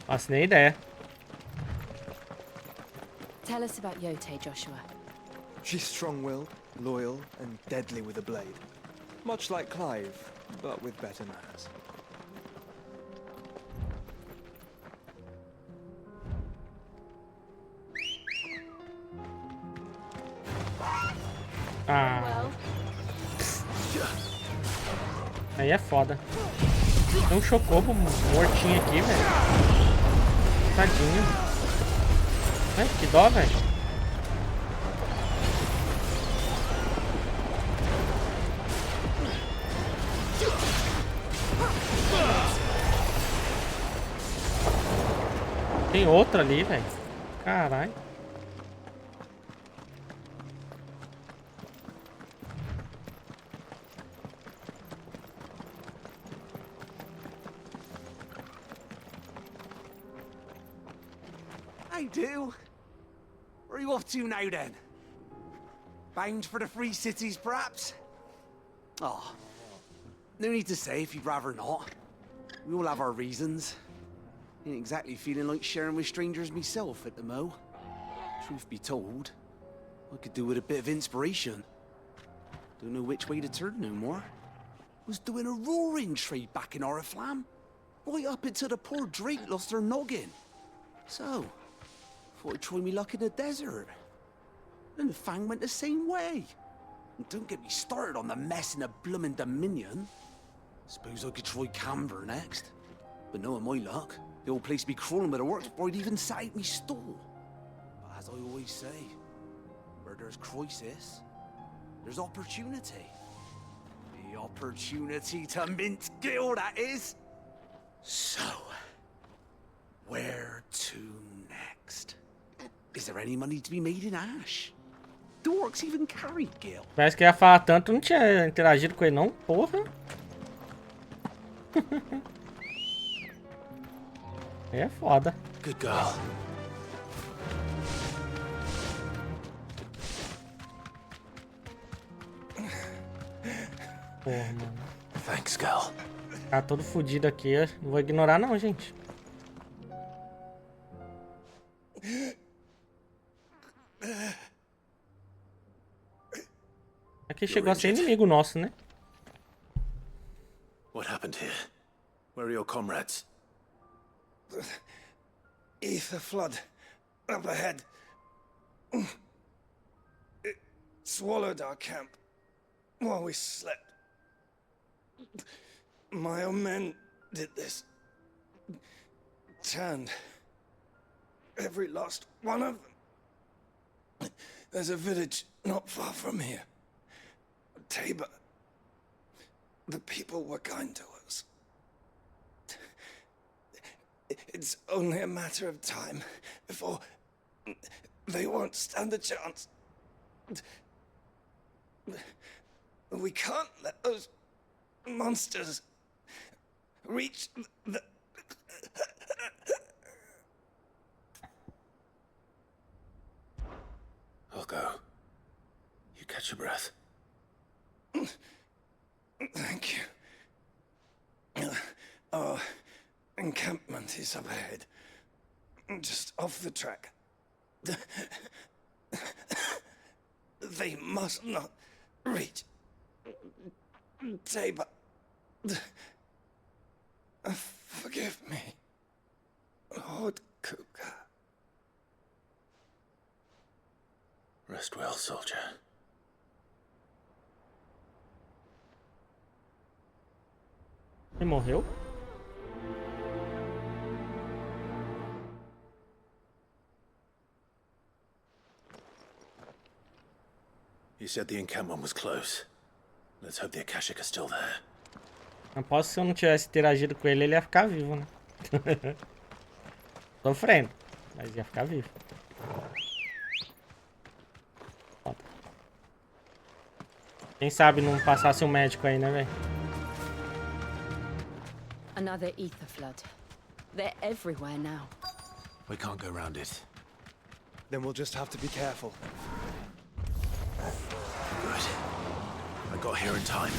Faço nem ideia. Tell us about Yote, Joshua. She's strong-willed, loyal, and deadly with a blade. Much like Clive, but with better manners. Ah. Aí é foda. Tem um chocobo mortinho aqui, velho. Tadinho. Ai, que dó, velho. Tem outra ali, velho. Caralho. I do. Where are you off to now, then? Bound for the Free Cities, perhaps? Oh, no need to say if you'd rather not. We all have our reasons. Ain't exactly feeling like sharing with strangers myself at the mo. Truth be told, I could do with a bit of inspiration. Don't know which way to turn no more. Was doing a roaring trade back in Oriflamme. Right up until the poor Drake lost her noggin. So, thought I'd try me luck in the desert. And the Fang went the same way. And don't get me started on the mess in the bloomin' Dominion. Suppose I could try Camber next. But knowing my luck, the old place be crawling with the works before I'd even set out me stall. But as I always say, where there's crisis, there's opportunity. The opportunity to mint gil, that is. So, where to next? Is there any money to be made in Ash? Do orcs even carry gil? Parece que ia falar tanto, não tinha interagido com ele não, porra. É foda. Good girl. Porra, mano. Thanks, girl. Tá todo fudido aqui, eu não vou ignorar não, gente. Aqui chegou a ser inimigo nosso, né? What happened here? Where are your comrades? Ether flood up ahead. It swallowed our camp while we slept. My own men did this. Turned every last one of them. There's a village not far from here. Tabor. The people were kind to us. It's only a matter of time before they won't stand a chance. We can't let those monsters reach the... I'll go. You catch your breath. Thank you. Our encampment is up ahead. Just off the track. They must not reach Tabor. Forgive me, Lord Kuka. Rest well, soldier. Ele morreu? You said the encampment was close. Let's hope the Akashic are still there. Aposto que se eu não tivesse interagido com ele, ele ia ficar vivo, né? Sofrendo, mas ia ficar vivo. Foda. Quem sabe não passasse um médico aí, né, velho? Another ether flood. They're everywhere now. We can't go around it. Then we'll just have to be careful. Good. I got here in time.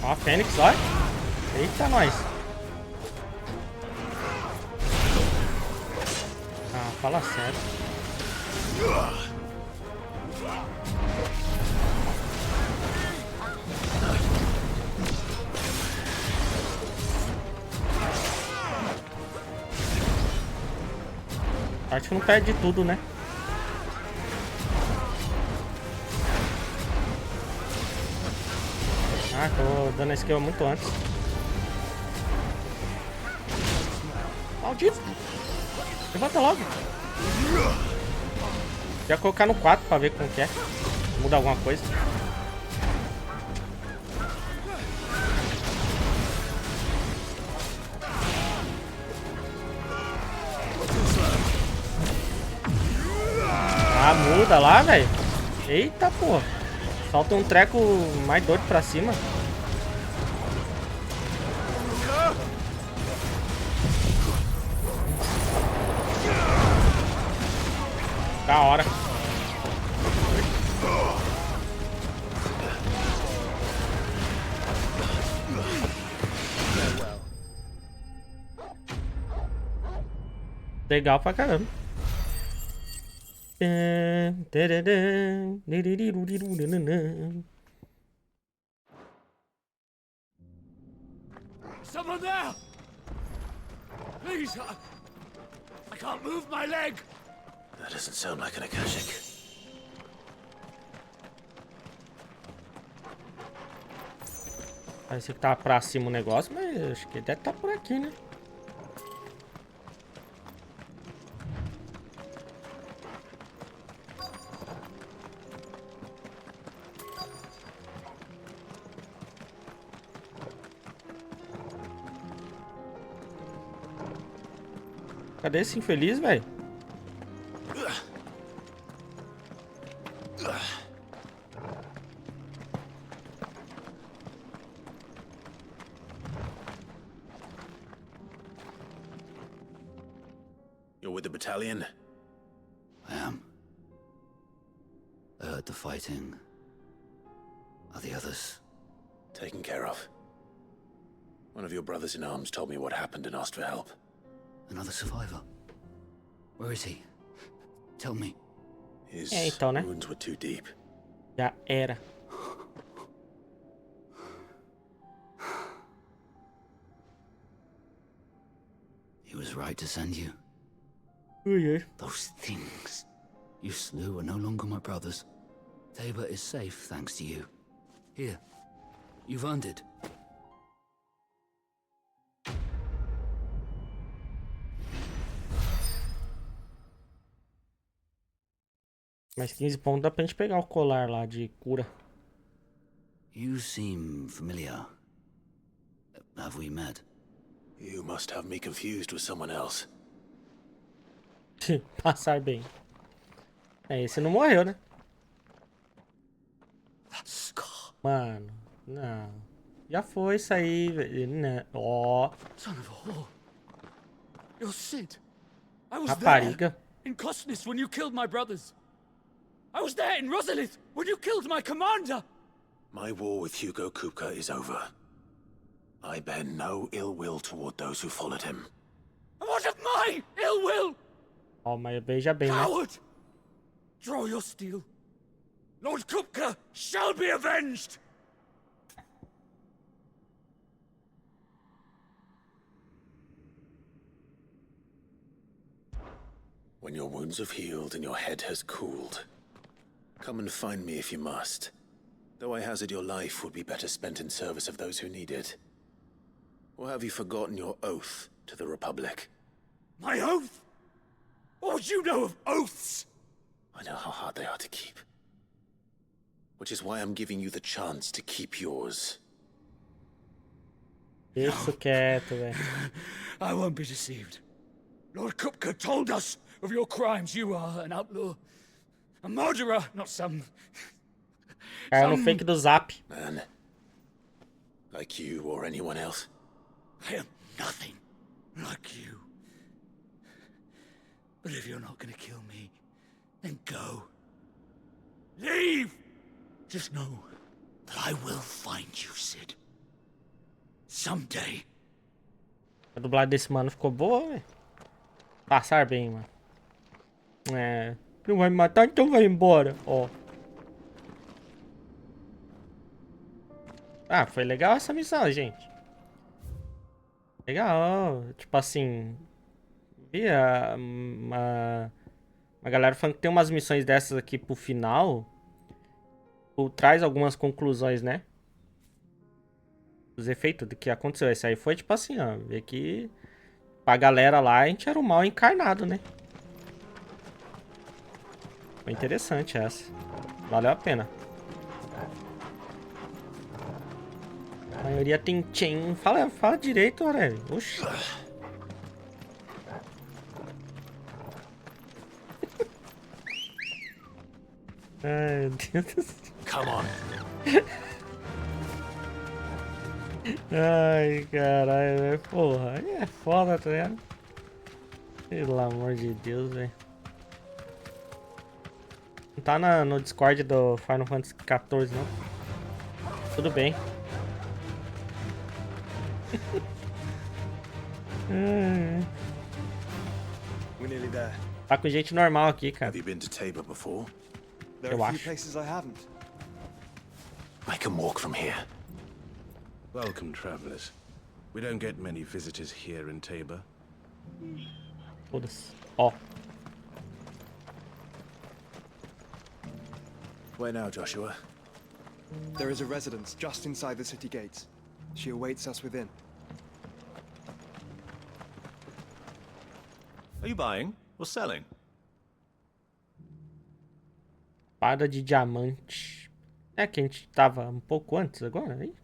Ó, a Fênix, ó. Eita, nós. Ah, fala sério. Acho que não perde tudo, né? Ah, tô dando a esquiva muito antes. Maldito! Levanta logo! Já colocar no 4 pra ver como que é. Muda alguma coisa. Ah, muda lá, velho. Eita, porra. Solta um treco mais doido pra cima. Da hora. Legal pra caramba. Someone there! Please, I can't move my leg! That doesn't sound like an Akashic. Parece que tá pra cima o negócio, mas acho que deve estar por aqui, né? Cadê esse infeliz, velho? You're with the battalion? I am. I heard the fighting. Are the others? Taken care of. One of your brothers in arms told me what happened and asked for help. Another survivor? Where is he? Tell me. His então, né? wounds were too deep. Já era. He was right to send you. Those things you slew are no longer my brothers. Tabor is safe thanks to you. Here, you've earned it. Mais 15 pontos dá pra gente pegar o colar lá de cura. You seem familiar. Have we met? You must have me confused with someone else. Passar bem. É, esse não morreu, né? Mano, não. Já foi isso aí, velho. Ó. Son of a whore. You're Sid. I was Rapariga. there in Cosnis when you killed my brothers. I was there in Rosalith when you killed my commander. My war with Hugo Kupka is over. I bear no ill will toward those who followed him. And what of my ill will? Ó, mas beija bem, né? Coward! Draw your steel. Lord Kupka shall be avenged! When your wounds have healed and your head has cooled, come and find me if you must. Though I hazard your life would be better spent in service of those who need it. Or have you forgotten your oath to the Republic? My oath? What would you know of oaths? I know how hard they are to keep. Which is why I'm giving you the chance to keep yours. Isso quieto, velho. I won't be deceived. Lord Kupka told us of your crimes. You are an outlaw. A murderer, not some... Caiu no fake do Zap. Man. Like you or anyone else. I am nothing like you. But if you're not gonna kill me, then go. Leave! Just know that I will find you, Sid. Someday. A dublagem desse mano ficou boa, velho. Passar bem, mano. É. Não vai me matar, então vai embora. Ó. Ah, foi legal essa missão, gente. Legal. Tipo assim. Vi uma galera falando que tem umas missões dessas aqui pro final. Traz algumas conclusões, né? Os efeitos do que aconteceu. Esse aí foi tipo assim, ó. Ver que pra galera lá a gente era o mal encarnado, né? Foi interessante essa. Valeu a pena. A maioria tem chain. Fala direito, Aurélio. Oxi. Ai, meu Deus do céu. Come on. Ai, caralho, velho. Porra, aí é foda, tá ligado? Pelo amor de Deus, velho. Não tá no Discord do Final Fantasy XIV, não. Tudo bem. We're nearly there. Tá com gente normal aqui, cara. Have you been to Tabor before? There are a few places I haven't. I can walk from here. Welcome, travelers. We don't get many visitors here in Tabor. Foda-se. Ó. Where now, Joshua? There is a residence just inside the city gates. She awaits us within. Are you buying or selling? Espada de diamante. É que a gente tava um pouco antes agora, aí.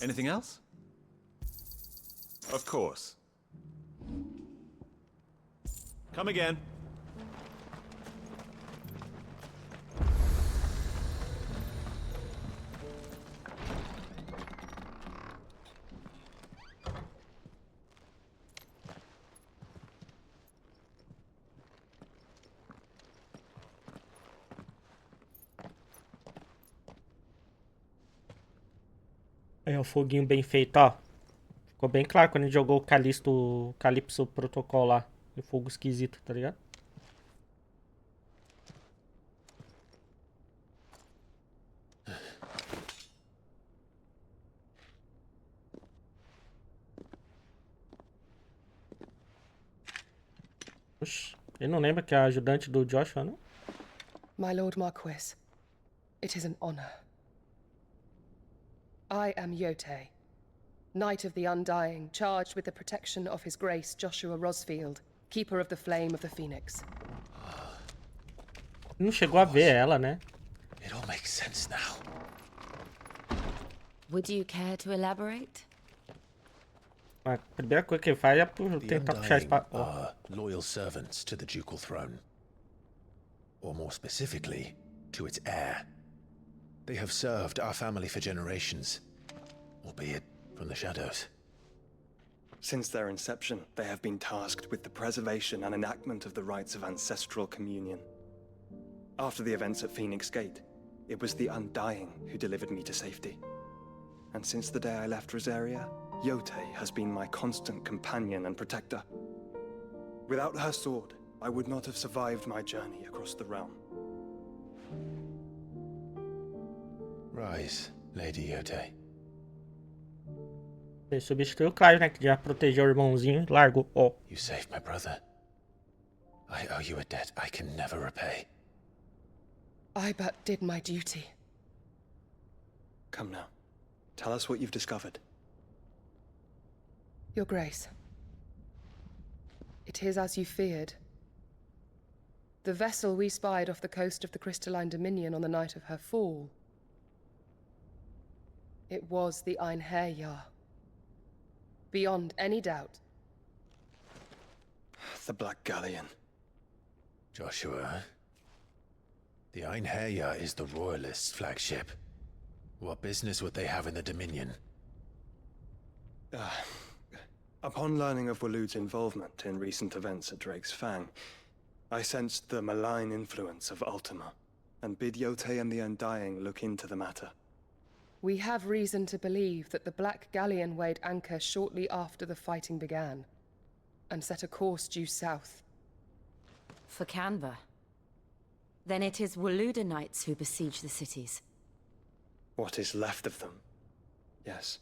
Anything else? Of course. Come again. É o foguinho bem feito, ó. Ficou bem claro quando a gente jogou o Calypso Protocol lá. O fogo esquisito, tá ligado? Oxi, ele não lembra que é a ajudante do Joshua, não? My Lord Marquis, it is an honor. I am Yote, Knight of the Undying, charged with the protection of His Grace Joshua Rosfield, Keeper of the Flame of the Phoenix. Não chegou a ver ela, né? It all makes sense now. Would you care to elaborate? A primeira coisa que ele faz é The tentar puxar a Undying espada. are loyal servants to the ducal throne. Or more specifically, to its heir. They have served our family for generations, albeit from the shadows. Since their inception, they have been tasked with the preservation and enactment of the rites of ancestral communion. After the events at Phoenix Gate, it was the Undying who delivered me to safety. And since the day I left Rosaria, Yote has been my constant companion and protector. Without her sword, I would not have survived my journey across the realm. Rise, Lady Yote. Ele substituiu o Clive, né? Que já protegeu o irmãozinho e largou. Ó. You saved my brother. I owe you a debt I can never repay. I but did my duty. Come now. Tell us what you've discovered. Your Grace. It is as you feared. The vessel we spied off the coast of the Crystalline Dominion on the night of her fall. It was the Einherjar. Beyond any doubt. The Black Galleon. Joshua. The Einherjar is the Royalists' flagship. What business would they have in the Dominion? Upon learning of Waloed's involvement in recent events at Drake's Fang, I sensed the malign influence of Ultima, and bid Yote and the Undying look into the matter. We have reason to believe that the Black Galleon weighed anchor shortly after the fighting began, and set a course due south. For Canva. Then it is Waloed knights who besiege the cities. What is left of them? Yes.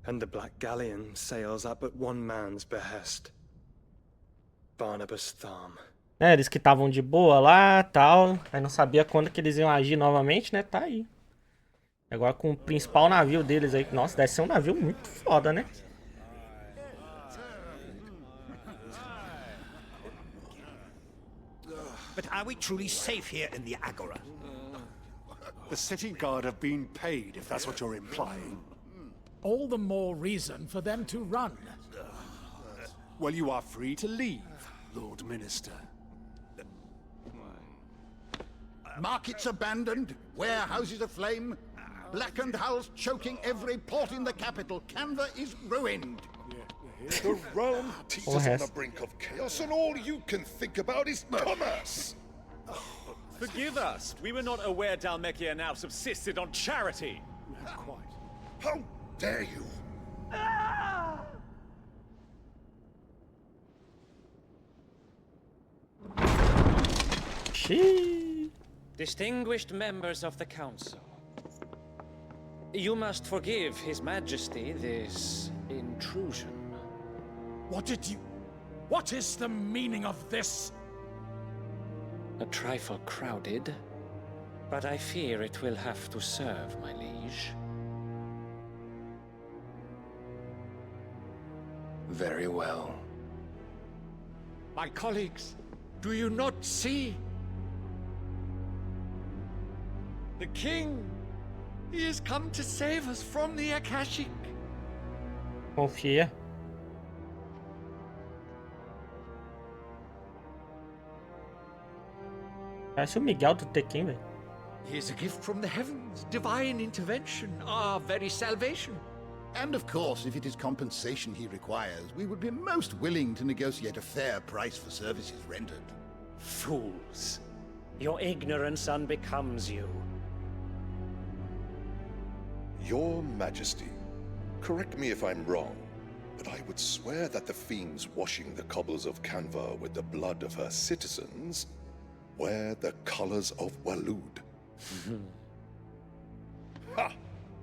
And the Black Galleon sails up at one man's behest. Barnabas Tharm. É, eles que estavam de boa lá, tal. Aí não sabia quando que eles iam agir novamente, né? Tá aí. Agora com o principal navio deles aí. Nossa, deve ser um navio muito foda, né? But are we truly safe here in the Agora? The city guard have been paid, if that's what you're implying. All the more reason for them to run. Well, you are free to leave, Lord Minister. Markets abandoned, warehouses aflame, blackened hulls choking every port in the capital. Canva is ruined. The realm is on the brink of chaos, and all you can think about is commerce. Forgive us. We were not aware Dhalmekia now subsisted on charity. How dare you? Distinguished members of the council, you must forgive His Majesty this intrusion. What is the meaning of this? A trifle crowded, but I fear it will have to serve, my liege. Very well. My colleagues, do you not see? The king, he has come to save us from the Akashic. Confia. Parece o Miguel do Tekken, velho. He is a gift from the heavens, divine intervention, our very salvation. And of course, if it is compensation he requires, we would be most willing to negotiate a fair price for services rendered. Fools. Your ignorance unbecomes you. Your Majesty, correct me if I'm wrong, but I would swear that the fiends washing the cobbles of Canva with the blood of her citizens wear the colors of Waloed. Ha!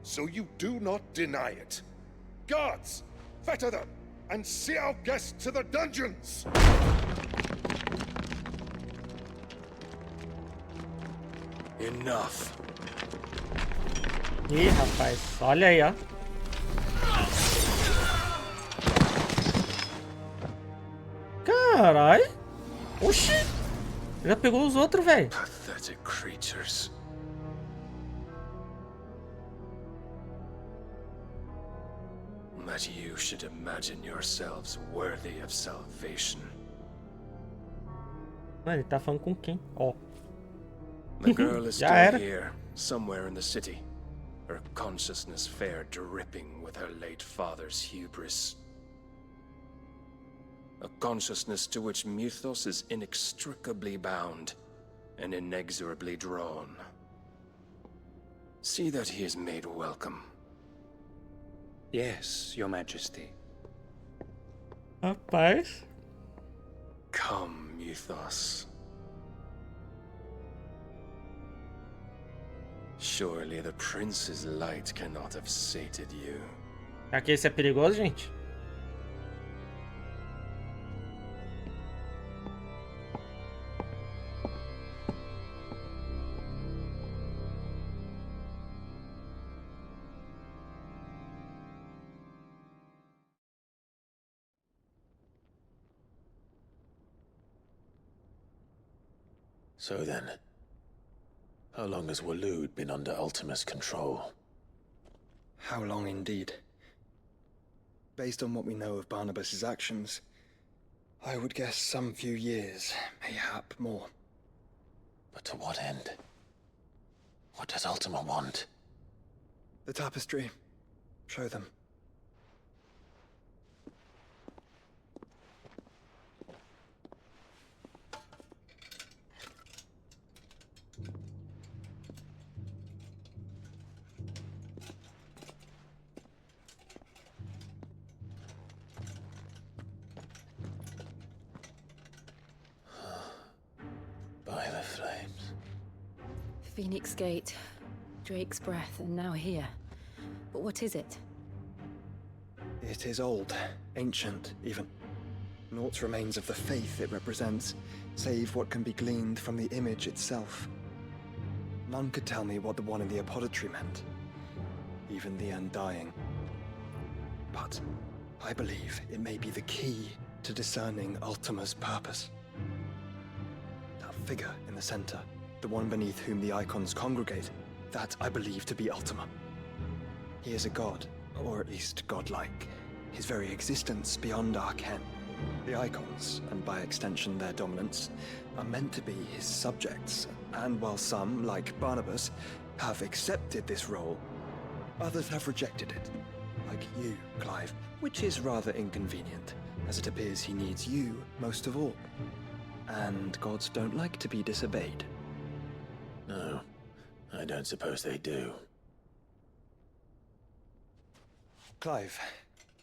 So you do not deny it. Guards, fetter them, and see our guests to the dungeons! Enough. Ih, rapaz, olha aí, ó. Carai. Oxi. Já pegou os outros, velho. Pathetic creatures. That you should imagine yourselves worthy of salvation. Mano, ele tá falando com quem? Ó. The girl is Já still era. here, somewhere in the city. Her consciousness fair dripping with her late father's hubris. A consciousness to which Mythos is inextricably bound and inexorably drawn. See that he is made welcome. Yes, Your Majesty. Rapaz. Come, Mythos. Surely the prince's light cannot have sated you. Será que esse é perigoso, gente? So then, how long has Waloed been under Ultima's control? How long indeed? Based on what we know of Barnabas's actions, I would guess some few years, mayhap more. But to what end? What does Ultima want? The tapestry. Show them. By the flames. Phoenix Gate, Drake's Breath, and now here. But what is it? It is old, ancient, even. Naught remains of the faith it represents, save what can be gleaned from the image itself. None could tell me what the one in the apothecary meant, even the Undying. But I believe it may be the key to discerning Ultima's purpose. That figure in the center, the one beneath whom the icons congregate, that I believe to be Ultima. He is a god, or at least godlike. His very existence beyond our ken. The icons, and by extension their dominance, are meant to be his subjects, and while some, like Barnabas, have accepted this role, others have rejected it. Like you, Clive, which is rather inconvenient, as it appears he needs you most of all. And gods don't like to be disobeyed. No, I don't suppose they do. Clive,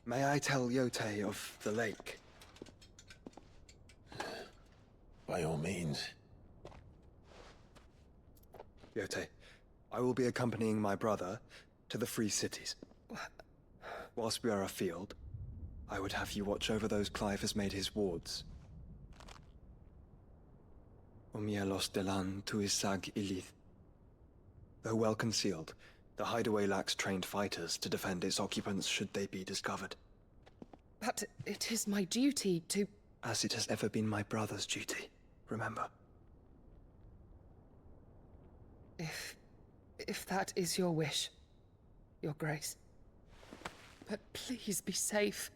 may I tell Yote of the lake? By all means. Yote, I will be accompanying my brother to the Free Cities. Whilst we are afield, I would have you watch over those Clive has made his wards. Omielos delan tuisag ilith. Though well concealed, the hideaway lacks trained fighters to defend its occupants should they be discovered. But it is my duty to... As it has ever been my brother's duty, remember. If that is your wish, Your Grace. But please be safe.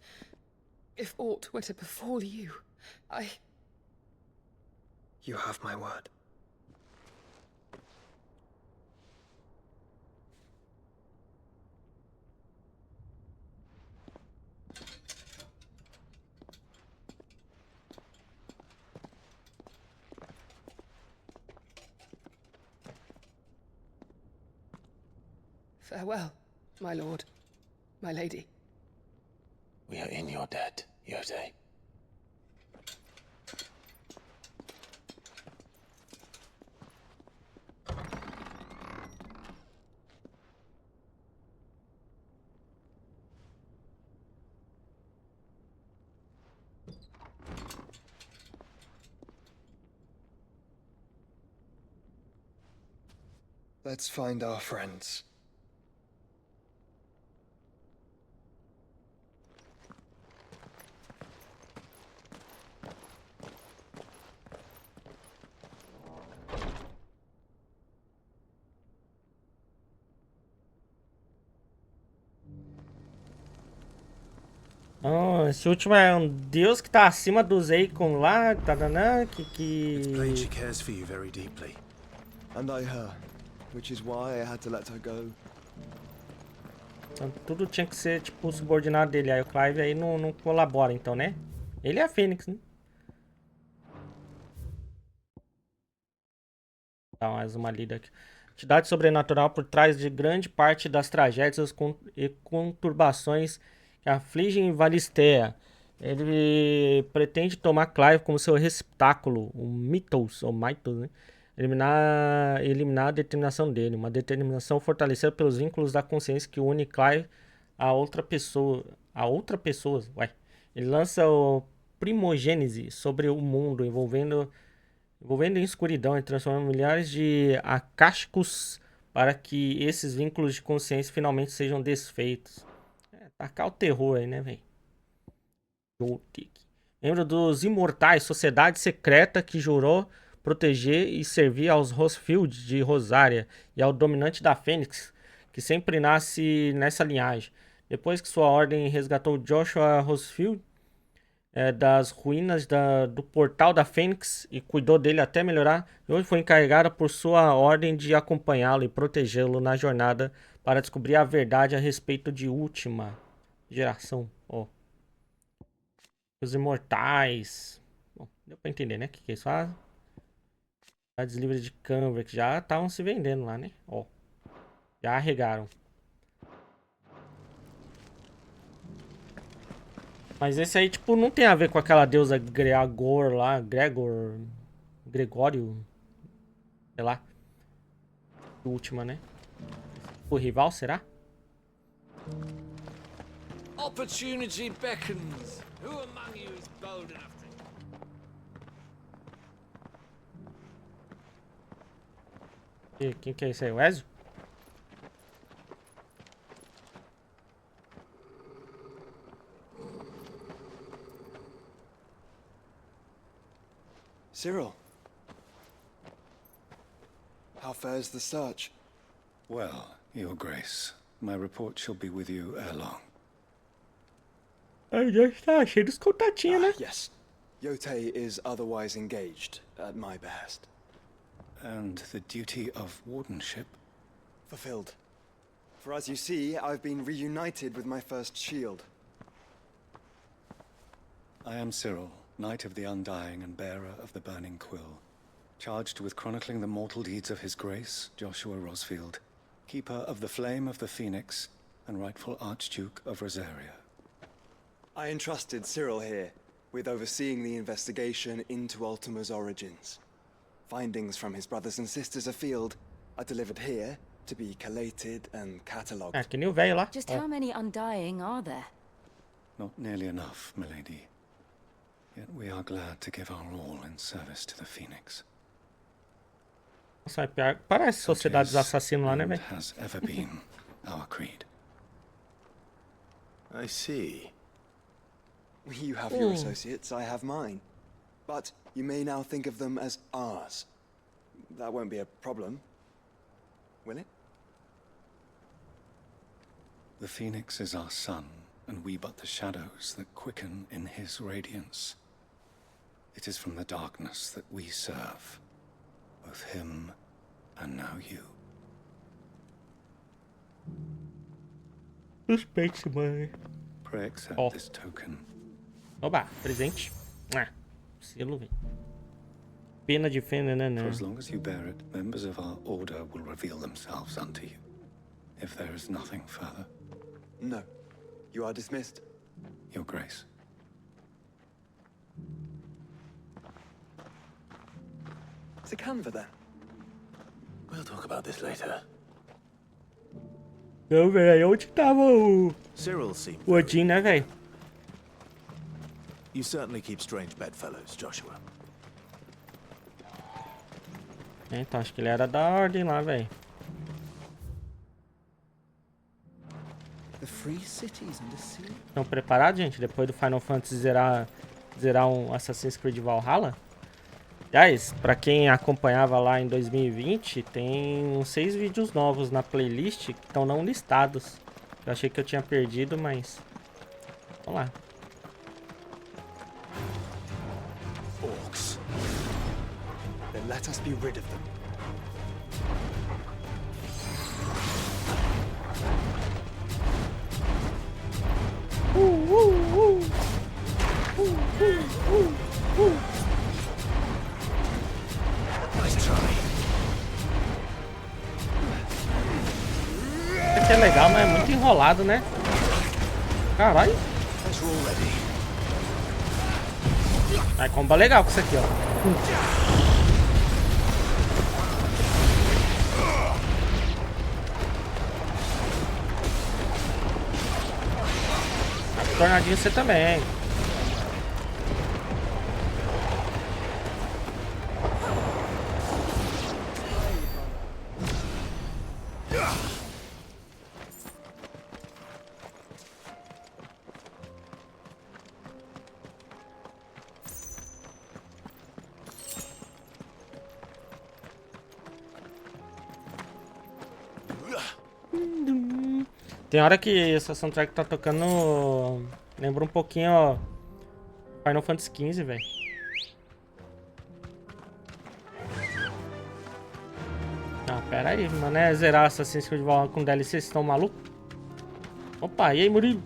If aught were to befall you, You have my word. Farewell, my lord, my lady. We are in your debt, Yote. Let's find our friends. Oh, esse último é um deus que tá acima dos Akon lá, It's plain she cares for you very deeply. And I her, which is why I had to let her go. Então, tudo tinha que ser, tipo, subordinado dele. Aí o Clive aí não colabora, então, né? Ele é a Fênix, né? Dá mais uma lida aqui. Entidade sobrenatural por trás de grande parte das tragédias e conturbações que afligem Valisthea. Ele pretende tomar Clive como seu receptáculo, o Mythos, ou Mythos, né? Eliminar a determinação dele. Uma determinação fortalecida pelos vínculos da consciência que une Clive a outra pessoa. Ué. Ele lança o primogênese sobre o mundo, envolvendo em escuridão e transformando milhares de acásticos para que esses vínculos de consciência finalmente sejam desfeitos. Tacar o terror aí, né, velho? Membro dos Imortais, sociedade secreta que jurou proteger e servir aos Rosfield de Rosária e ao dominante da Fênix, que sempre nasce nessa linhagem. Depois que sua ordem resgatou Joshua Rosfield das ruínas do portal da Fênix e cuidou dele até melhorar, hoje foi encarregada por sua ordem de acompanhá-lo e protegê-lo na jornada para descobrir a verdade a respeito de última geração. Os Imortais. Bom, deu pra entender, né? O que eles fazem? Cidades livres de Canver, que já estavam se vendendo lá, né? Já arregaram. Mas esse aí, tipo, não tem a ver com aquela deusa Gregor lá. Gregório. Sei lá. Última, né? O rival, será? Opportunity beckons. Who among you is bold enough to... E quem que é esse aí? O Ezio? Cyril. How fares the search? Well, Your Grace, my report shall be with you ere long. Já está cheio dos contatinhos, né? Yes. Yote is otherwise engaged, at my behest. And the duty of wardenship? Fulfilled. For as you see, I've been reunited with my first shield. I am Cyril, Knight of the Undying and bearer of the Burning Quill, charged with chronicling the mortal deeds of His Grace, Joshua Rosfield, Keeper of the Flame of the Phoenix, and rightful Archduke of Rosaria. I entrusted Cyril here with overseeing the investigation into Ultima's origins. Findings from his brothers and sisters afield are delivered here to be collated and catalogued. Que nem o velho lá. Just how many Undying are there? Not nearly enough, milady. Yet we are glad to give our all in service to the Phoenix. Nossa, parece sociedades assassinas lá, né, velho? Has ever been our creed. I see. You have your associates, I have mine. But you may now think of them as ours. That won't be a problem, will it? The Phoenix is our sun, and we but the shadows that quicken in his radiance. It is from the darkness that we serve, both him and now you. Suspeite, mãe. Pray accept this token. Oba, presente. Selo, velho. Pena de fenda, né? For as long as you bear it, members of our order will reveal themselves unto you. If there is nothing further. No. You are dismissed. Your Grace. It's a Canva, then. We'll talk about this later. Não, velho, onde tava o... Cyril seemed... O Odin, né, velho? You certainly keep strange bedfellows, Joshua. Então, acho que ele era da ordem lá, velho. Estão preparados, gente? Depois do Final Fantasy zerar um Assassin's Creed Valhalla? Aliás, pra quem acompanhava lá em 2020, tem uns 6 vídeos novos na playlist que estão não listados. Eu achei que eu tinha perdido, mas... Vamos lá. let us be rid of them. Nice try. Isso aqui é legal, mas é muito enrolado, né? Caralho. Vai comba legal com isso aqui, ó. Tornadinho você também. Tem hora que essa soundtrack tá tocando. Lembra um pouquinho, ó, Final Fantasy XV, velho. Não, pera aí, mano. É zerar Assassin's Creed Valhalla com DLC, vocês estão malucos? Opa, e aí, Murilo?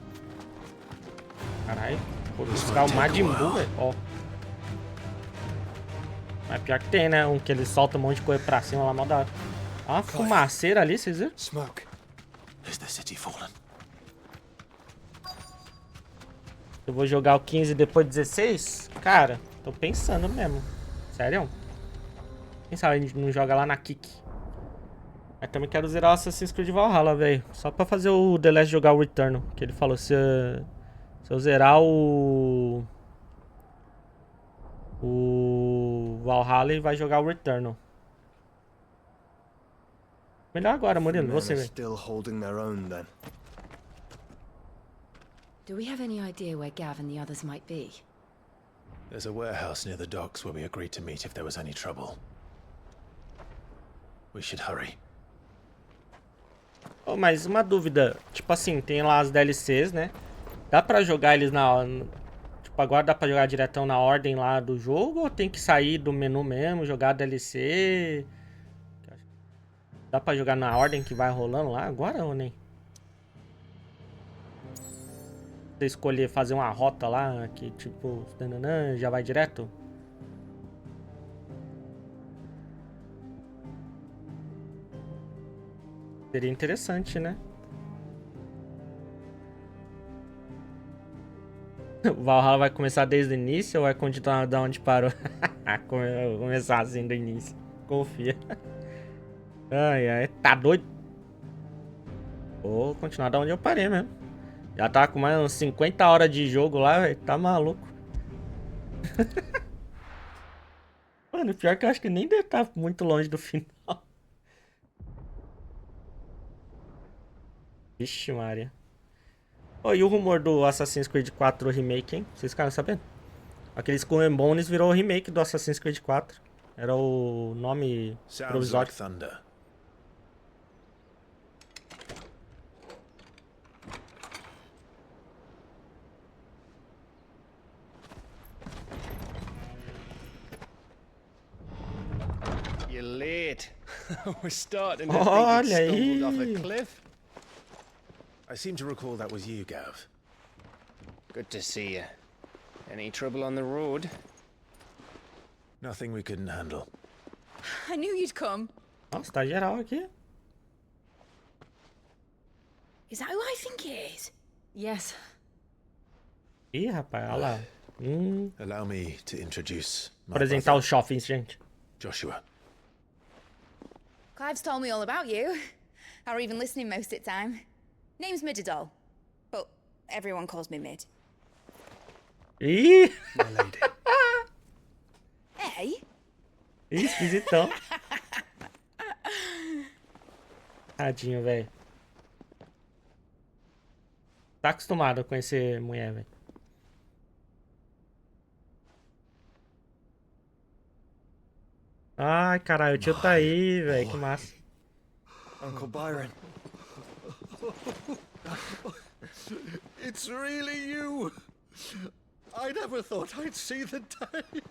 Caralho, vou buscar o Majin Buu, velho. Ó. Mas pior que tem, né? Um que ele solta um monte de coisa pra cima lá, mó da hora. Ó, uma fumaceira ali, vocês viram? Smoke. Is the city fallen? Eu vou jogar o 15 depois do 16? Cara, tô pensando mesmo. Sério? Quem sabe a gente não joga lá na Kik. Mas também quero zerar o Assassin's Creed Valhalla, velho. Só pra fazer o The Last jogar o Returnal. Que ele falou, se eu zerar o Valhalla, ele vai jogar o Returnal. Melhor agora, Murilo. Você, velho. Still holding their own, then. Do we have any idea where Gav and the others might be? There's a warehouse near the docks where we agreed to meet if there was any trouble. We should hurry. Oh, mas uma dúvida. Tipo assim, tem lá as DLCs, né? Dá pra jogar eles na... Tipo, agora dá pra jogar diretão na ordem lá do jogo? Ou tem que sair do menu mesmo, jogar a DLC? Dá pra jogar na ordem que vai rolando lá agora ou nem? Você escolher fazer uma rota lá que tipo, já vai direto? Seria interessante, né? O Valhalla vai começar desde o início ou vai continuar da onde parou? Começar assim do início. Confia. Ai, ai, tá doido? Vou continuar da onde eu parei mesmo. Já tá com mais uns 50 horas de jogo lá, velho. Tá maluco. Mano, pior que eu acho que nem deve estar muito longe do final. Vixe, Maria. Oh, e o rumor do Assassin's Creed 4 Remake, hein? Vocês ficaram sabendo? Aqueles Skull and Bones virou o remake do Assassin's Creed 4. Era o nome provisório. You're late. We're starting to think you stumbled off a cliff. I seem to recall that was you, Gav. Good to see you. Any trouble on the road? Nothing we couldn't handle. I knew you'd come. Nossa, tá geral aqui. Is that who I think it is? Yes. Ih, rapaz, olha lá. Allow me to introduce my Apresentar brother, os shoppings, gente. Joshua. Clive's told me all about you. Or even listening most of the time. Name's Mididol. But everyone calls me Mid. Ih! My lady. Hey? Ih, esquisitão. Tadinho, velho. Tá acostumado a conhecer mulher, velho. Ai, caralho, o tio tá aí, velho. Que massa. Uncle Byron. It's really you. I never thought I'd see the day.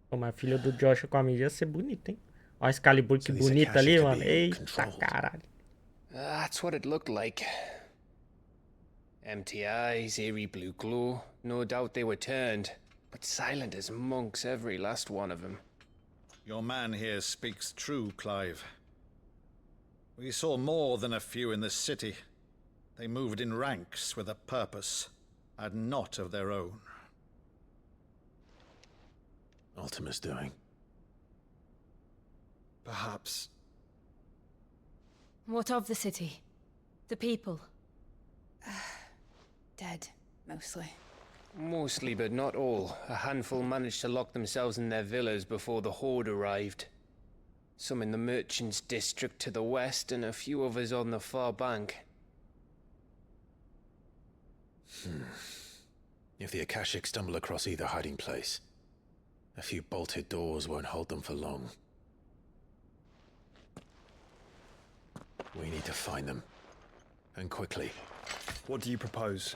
Pô, mas a filha do Joshua com a mídia ia ser bonita, hein? Olha a Excalibur que bonita ali, mano. Eita caralho. That's what it looked like. Empty eyes, eerie blue glow. No doubt they were turned, but silent as monks, every last one of them. Your man here speaks true, Clive. We saw more than a few in this city. They moved in ranks with a purpose, and not of their own. Ultima's doing. Perhaps. What of the city? The people? Dead, mostly. Mostly, but not all. A handful managed to lock themselves in their villas before the horde arrived. Some in the merchants' district to the west, and a few others on the far bank. If the Akashic stumble across either hiding place, a few bolted doors won't hold them for long. We need to find them. And quickly. What do you propose?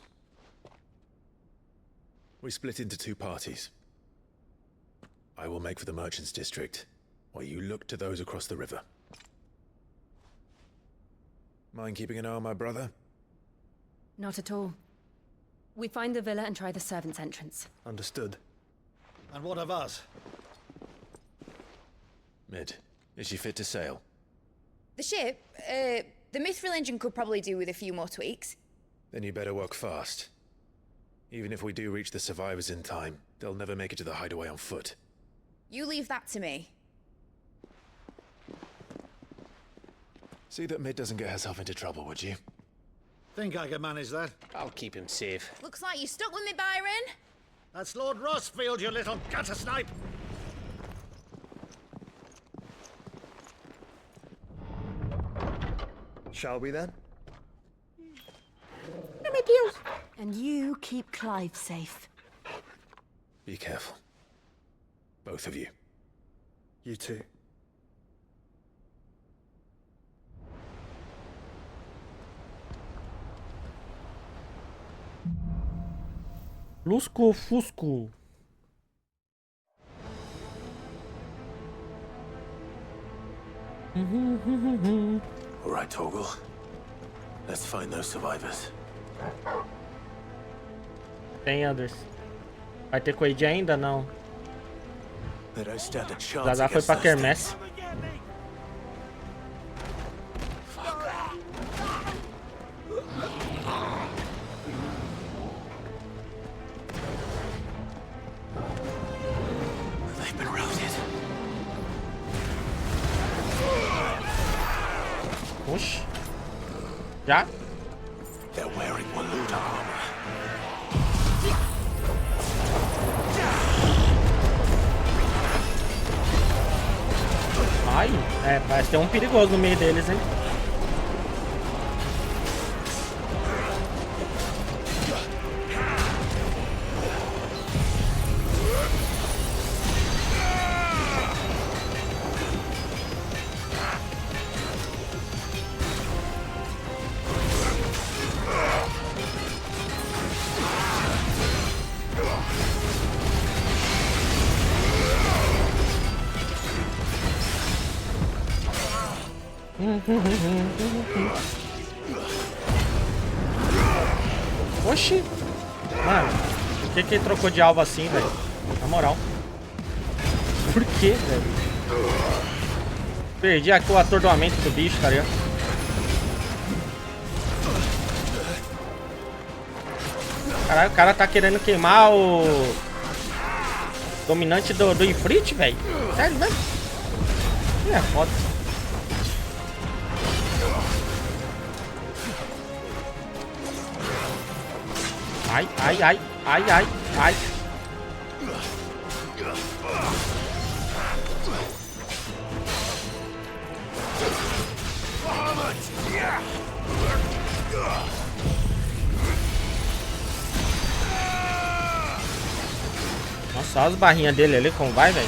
We split into two parties. I will make for the merchants' district, while you look to those across the river. Mind keeping an eye on my brother? Not at all. We find the villa and try the servants' entrance. Understood. And what of us? Mid, is she fit to sail? The ship, the Mithril engine could probably do with a few more tweaks. Then you better work fast. Even if we do reach the survivors in time, they'll never make it to the hideaway on foot. You leave that to me. See that Mid doesn't get herself into trouble, would you? Think I can manage that? I'll keep him safe. Looks like you stuck with me, Byron. That's Lord Rosfield, you little gutter snipe! Shall we then? And you keep Clive safe. Be careful. Both of you. You too. Lusco Fusco. All right, Torgal. Let's find those survivors. Tem, Anders. Vai ter Quaid ainda? Não. They don't stand a chance. Zazá foi pra Kermesse. They've been routed. Oxi. Já? They're wearing Waluda armor. Ai, parece ter um perigoso no meio deles, hein? Oxi! Mano, por que ele trocou de alvo assim, velho? Na moral. Por que, velho? Perdi aqui o atordoamento do bicho, tá ligado? Caralho, o cara tá querendo queimar o dominante do Ifrit, velho. Sério mesmo? É foda. Ai, ai, ai, ai, ai, ai. Nossa, olha as barrinhas dele ali, como vai, velho.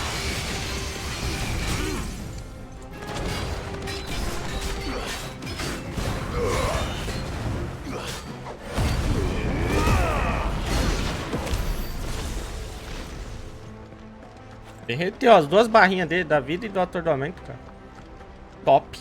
Derreteu as 2 barrinhas dele, da vida e do atordoamento, cara. Top.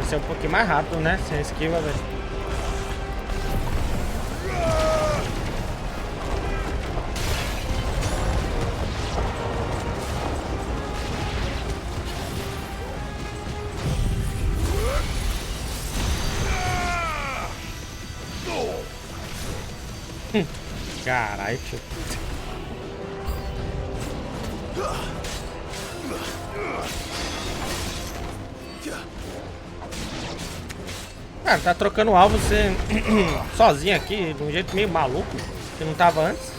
Esse é um pouquinho mais rápido, né? Sem esquiva, velho. Caralho, tio. Cara, tá trocando alvo você sozinho aqui, de um jeito meio maluco, que não tava antes.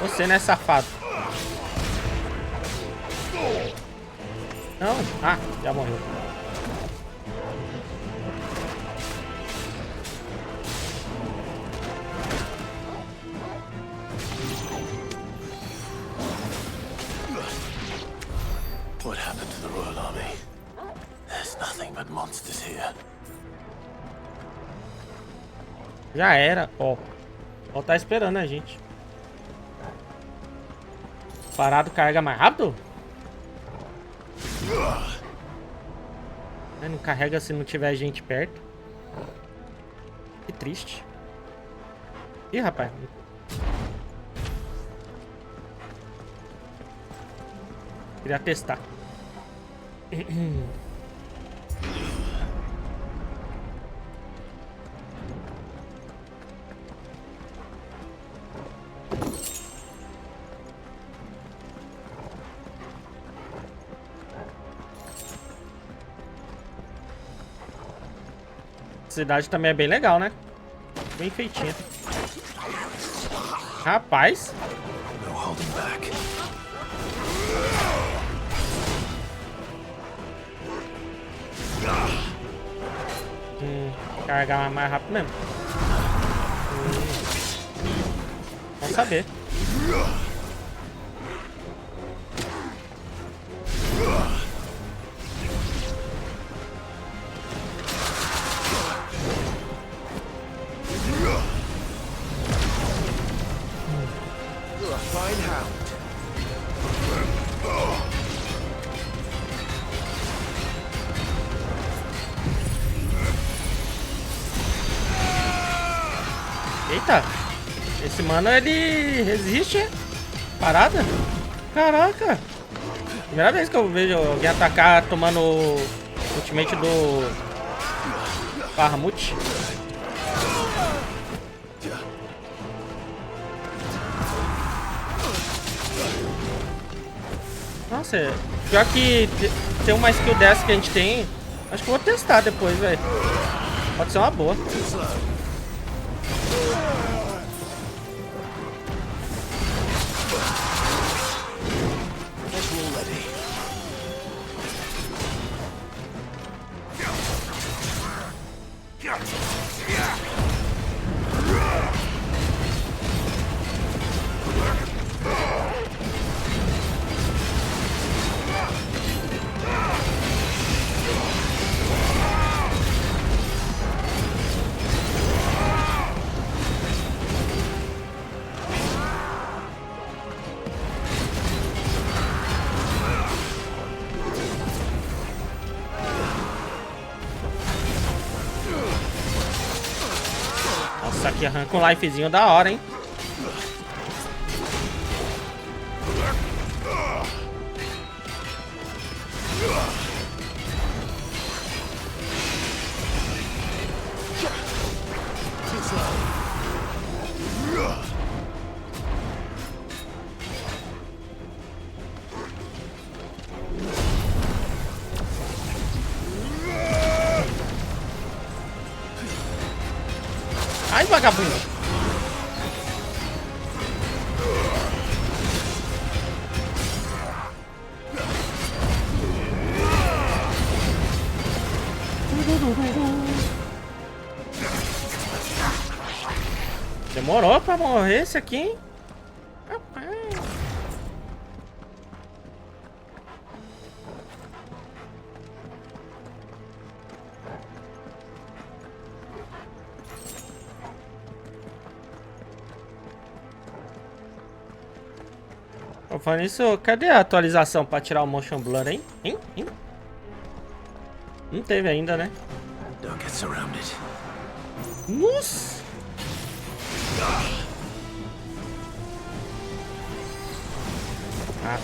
Você, né, safado? Não? Ah, já morreu. What happened to the Royal Army? There's nothing but monsters here. Já era, ó. Ó, tá esperando a gente. Parado carrega mais rápido? Não carrega se não tiver gente perto. Que triste. Ih, rapaz. Queria testar. A cidade também é bem legal, né? Bem feitinha. Rapaz. No holding back. Carregar mais rápido mesmo. Vamos saber. Eita, esse mano ele resiste, é? Parada? Caraca! Primeira vez que eu vejo alguém atacar tomando o ultimate do Bahamut. Nossa, pior que ter uma skill dessa que a gente tem, acho que eu vou testar depois, velho. Pode ser uma boa. Nossa, aqui arranca um lifezinho da hora, hein? Ai, vagabundo. Demorou pra morrer esse aqui, hein? Falando nisso, cadê a atualização pra tirar o motion blur, hein? Hein? Não teve ainda, né? Don't get surrounded. Nossa! Ah.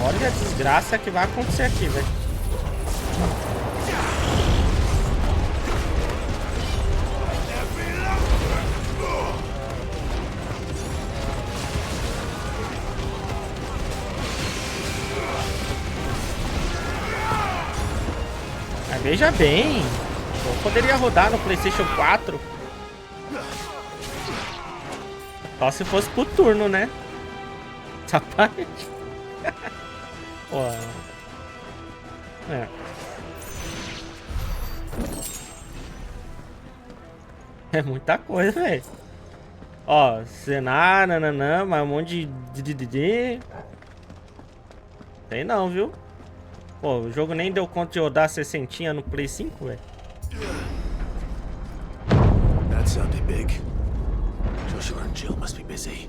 Olha a desgraça que vai acontecer aqui, velho. Mas veja bem, eu poderia rodar no PlayStation 4. Só se fosse pro turno, né? Essa parte. Pô. É. É muita coisa, velho. Ó, cenário, nananã, mas um monte de... Tem não, viu? Pô, o jogo nem deu conta de rodar 60 no Play 5, velho. That sounded big. Joshua and Jill must be busy.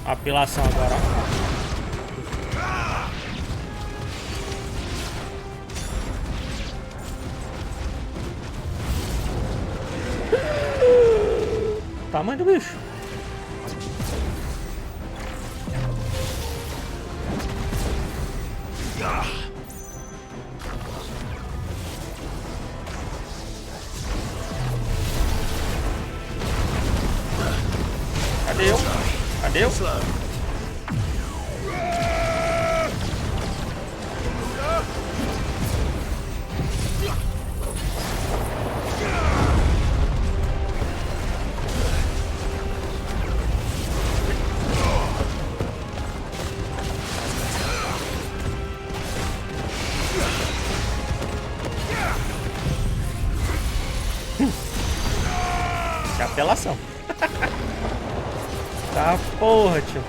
Apelação agora, ó. Tamanho do bicho. Cadê eu? Cadê eu? Que apelação. Tá porra, tio.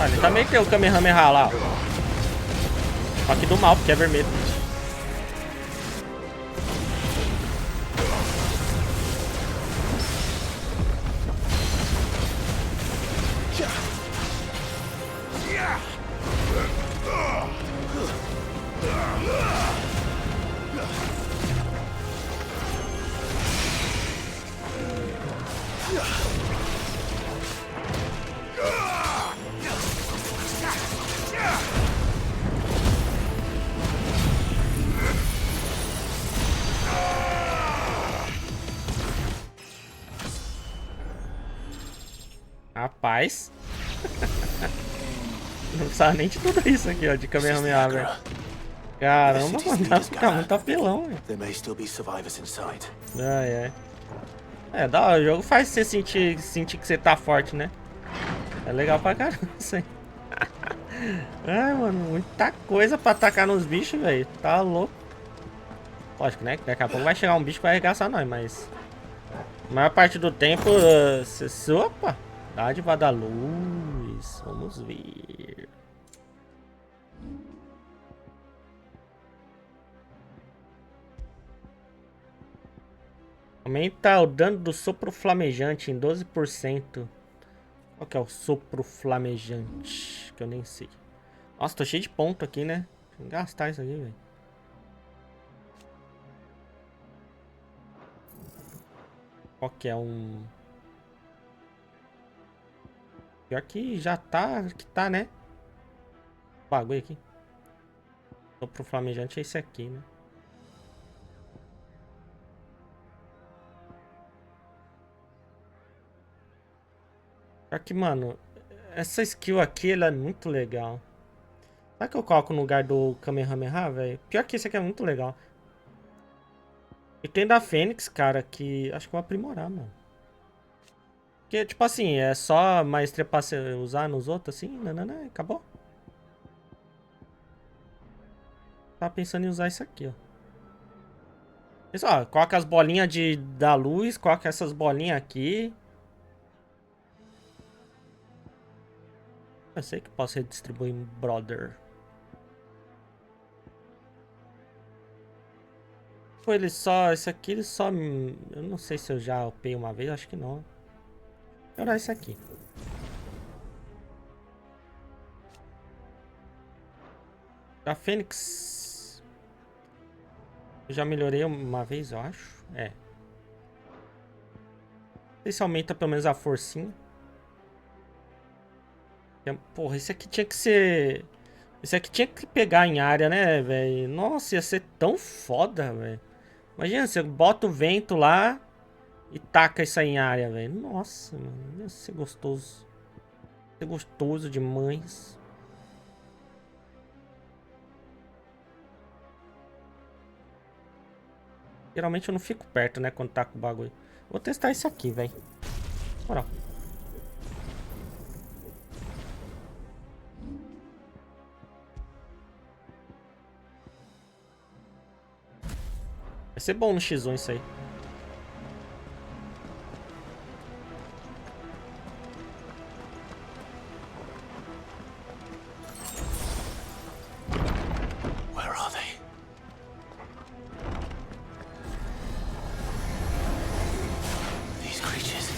Ah, ele também tem o Kamehameha lá. Só que do mal, porque é vermelho. Rapaz. Não precisava nem de tudo isso aqui, ó, de Kamehameha, velho. Caramba, mano, tá muito apelão, velho. Ai, ai. É, dá, o jogo faz você sentir que você tá forte, né? É legal pra caramba isso aí. Ai, mano, muita coisa pra atacar nos bichos, velho. Tá louco. Lógico, né? Daqui a pouco vai chegar um bicho que vai arregaçar nós, mas... A maior parte do tempo... Opa! Dádiva da luz. Vamos ver. Aumenta o dano do sopro flamejante em 12%. Qual que é o sopro flamejante? Que eu nem sei. Nossa, tô cheio de ponto aqui, né? Vou gastar isso aqui, velho. Qual que é um... Pior que já tá... Que tá, né? O bagulho aqui. Sopro flamejante é esse aqui, né? Pior que, mano... Essa skill aqui, ela é muito legal. Será que eu coloco no lugar do Kamehameha, velho? Pior que esse aqui é muito legal. E tem da Fênix, cara, que acho que eu vou aprimorar, mano. Porque, tipo assim, é só maestria pra usar nos outros, assim, nanana, acabou. Tava pensando em usar isso aqui, ó. Isso, ó, coloca as bolinhas da luz, coloca essas bolinhas aqui. Eu sei que posso redistribuir, brother. Pô, ele só... Esse aqui, ele só... Eu não sei se eu já upei uma vez, acho que não. Vou olhar esse aqui. Da Fênix... Eu já melhorei uma vez, eu acho. É. Não sei se aumenta pelo menos a forcinha. Porra, esse aqui tinha que ser... Esse aqui tinha que pegar em área, né, velho? Nossa, ia ser tão foda, velho. Imagina, você bota o vento lá e taca isso aí em área, velho. Nossa, mano, ia ser gostoso. Ia ser gostoso demais. Geralmente eu não fico perto, né, quando tá com o bagulho. Vou testar isso aqui, velho. Moral. Vai ser bom no X1 isso aí. Where are they? These creatures.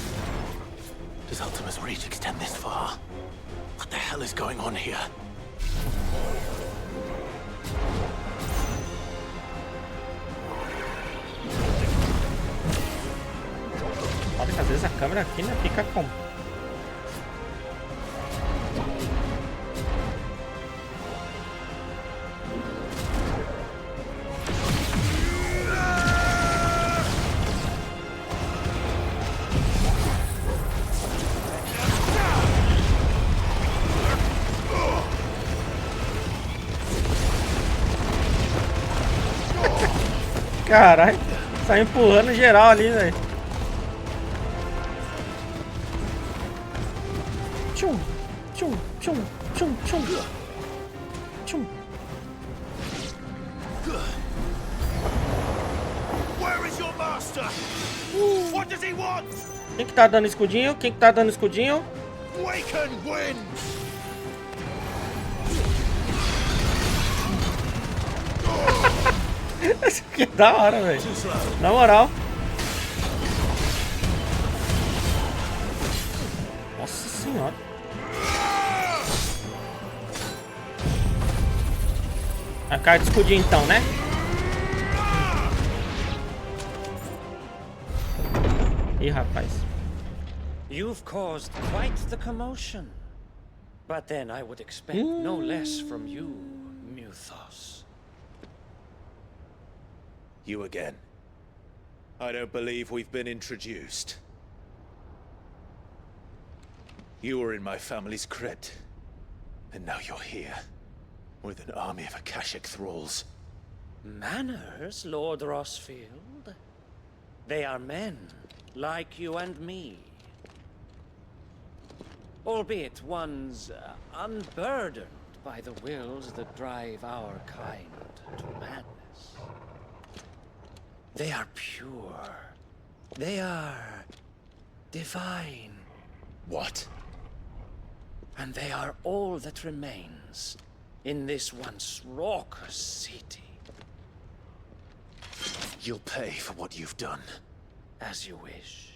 Does Ultima's reach extend this far? What the hell is going on here? Olha que às vezes a câmera aqui, né, fica como? Caralho, tá empurrando geral ali, velho. Tchum, tchum, tchum, tchum, tchum. Tchum. Where is your master? What does he want? Quem que tá dando escudinho? Quem que tá dando escudinho? Wake and win! Isso aqui é da hora, velho. Na moral. Nossa senhora. A cara de escudinho então, né? Ih, rapaz. You've caused quite the commotion. But then I would expect no less from you, Muthos. You again. I don't believe we've been introduced. You were in my family's crypt, and now you're here, with an army of Akashic thralls. Manners, Lord Rosfield? They are men, like you and me. albeit ones unburdened by the wills that drive our kind to madness. They are pure. They are divine. What? And they are all that remains in this once raucous city. You'll pay for what you've done. As you wish.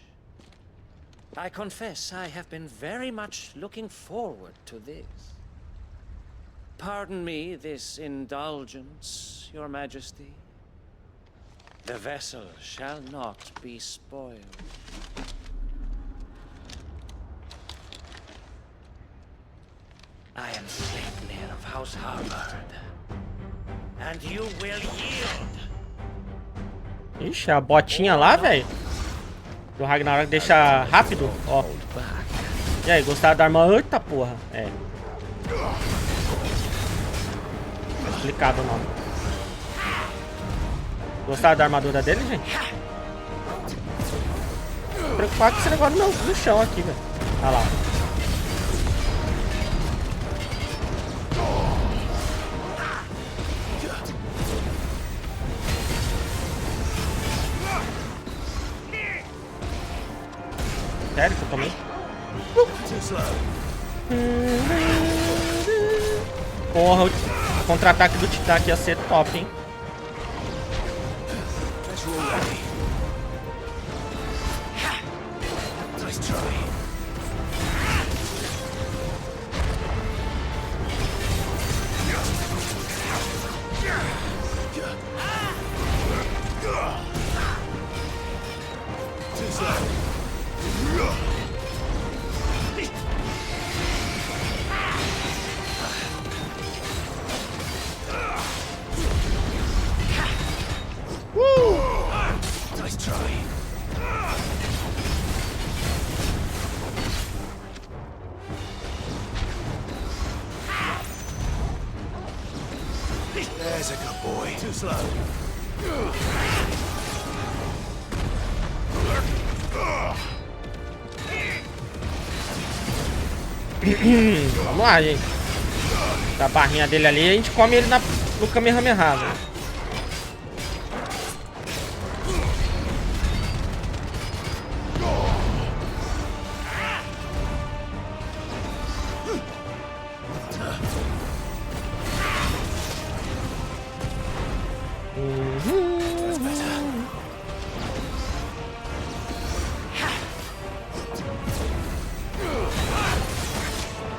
I confess I have been very much looking forward to this. Pardon me this indulgence, Your Majesty. The vessel shall not be spoiled. I am Sleipnir of House Harvard. And you will yield. Ixi, a botinha lá, velho. Do Ragnarok deixa rápido, ó. E aí, gostaram da arma? Eita porra. É. Complicado o nome. Gostaram da armadura dele, gente? Tô preocupado com esse negócio no chão aqui, velho. Olha lá. Sério que eu tomei? Porra, o contra-ataque do Titã aqui ia ser top, hein? There's a good boy. Too slow. Vamos lá, gente. Da barrinha dele ali, a gente come ele no Kamehameha, velho.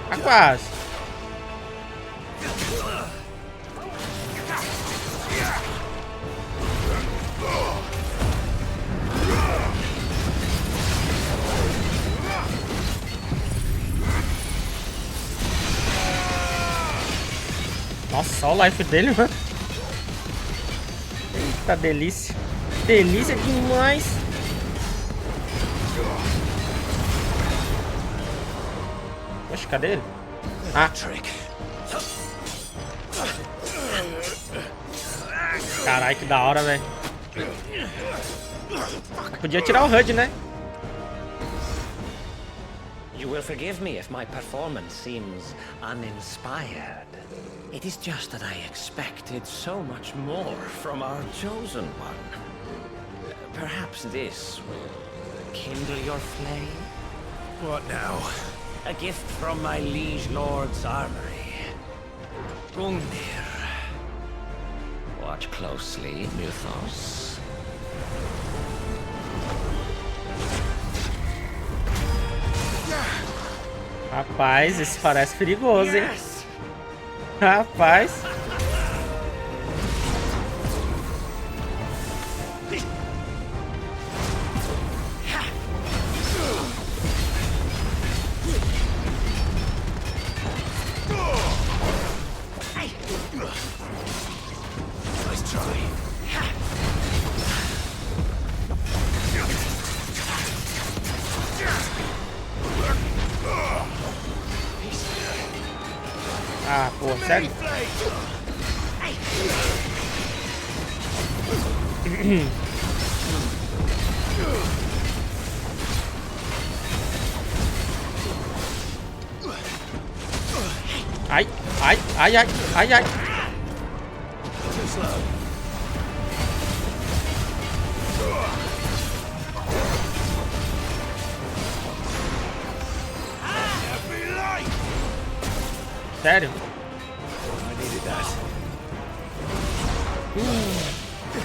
Tá quase. Nossa, olha o life dele, mano. Eita, delícia. Delícia demais. Oxe, cadê ele? Ah. Caralho, que da hora, velho. Podia tirar o HUD, né? You will forgive me if my performance seems uninspired. It is just that I expected so much more from our chosen one. Perhaps this will kindle your flame? What now? A gift from my liege lord's armory. Gungnir. Watch closely, Mythos. Rapaz, esse parece perigoso, hein? Rapaz. Ah, pô, sério? Ai, ai, ai, ai, ai, ai. Sério?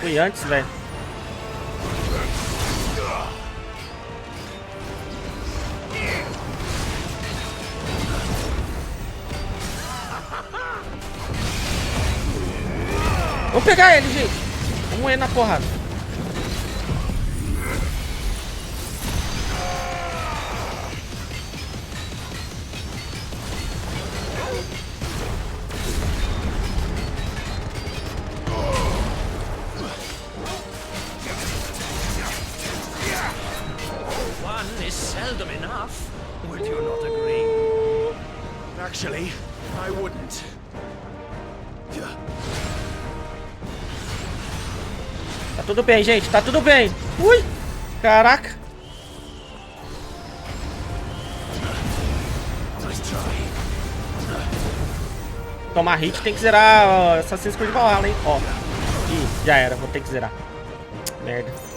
Fui antes, velho. Vamos pegar ele, gente. Vamos ir na porrada. One is seldom enough. Would you not agree? Actually, I wouldn't. Tá tudo bem, gente. Tá tudo bem. Ui. Caraca. Tomar hit tem que zerar Assassin's Creed Valhalla, hein? Ó. Ih, já era. Vou ter que zerar. Merda.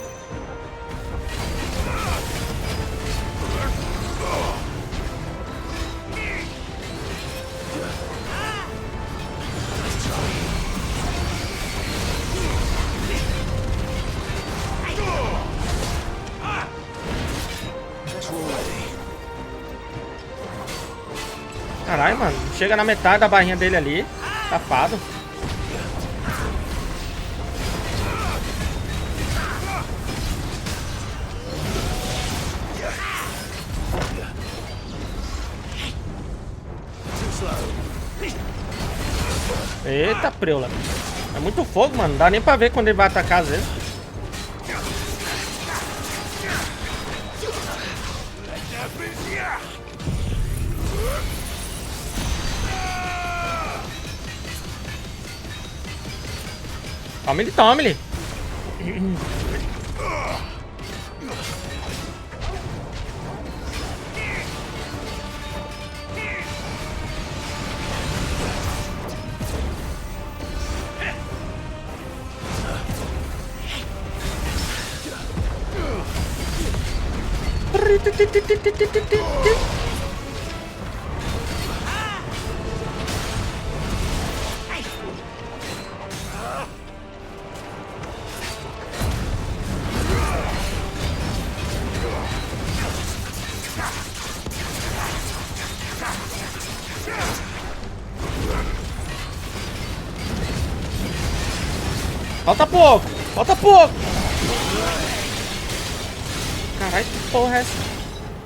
Caralho, mano. Chega na metade da barrinha dele ali. Safado. Eita, preula. É muito fogo, mano. Não dá nem pra ver quando ele vai atacar às vezes. Tome ele, tome ele. Falta pouco, falta pouco. Caralho, que porra é essa?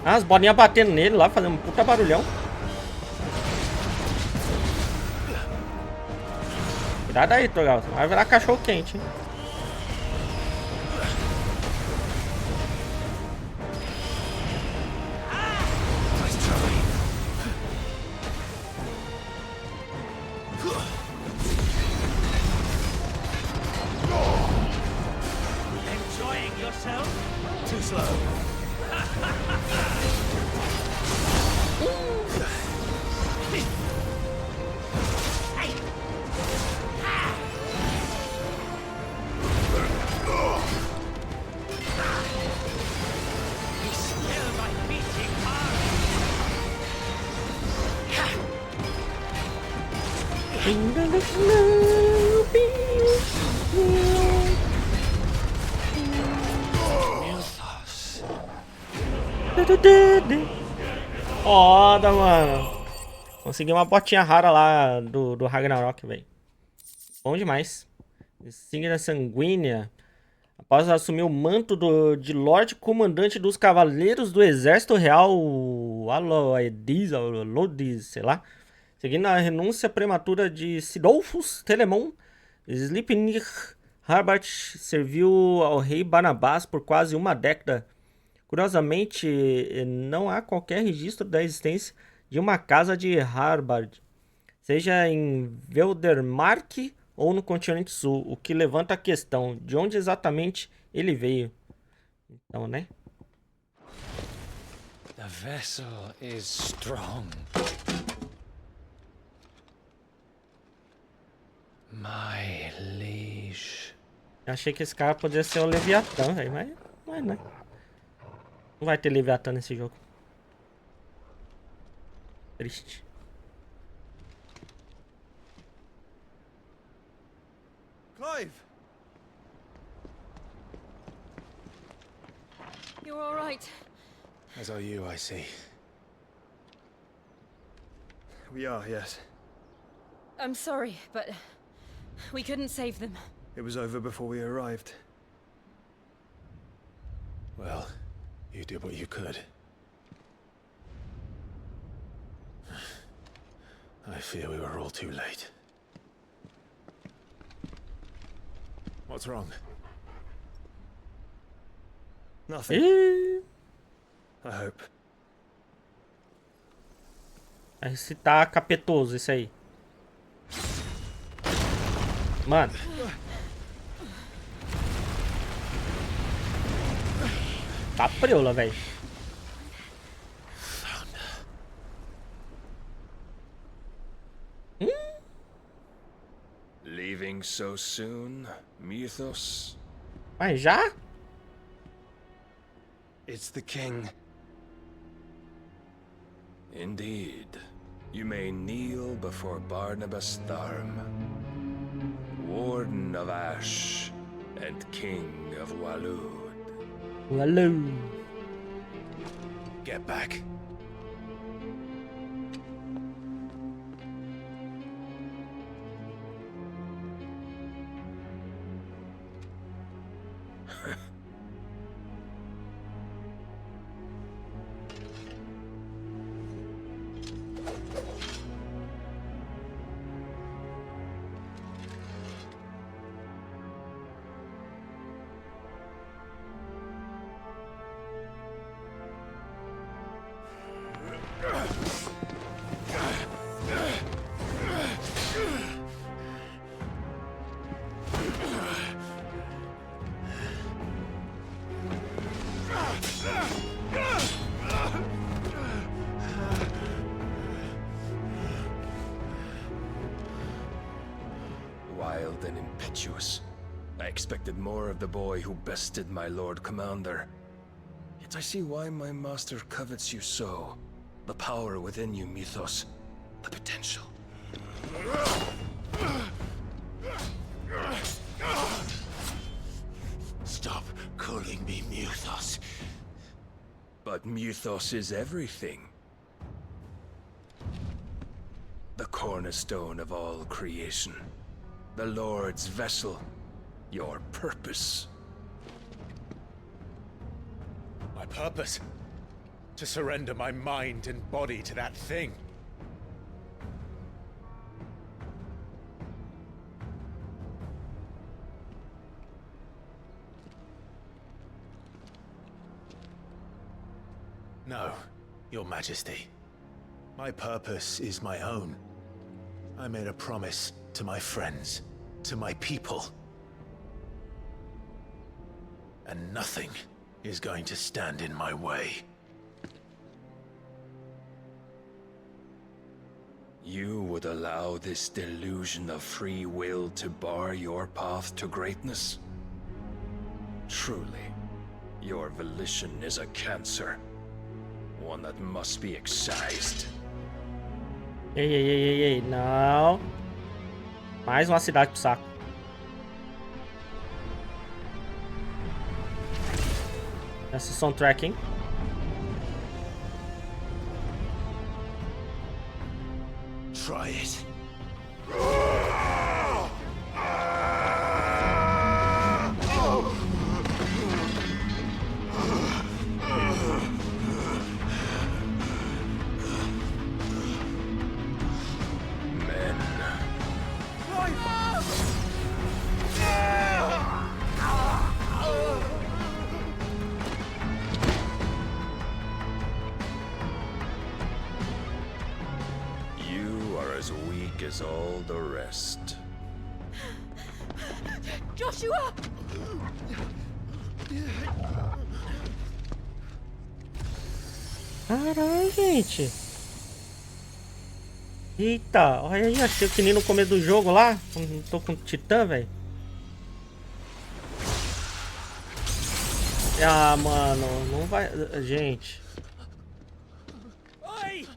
Ah, as bolinhas batendo nele lá, fazendo um puta barulhão. Cuidado aí, Togal. Vai virar cachorro quente, hein? Foda, mano. Consegui uma botinha rara lá do Ragnarok, velho. Bom demais. Insígnia sanguínea. Após assumir o manto de Lorde Comandante dos Cavaleiros do Exército Real Aloediz, sei lá. Seguindo a renúncia prematura de Sidolfus Telemon, Sleipnir Harbart serviu ao rei Barnabás por quase uma década. Curiosamente, não há qualquer registro da existência de uma casa de Harbard, seja em Veldermark ou no continente sul, o que levanta a questão de onde exatamente ele veio. Então, né? The vessel is strong. My liege. Achei que esse cara podia ser o Leviatã, velho, mas não é, né? Não vai ter Leviatã nesse jogo. Triste. Clive! You're all right. As are you, I see. We are, yes. I'm sorry, but we couldn't save them. It was over before we arrived. Well, you did what you could. I fear we were all too late. What's wrong? Nothing. I hope. Esse tá capetoso, esse aí. Mano. Tá preula, velho. Leaving so soon, Mythos? Mas já? It's the king. Indeed. You may kneel before Barnabas Tharm, Warden of Ash and King of Walud. Walud. Get back. Wild and impetuous. I expected more of the boy who bested my Lord Commander. Yet I see why my master covets you so. The power within you, Mythos. The potential. Stop calling me Mythos. But Mythos is everything. The cornerstone of all creation. The Lord's vessel. Your purpose. My purpose? To surrender my mind and body to that thing. No, Your Majesty. My purpose is my own. I made a promise to my friends, to my people. And nothing is going to stand in my way. You would allow this delusion of free will to bar your path to greatness? Truly, your volition is a cancer. One that must be excised. Ei, não. Mais uma cidade pro saco. Essa soundtrack, hein? Try it. As all the rest. Joshua! Caralho, gente. Eita, olha aí, achei que nem no começo do jogo lá. Não tô com o titã, velho. Ah, mano, não vai... Gente. Oi!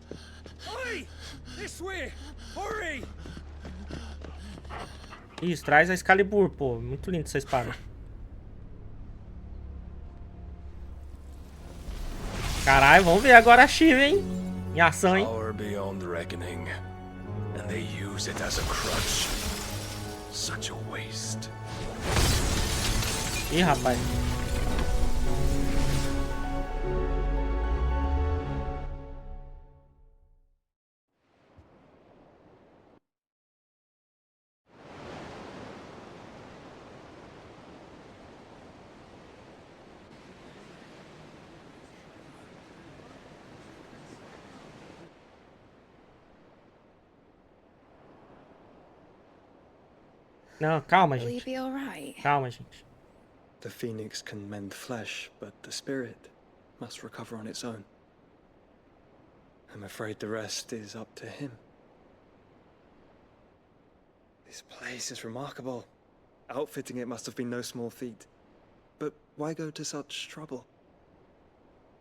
Oi! This way! Hurry! Isso, traz a Excalibur, pô. Muito lindo essa espada. Caralho, vamos ver agora a Shiva, hein? Em ação, hein? Power beyond reckoning. And they use it as a crutch. Such a waste. Ih, rapaz. Não, calma, Will you gente. be all right? Calma, gente. The phoenix can mend flesh, but the spirit must recover on its own. I'm afraid the rest is up to him. This place is remarkable. Outfitting it must have been no small feat. But why go to such trouble?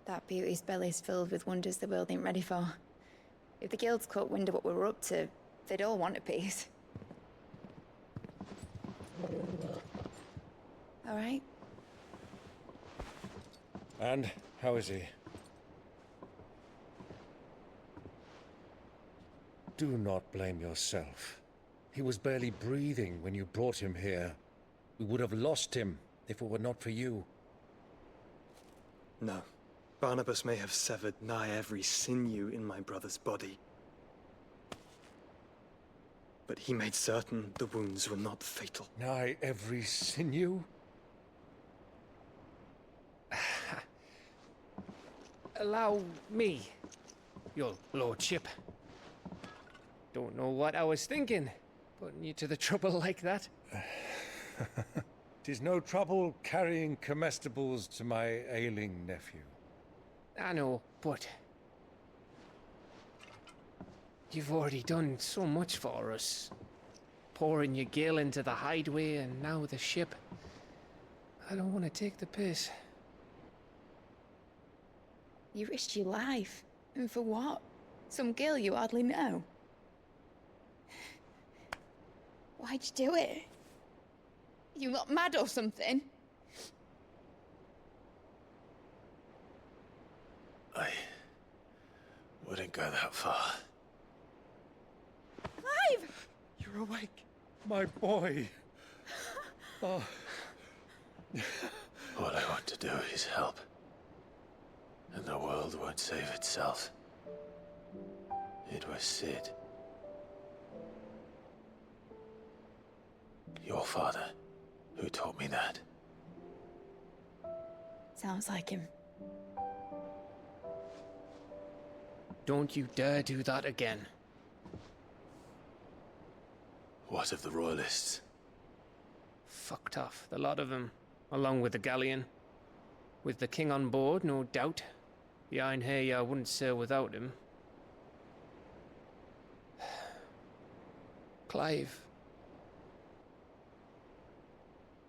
That beauty's belly's filled with wonders the world ain't ready for. If the guilds caught wind of what we were up to, they'd all want a piece. All right? And how is he? Do not blame yourself. He was barely breathing when you brought him here. We would have lost him if it were not for you. No. Barnabas may have severed nigh every sinew in my brother's body. But he made certain the wounds were not fatal. Nigh every sinew? Allow me, your lordship. Don't know what I was thinking, putting you to the trouble like that. 'Tis no trouble carrying comestibles to my ailing nephew. I know, but you've already done so much for us. Pouring your gil into the hideaway and now the ship. I don't want to take the piss. You risked your life. And for what? Some girl you hardly know. Why'd you do it? You not mad or something? I wouldn't go that far. Clive! You're awake, my boy. Oh. All I want to do is help. And the world won't save itself. It was Sid. Your father, who taught me that. Sounds like him. Don't you dare do that again. What of the royalists? Fucked off, the lot of them, along with the galleon. With the king on board, no doubt. Behind here, I wouldn't sail without him. Clive.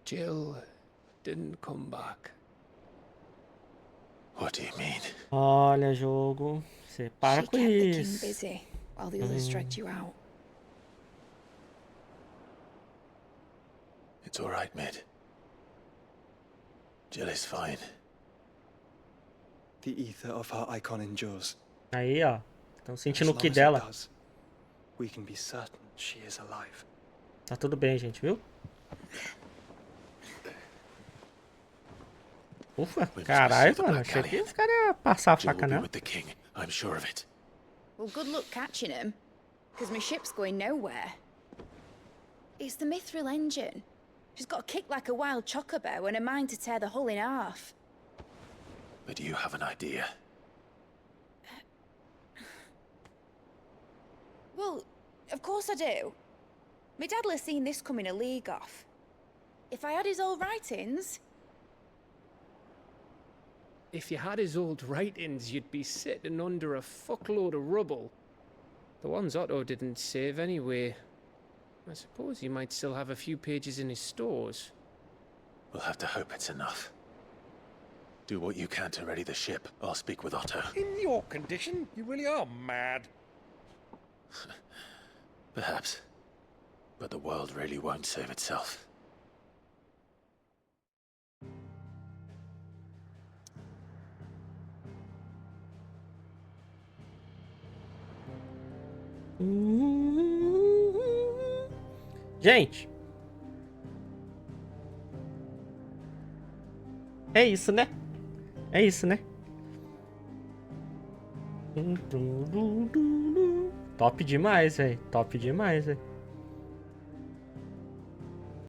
Jill didn't come back. What do you mean? Olha, jogo. Você para com She kept the king isso. busy while the others dragged you out. It's all right, Mid. Jill is fine. The ether of her icon endures. Aí, ó. Estão sentindo o As que long as it dela. does, we can be certain she is alive. Tá tudo bem, gente, viu? Ufa, caralho, mano. Achei que os caras iam passar a faca nela. With the king, I'm sure of it. Well, good luck catching him, because my ship's going nowhere. It's the Mithril engine. She's got a kick like a wild chocobo and a mind to tear the hull in half. But you have an idea. Well, of course I do. My dad'll have seen this coming a league off. If I had his old writings... If you had his old writings, you'd be sitting under a fuckload of rubble. The ones Otto didn't save anyway. I suppose he might still have a few pages in his stores. We'll have to hope it's enough. Do what you can to ready the ship. I'll speak with Otto. In your condition, you really are mad. Perhaps. But the world really won't save itself. Gente, é isso, né? É isso, né? Top demais, velho. Top demais, velho.